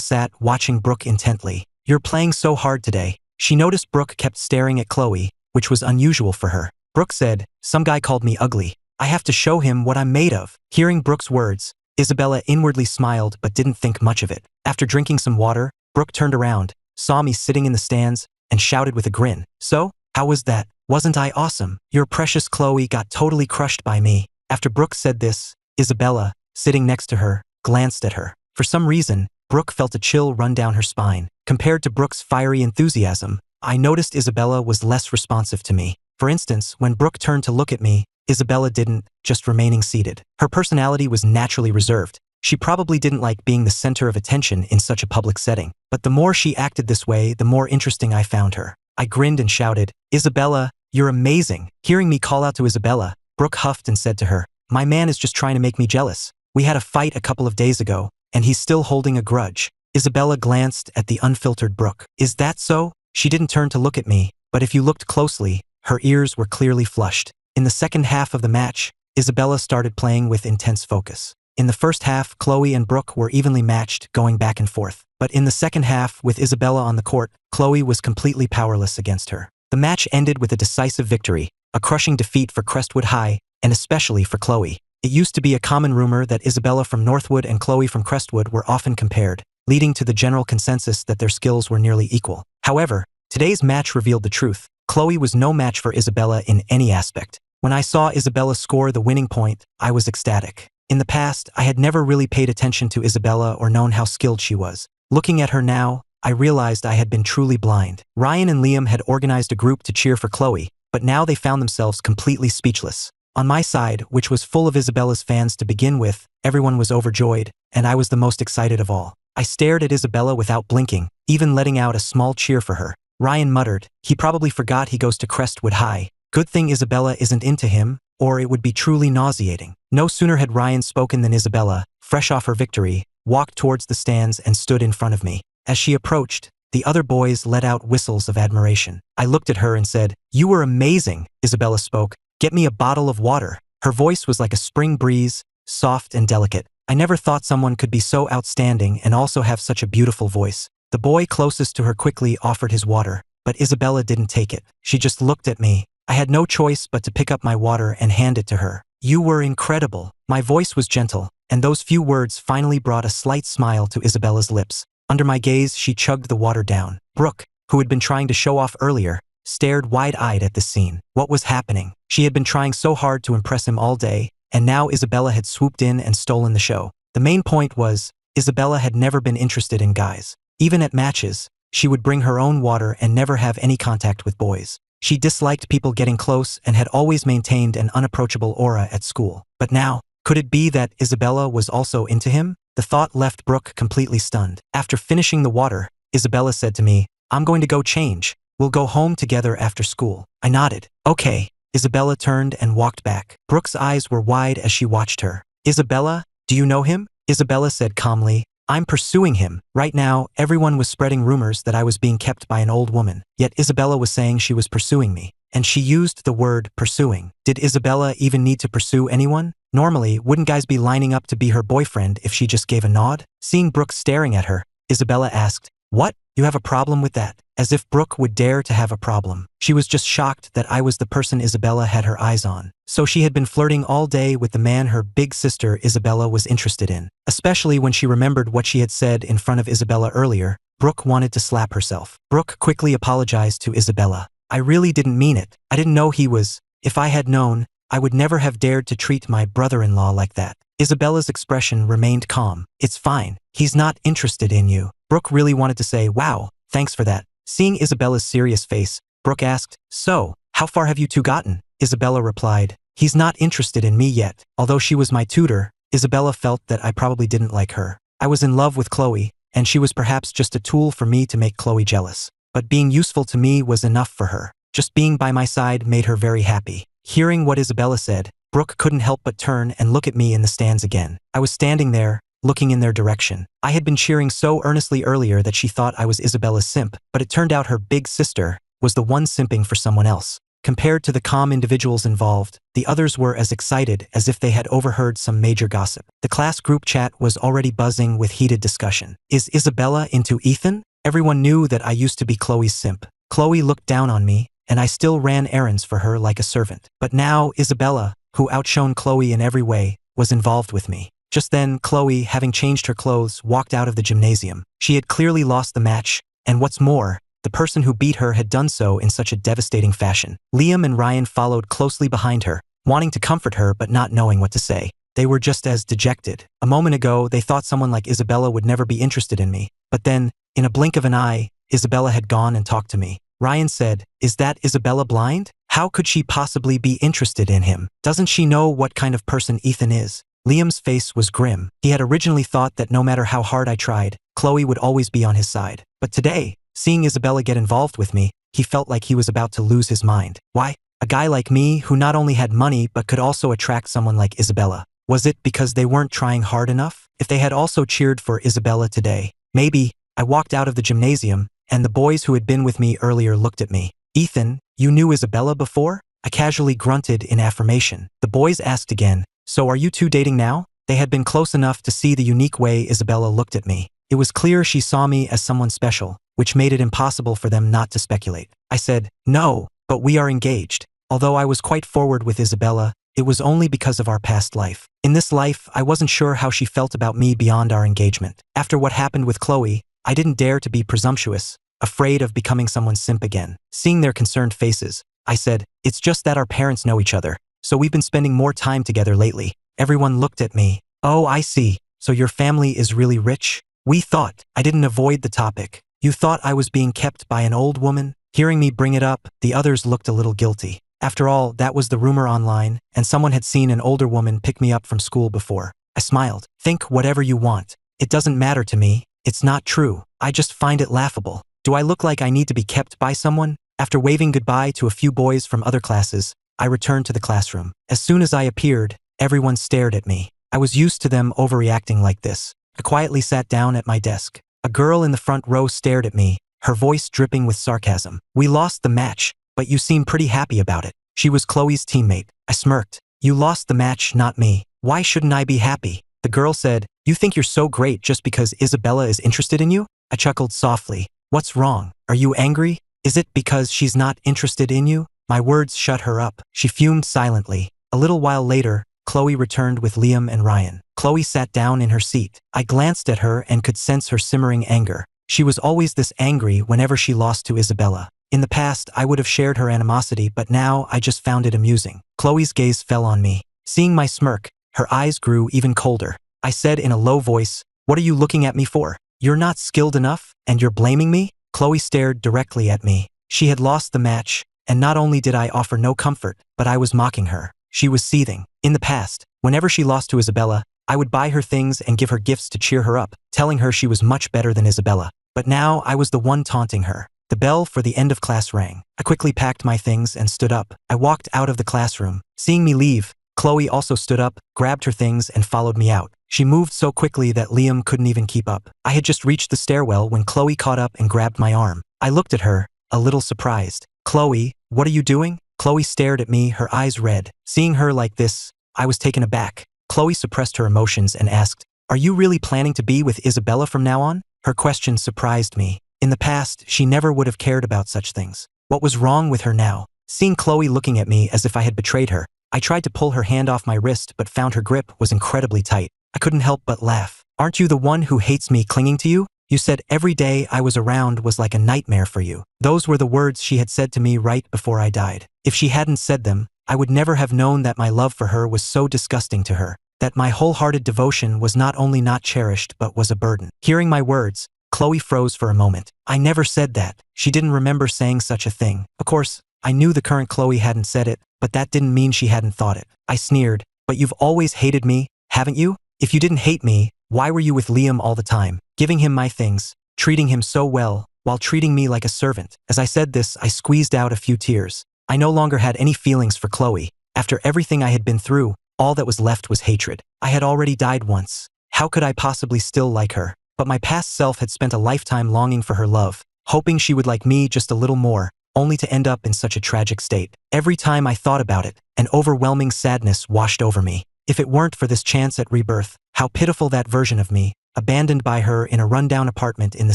Speaker 1: sat, watching Brooke intently. "You're playing so hard today." She noticed Brooke kept staring at Chloe, which was unusual for her. Brooke said, "Some guy called me ugly. I have to show him what I'm made of." Hearing Brooke's words, Isabella inwardly smiled but didn't think much of it. After drinking some water, Brooke turned around, saw me sitting in the stands, and shouted with a grin, "So, how was that? Wasn't I awesome? Your precious Chloe got totally crushed by me." After Brooke said this, Isabella, sitting next to her, glanced at her. For some reason, Brooke felt a chill run down her spine. Compared to Brooke's fiery enthusiasm, I noticed Isabella was less responsive to me. For instance, when Brooke turned to look at me, Isabella didn't, just remaining seated. Her personality was naturally reserved. She probably didn't like being the center of attention in such a public setting. But the more she acted this way, the more interesting I found her. I grinned and shouted, "Isabella, you're amazing." Hearing me call out to Isabella, Brooke huffed and said to her, "My man is just trying to make me jealous. We had a fight a couple of days ago, and he's still holding a grudge." Isabella glanced at the unfiltered Brooke. "Is that so?" She didn't turn to look at me, but if you looked closely, her ears were clearly flushed. In the second half of the match, Isabella started playing with intense focus. In the first half, Chloe and Brooke were evenly matched, going back and forth. But in the second half, with Isabella on the court, Chloe was completely powerless against her. The match ended with a decisive victory, a crushing defeat for Crestwood High, and especially for Chloe. It used to be a common rumor that Isabella from Northwood and Chloe from Crestwood were often compared, leading to the general consensus that their skills were nearly equal. However, today's match revealed the truth. Chloe was no match for Isabella in any aspect. When I saw Isabella score the winning point, I was ecstatic. In the past, I had never really paid attention to Isabella or known how skilled she was. Looking at her now, I realized I had been truly blind. Ryan and Liam had organized a group to cheer for Chloe, but now they found themselves completely speechless. On my side, which was full of Isabella's fans to begin with, everyone was overjoyed, and I was the most excited of all. I stared at Isabella without blinking, even letting out a small cheer for her. Ryan muttered, "He probably forgot he goes to Crestwood High. Good thing Isabella isn't into him, or it would be truly nauseating." No sooner had Ryan spoken than Isabella, fresh off her victory, walked towards the stands and stood in front of me. As she approached, the other boys let out whistles of admiration. I looked at her and said, "You were amazing." Isabella spoke, "Get me a bottle of water." Her voice was like a spring breeze, soft and delicate. I never thought someone could be so outstanding and also have such a beautiful voice. The boy closest to her quickly offered his water, but Isabella didn't take it. She just looked at me. I had no choice but to pick up my water and hand it to her. "You were incredible." My voice was gentle, and those few words finally brought a slight smile to Isabella's lips. Under my gaze, she chugged the water down. Brooke, who had been trying to show off earlier, stared wide-eyed at this scene. What was happening? She had been trying so hard to impress him all day, and now Isabella had swooped in and stolen the show. The main point was, Isabella had never been interested in guys. Even at matches, she would bring her own water and never have any contact with boys. She disliked people getting close and had always maintained an unapproachable aura at school. But now, could it be that Isabella was also into him? The thought left Brooke completely stunned. After finishing the water, Isabella said to me, "I'm going to go change. We'll go home together after school." I nodded. "Okay." Isabella turned and walked back. Brooke's eyes were wide as she watched her. "Isabella, do you know him?" Isabella said calmly, "I'm pursuing him." Right now, everyone was spreading rumors that I was being kept by an old woman, yet Isabella was saying she was pursuing me. and she used the word pursuing. Did Isabella even need to pursue anyone? Normally, wouldn't guys be lining up to be her boyfriend if she just gave a nod? Seeing Brooke staring at her, Isabella asked, "What? You have a problem with that?" As if Brooke would dare to have a problem. She was just shocked that I was the person Isabella had her eyes on. So she had been flirting all day with the man her big sister Isabella was interested in. Especially when she remembered what she had said in front of Isabella earlier, Brooke wanted to slap herself. Brooke quickly apologized to Isabella. "I really didn't mean it. I didn't know he was. If I had known, I would never have dared to treat my brother-in-law like that." Isabella's expression remained calm. "It's fine. He's not interested in you." Brooke really wanted to say, "Wow, thanks for that." Seeing Isabella's serious face, Brooke asked, "So, how far have you two gotten?" Isabella replied, "He's not interested in me yet." Although she was my tutor, Isabella felt that I probably didn't like her. I was in love with Chloe, and she was perhaps just a tool for me to make Chloe jealous. But being useful to me was enough for her. Just being by my side made her very happy. Hearing what Isabella said, Brooke couldn't help but turn and look at me in the stands again. I was standing there, looking in their direction. I had been cheering so earnestly earlier that she thought I was Isabella's simp, but it turned out her big sister was the one simping for someone else. Compared to the calm individuals involved, the others were as excited as if they had overheard some major gossip. The class group chat was already buzzing with heated discussion. Is Isabella into Ethan? Everyone knew that I used to be Chloe's simp. Chloe looked down on me, and I still ran errands for her like a servant. But now Isabella, who outshone Chloe in every way, was involved with me. Just then, Chloe, having changed her clothes, walked out of the gymnasium. She had clearly lost the match, and what's more, the person who beat her had done so in such a devastating fashion. Liam and Ryan followed closely behind her, wanting to comfort her but not knowing what to say. They were just as dejected. A moment ago, they thought someone like Isabella would never be interested in me. But then, in a blink of an eye, Isabella had gone and talked to me. Ryan said, "Is that Isabella blind? How could she possibly be interested in him? Doesn't she know what kind of person Ethan is?" Liam's face was grim. He had originally thought that no matter how hard I tried, Chloe would always be on his side. But today, seeing Isabella get involved with me, he felt like he was about to lose his mind. Why? A guy like me who not only had money but could also attract someone like Isabella. Was it because they weren't trying hard enough? If they had also cheered for Isabella today, maybe. I walked out of the gymnasium, and the boys who had been with me earlier looked at me. "Ethan, you knew Isabella before?" I casually grunted in affirmation. The boys asked again, "So are you two dating now?" They had been close enough to see the unique way Isabella looked at me. It was clear she saw me as someone special, which made it impossible for them not to speculate. I said, "No, but we are engaged." Although I was quite forward with Isabella, it was only because of our past life. In this life, I wasn't sure how she felt about me beyond our engagement. After what happened with Chloe, I didn't dare to be presumptuous, afraid of becoming someone's simp again. Seeing their concerned faces, I said, "It's just that our parents know each other, so we've been spending more time together lately." Everyone looked at me. "Oh, I see. So your family is really rich?" "We thought." I didn't avoid the topic. "You thought I was being kept by an old woman?" Hearing me bring it up, the others looked a little guilty. After all, that was the rumor online, and someone had seen an older woman pick me up from school before. I smiled. "Think whatever you want. It doesn't matter to me. It's not true. I just find it laughable. Do I look like I need to be kept by someone?" After waving goodbye to a few boys from other classes, I returned to the classroom. As soon as I appeared, everyone stared at me. I was used to them overreacting like this. I quietly sat down at my desk. A girl in the front row stared at me, her voice dripping with sarcasm. "We lost the match, but you seem pretty happy about it." She was Chloe's teammate. I smirked. "You lost the match, not me. Why shouldn't I be happy?" The girl said, "You think you're so great just because Isabella is interested in you?" I chuckled softly. "What's wrong? Are you angry? Is it because she's not interested in you?" My words shut her up. She fumed silently. A little while later, Chloe returned with Liam and Ryan. Chloe sat down in her seat. I glanced at her and could sense her simmering anger. She was always this angry whenever she lost to Isabella. In the past, I would have shared her animosity, but now I just found it amusing. Chloe's gaze fell on me. Seeing my smirk, her eyes grew even colder. I said in a low voice, "What are you looking at me for? You're not skilled enough, and you're blaming me?" Chloe stared directly at me. She had lost the match, and not only did I offer no comfort, but I was mocking her. She was seething. In the past, whenever she lost to Isabella, I would buy her things and give her gifts to cheer her up, telling her she was much better than Isabella. But now I was the one taunting her. The bell for the end of class rang. I quickly packed my things and stood up. I walked out of the classroom. Seeing me leave, Chloe also stood up, grabbed her things, and followed me out. She moved so quickly that Liam couldn't even keep up. I had just reached the stairwell when Chloe caught up and grabbed my arm. I looked at her, a little surprised. "Chloe, What are you doing? Chloe stared at me, her eyes red. Seeing her like this, I was taken aback. Chloe suppressed her emotions and asked, "Are you really planning to be with Isabella from now on?" Her question surprised me. In the past, she never would have cared about such things. What was wrong with her now? Seeing Chloe looking at me as if I had betrayed her, I tried to pull her hand off my wrist but found her grip was incredibly tight. I couldn't help but laugh. "Aren't you the one who hates me clinging to you? You said every day I was around was like a nightmare for you." Those were the words she had said to me right before I died. If she hadn't said them, I would never have known that my love for her was so disgusting to her, that my wholehearted devotion was not only not cherished but was a burden. Hearing my words, Chloe froze for a moment. "I never said that." She didn't remember saying such a thing. Of course, I knew the current Chloe hadn't said it, but that didn't mean she hadn't thought it. I sneered, "But you've always hated me, haven't you? If you didn't hate me, why were you with Liam all the time, giving him my things, treating him so well, while treating me like a servant?" As I said this, I squeezed out a few tears. I no longer had any feelings for Chloe. After everything I had been through, all that was left was hatred. I had already died once. How could I possibly still like her? But my past self had spent a lifetime longing for her love, hoping she would like me just a little more, only to end up in such a tragic state. Every time I thought about it, an overwhelming sadness washed over me. If it weren't for this chance at rebirth, how pitiful that version of me, abandoned by her in a rundown apartment in the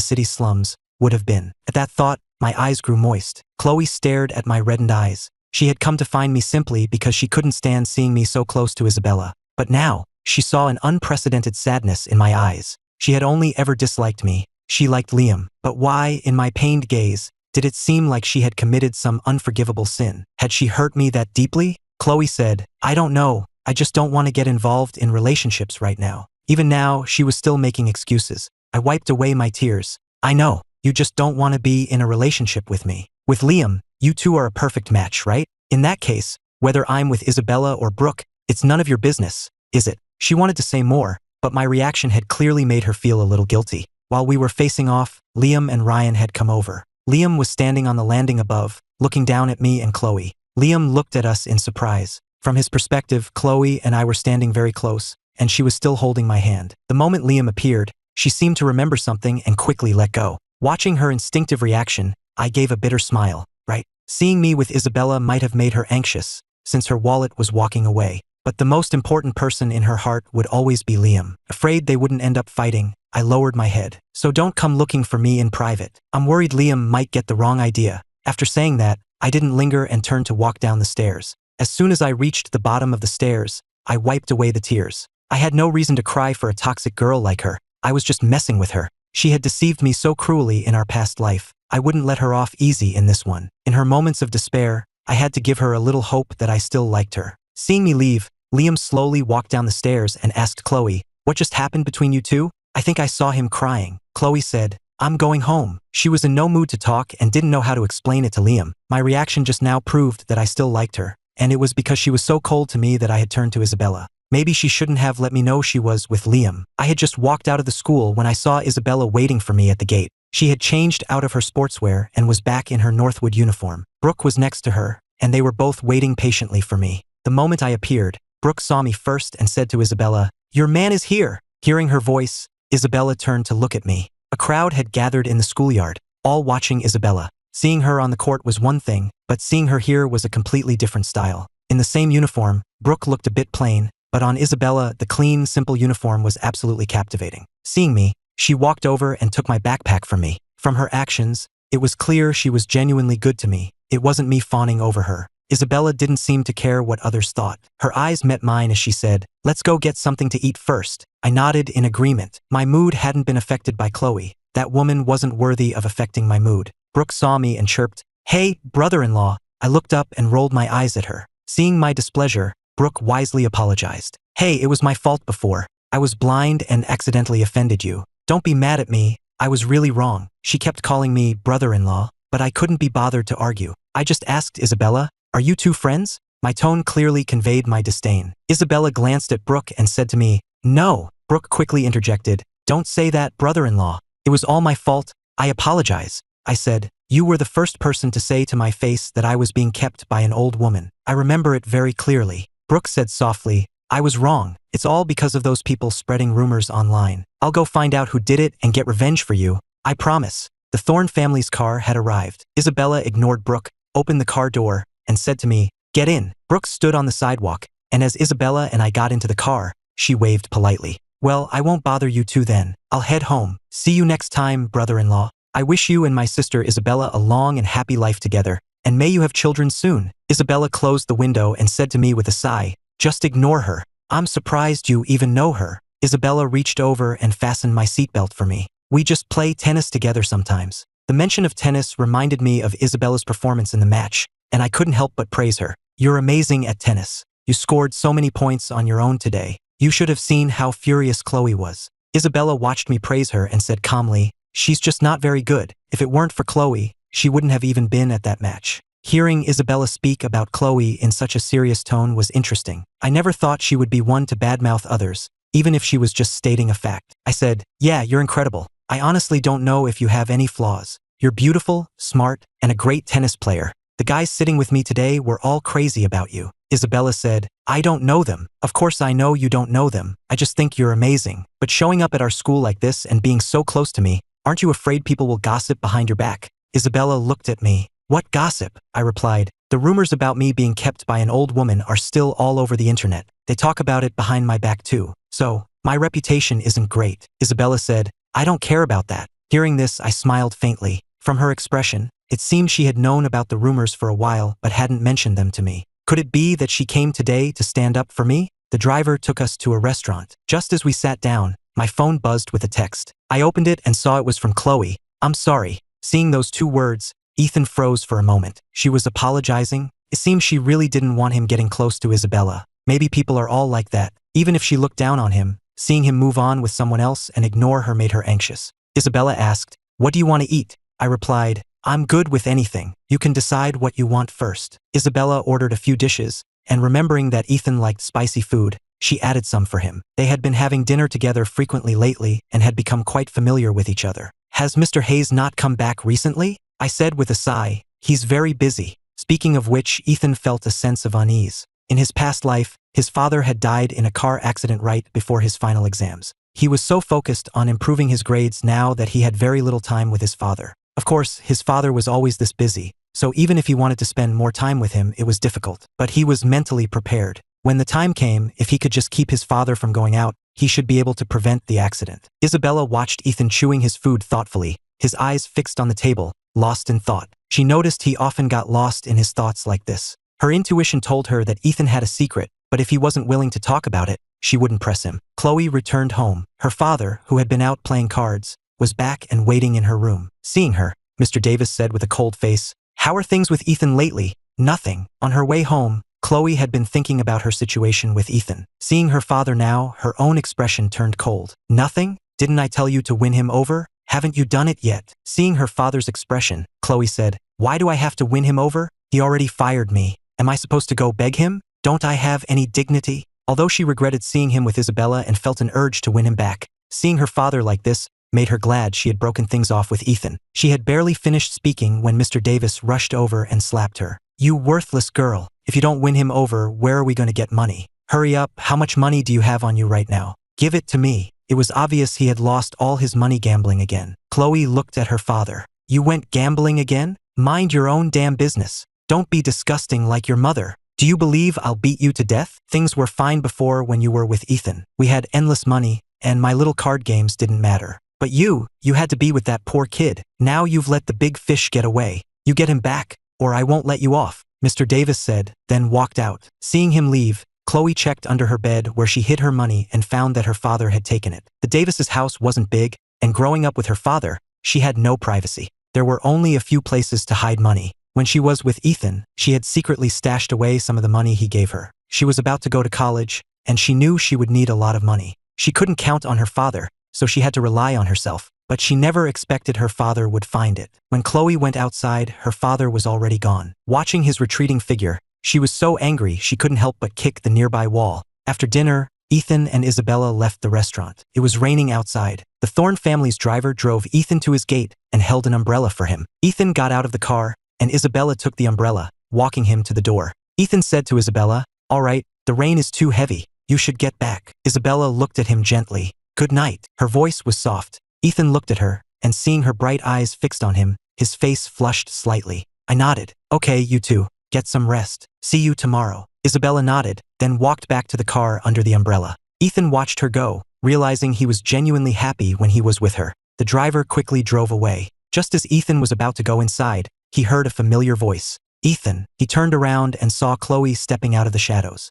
Speaker 1: city slums, would have been. At that thought, my eyes grew moist. Chloe stared at my reddened eyes. She had come to find me simply because she couldn't stand seeing me so close to Isabella. But now, she saw an unprecedented sadness in my eyes. She had only ever disliked me. She liked Liam. But why, in my pained gaze, did it seem like she had committed some unforgivable sin? Had she hurt me that deeply? Chloe said, "I don't know. I just don't want to get involved in relationships right now." Even now, she was still making excuses. I wiped away my tears. "I know. You just don't want to be in a relationship with me. With Liam, you two are a perfect match, right? In that case, whether I'm with Isabella or Brooke, it's none of your business, is it?" She wanted to say more, but my reaction had clearly made her feel a little guilty. While we were facing off, Liam and Ryan had come over. Liam was standing on the landing above, looking down at me and Chloe. Liam looked at us in surprise. From his perspective, Chloe and I were standing very close, and she was still holding my hand. The moment Liam appeared, she seemed to remember something and quickly let go. Watching her instinctive reaction, I gave a bitter smile. Right? Seeing me with Isabella might have made her anxious, since her wallet was walking away. But the most important person in her heart would always be Liam. Afraid they wouldn't end up fighting, I lowered my head. "So don't come looking for me in private. I'm worried Liam might get the wrong idea." After saying that, I didn't linger and turned to walk down the stairs. As soon as I reached the bottom of the stairs, I wiped away the tears. I had no reason to cry for a toxic girl like her. I was just messing with her. She had deceived me so cruelly in our past life. I wouldn't let her off easy in this one. In her moments of despair, I had to give her a little hope that I still liked her. Seeing me leave, Liam slowly walked down the stairs and asked Chloe, "What just happened between you two?" "I think I saw him crying." Chloe said, "I'm going home." She was in no mood to talk and didn't know how to explain it to Liam. My reaction just now proved that I still liked her, and it was because she was so cold to me that I had turned to Isabella. Maybe she shouldn't have let me know she was with Liam. I had just walked out of the school when I saw Isabella waiting for me at the gate. She had changed out of her sportswear and was back in her Northwood uniform. Brooke was next to her, and they were both waiting patiently for me. The moment I appeared, Brooke saw me first and said to Isabella, "Your man is here." Hearing her voice, Isabella turned to look at me. A crowd had gathered in the schoolyard, all watching Isabella. Seeing her on the court was one thing, but seeing her here was a completely different style. In the same uniform, Brooke looked a bit plain, but on Isabella, the clean, simple uniform was absolutely captivating. Seeing me, she walked over and took my backpack from me. From her actions, it was clear she was genuinely good to me. It wasn't me fawning over her. Isabella didn't seem to care what others thought. Her eyes met mine as she said, "Let's go get something to eat first." I nodded in agreement. My mood hadn't been affected by Chloe. That woman wasn't worthy of affecting my mood. Brooke saw me and chirped, "Hey, brother-in-law." I looked up and rolled my eyes at her. Seeing my displeasure, Brooke wisely apologized. "Hey, it was my fault before. I was blind and accidentally offended you. Don't be mad at me. I was really wrong." She kept calling me brother-in-law, but I couldn't be bothered to argue. I just asked Isabella, "Are you two friends?" My tone clearly conveyed my disdain. Isabella glanced at Brooke and said to me, "No." Brooke quickly interjected, "Don't say that, brother-in-law. It was all my fault. I apologize." I said, "You were the first person to say to my face that I was being kept by an old woman. I remember it very clearly." Brooke said softly, "I was wrong. It's all because of those people spreading rumors online. I'll go find out who did it and get revenge for you. I promise." The Thorne family's car had arrived. Isabella ignored Brooke, opened the car door, and said to me, "Get in." Brooke stood on the sidewalk, and as Isabella and I got into the car, she waved politely. "Well, I won't bother you two then. I'll head home. See you next time, brother-in-law. I wish you and my sister Isabella a long and happy life together, and may you have children soon." Isabella closed the window and said to me with a sigh, "Just ignore her. I'm surprised you even know her." Isabella reached over and fastened my seatbelt for me. "We just play tennis together sometimes." The mention of tennis reminded me of Isabella's performance in the match, and I couldn't help but praise her. "You're amazing at tennis. You scored so many points on your own today. You should have seen how furious Chloe was." Isabella watched me praise her and said calmly, "She's just not very good. If it weren't for Chloe, she wouldn't have even been at that match." Hearing Isabella speak about Chloe in such a serious tone was interesting. I never thought she would be one to badmouth others, even if she was just stating a fact. I said, "Yeah, you're incredible. I honestly don't know if you have any flaws. You're beautiful, smart, and a great tennis player. The guys sitting with me today were all crazy about you." Isabella said, "I don't know them. Of course I know you don't know them. I just think you're amazing. But showing up at our school like this and being so close to me, aren't you afraid people will gossip behind your back?" Isabella looked at me. "What gossip?" I replied. "The rumors about me being kept by an old woman are still all over the internet. They talk about it behind my back too. So, my reputation isn't great." Isabella said, "I don't care about that." Hearing this, I smiled faintly. From her expression, it seemed she had known about the rumors for a while but hadn't mentioned them to me. Could it be that she came today to stand up for me? The driver took us to a restaurant. Just as we sat down, my phone buzzed with a text. I opened it and saw it was from Chloe. "I'm sorry." Seeing those two words, Ethan froze for a moment. She was apologizing? It seemed she really didn't want him getting close to Isabella. Maybe people are all like that. Even if she looked down on him, seeing him move on with someone else and ignore her made her anxious. Isabella asked, "What do you want to eat?" I replied, "I'm good with anything. You can decide what you want first." Isabella ordered a few dishes, and remembering that Ethan liked spicy food, she added some for him. They had been having dinner together frequently lately and had become quite familiar with each other. "Has Mr. Hayes not come back recently?" I said with a sigh. "He's very busy." Speaking of which, Ethan felt a sense of unease. In his past life, his father had died in a car accident right before his final exams. He was so focused on improving his grades now that he had very little time with his father. Of course, his father was always this busy, so even if he wanted to spend more time with him, it was difficult. But he was mentally prepared. When the time came, if he could just keep his father from going out, he should be able to prevent the accident. Isabella watched Ethan chewing his food thoughtfully, his eyes fixed on the table, lost in thought. She noticed he often got lost in his thoughts like this. Her intuition told her that Ethan had a secret, but if he wasn't willing to talk about it, she wouldn't press him. Chloe returned home. Her father, who had been out playing cards, was back and waiting in her room. Seeing her, Mr. Davis said with a cold face, "How are things with Ethan lately?" "Nothing." On her way home, Chloe had been thinking about her situation with Ethan. Seeing her father now, her own expression turned cold. "Nothing? Didn't I tell you to win him over? Haven't you done it yet?" Seeing her father's expression, Chloe said, "Why do I have to win him over? He already fired me. Am I supposed to go beg him? Don't I have any dignity?" Although she regretted seeing him with Isabella and felt an urge to win him back, seeing her father like this made her glad she had broken things off with Ethan. She had barely finished speaking when Mr. Davis rushed over and slapped her. "You worthless girl. If you don't win him over, where are we going to get money? Hurry up, how much money do you have on you right now? Give it to me." It was obvious he had lost all his money gambling again. Chloe looked at her father. "You went gambling again? Mind your own damn business. Don't be disgusting like your mother. Do you believe I'll beat you to death? Things were fine before when you were with Ethan. We had endless money, and my little card games didn't matter. But you had to be with that poor kid. Now you've let the big fish get away. You get him back, or I won't let you off," Mr. Davis said, then walked out. Seeing him leave, Chloe checked under her bed where she hid her money and found that her father had taken it. The Davis' house wasn't big, and growing up with her father, she had no privacy. There were only a few places to hide money. When she was with Ethan, she had secretly stashed away some of the money he gave her. She was about to go to college, and she knew she would need a lot of money. She couldn't count on her father, so she had to rely on herself. But she never expected her father would find it. When Chloe went outside, her father was already gone. Watching his retreating figure, she was so angry she couldn't help but kick the nearby wall. After dinner, Ethan and Isabella left the restaurant. It was raining outside. The Thorne family's driver drove Ethan to his gate and held an umbrella for him. Ethan got out of the car, and Isabella took the umbrella, walking him to the door. Ethan said to Isabella, "All right, the rain is too heavy. You should get back." Isabella looked at him gently. "Good night." Her voice was soft. Ethan looked at her, and seeing her bright eyes fixed on him, his face flushed slightly. I nodded. Okay, you two, get some rest. See you tomorrow. Isabella nodded, then walked back to the car under the umbrella. Ethan watched her go, realizing he was genuinely happy when he was with her. The driver quickly drove away. Just as Ethan was about to go inside, he heard a familiar voice. Ethan. He turned around and saw Chloe stepping out of the shadows.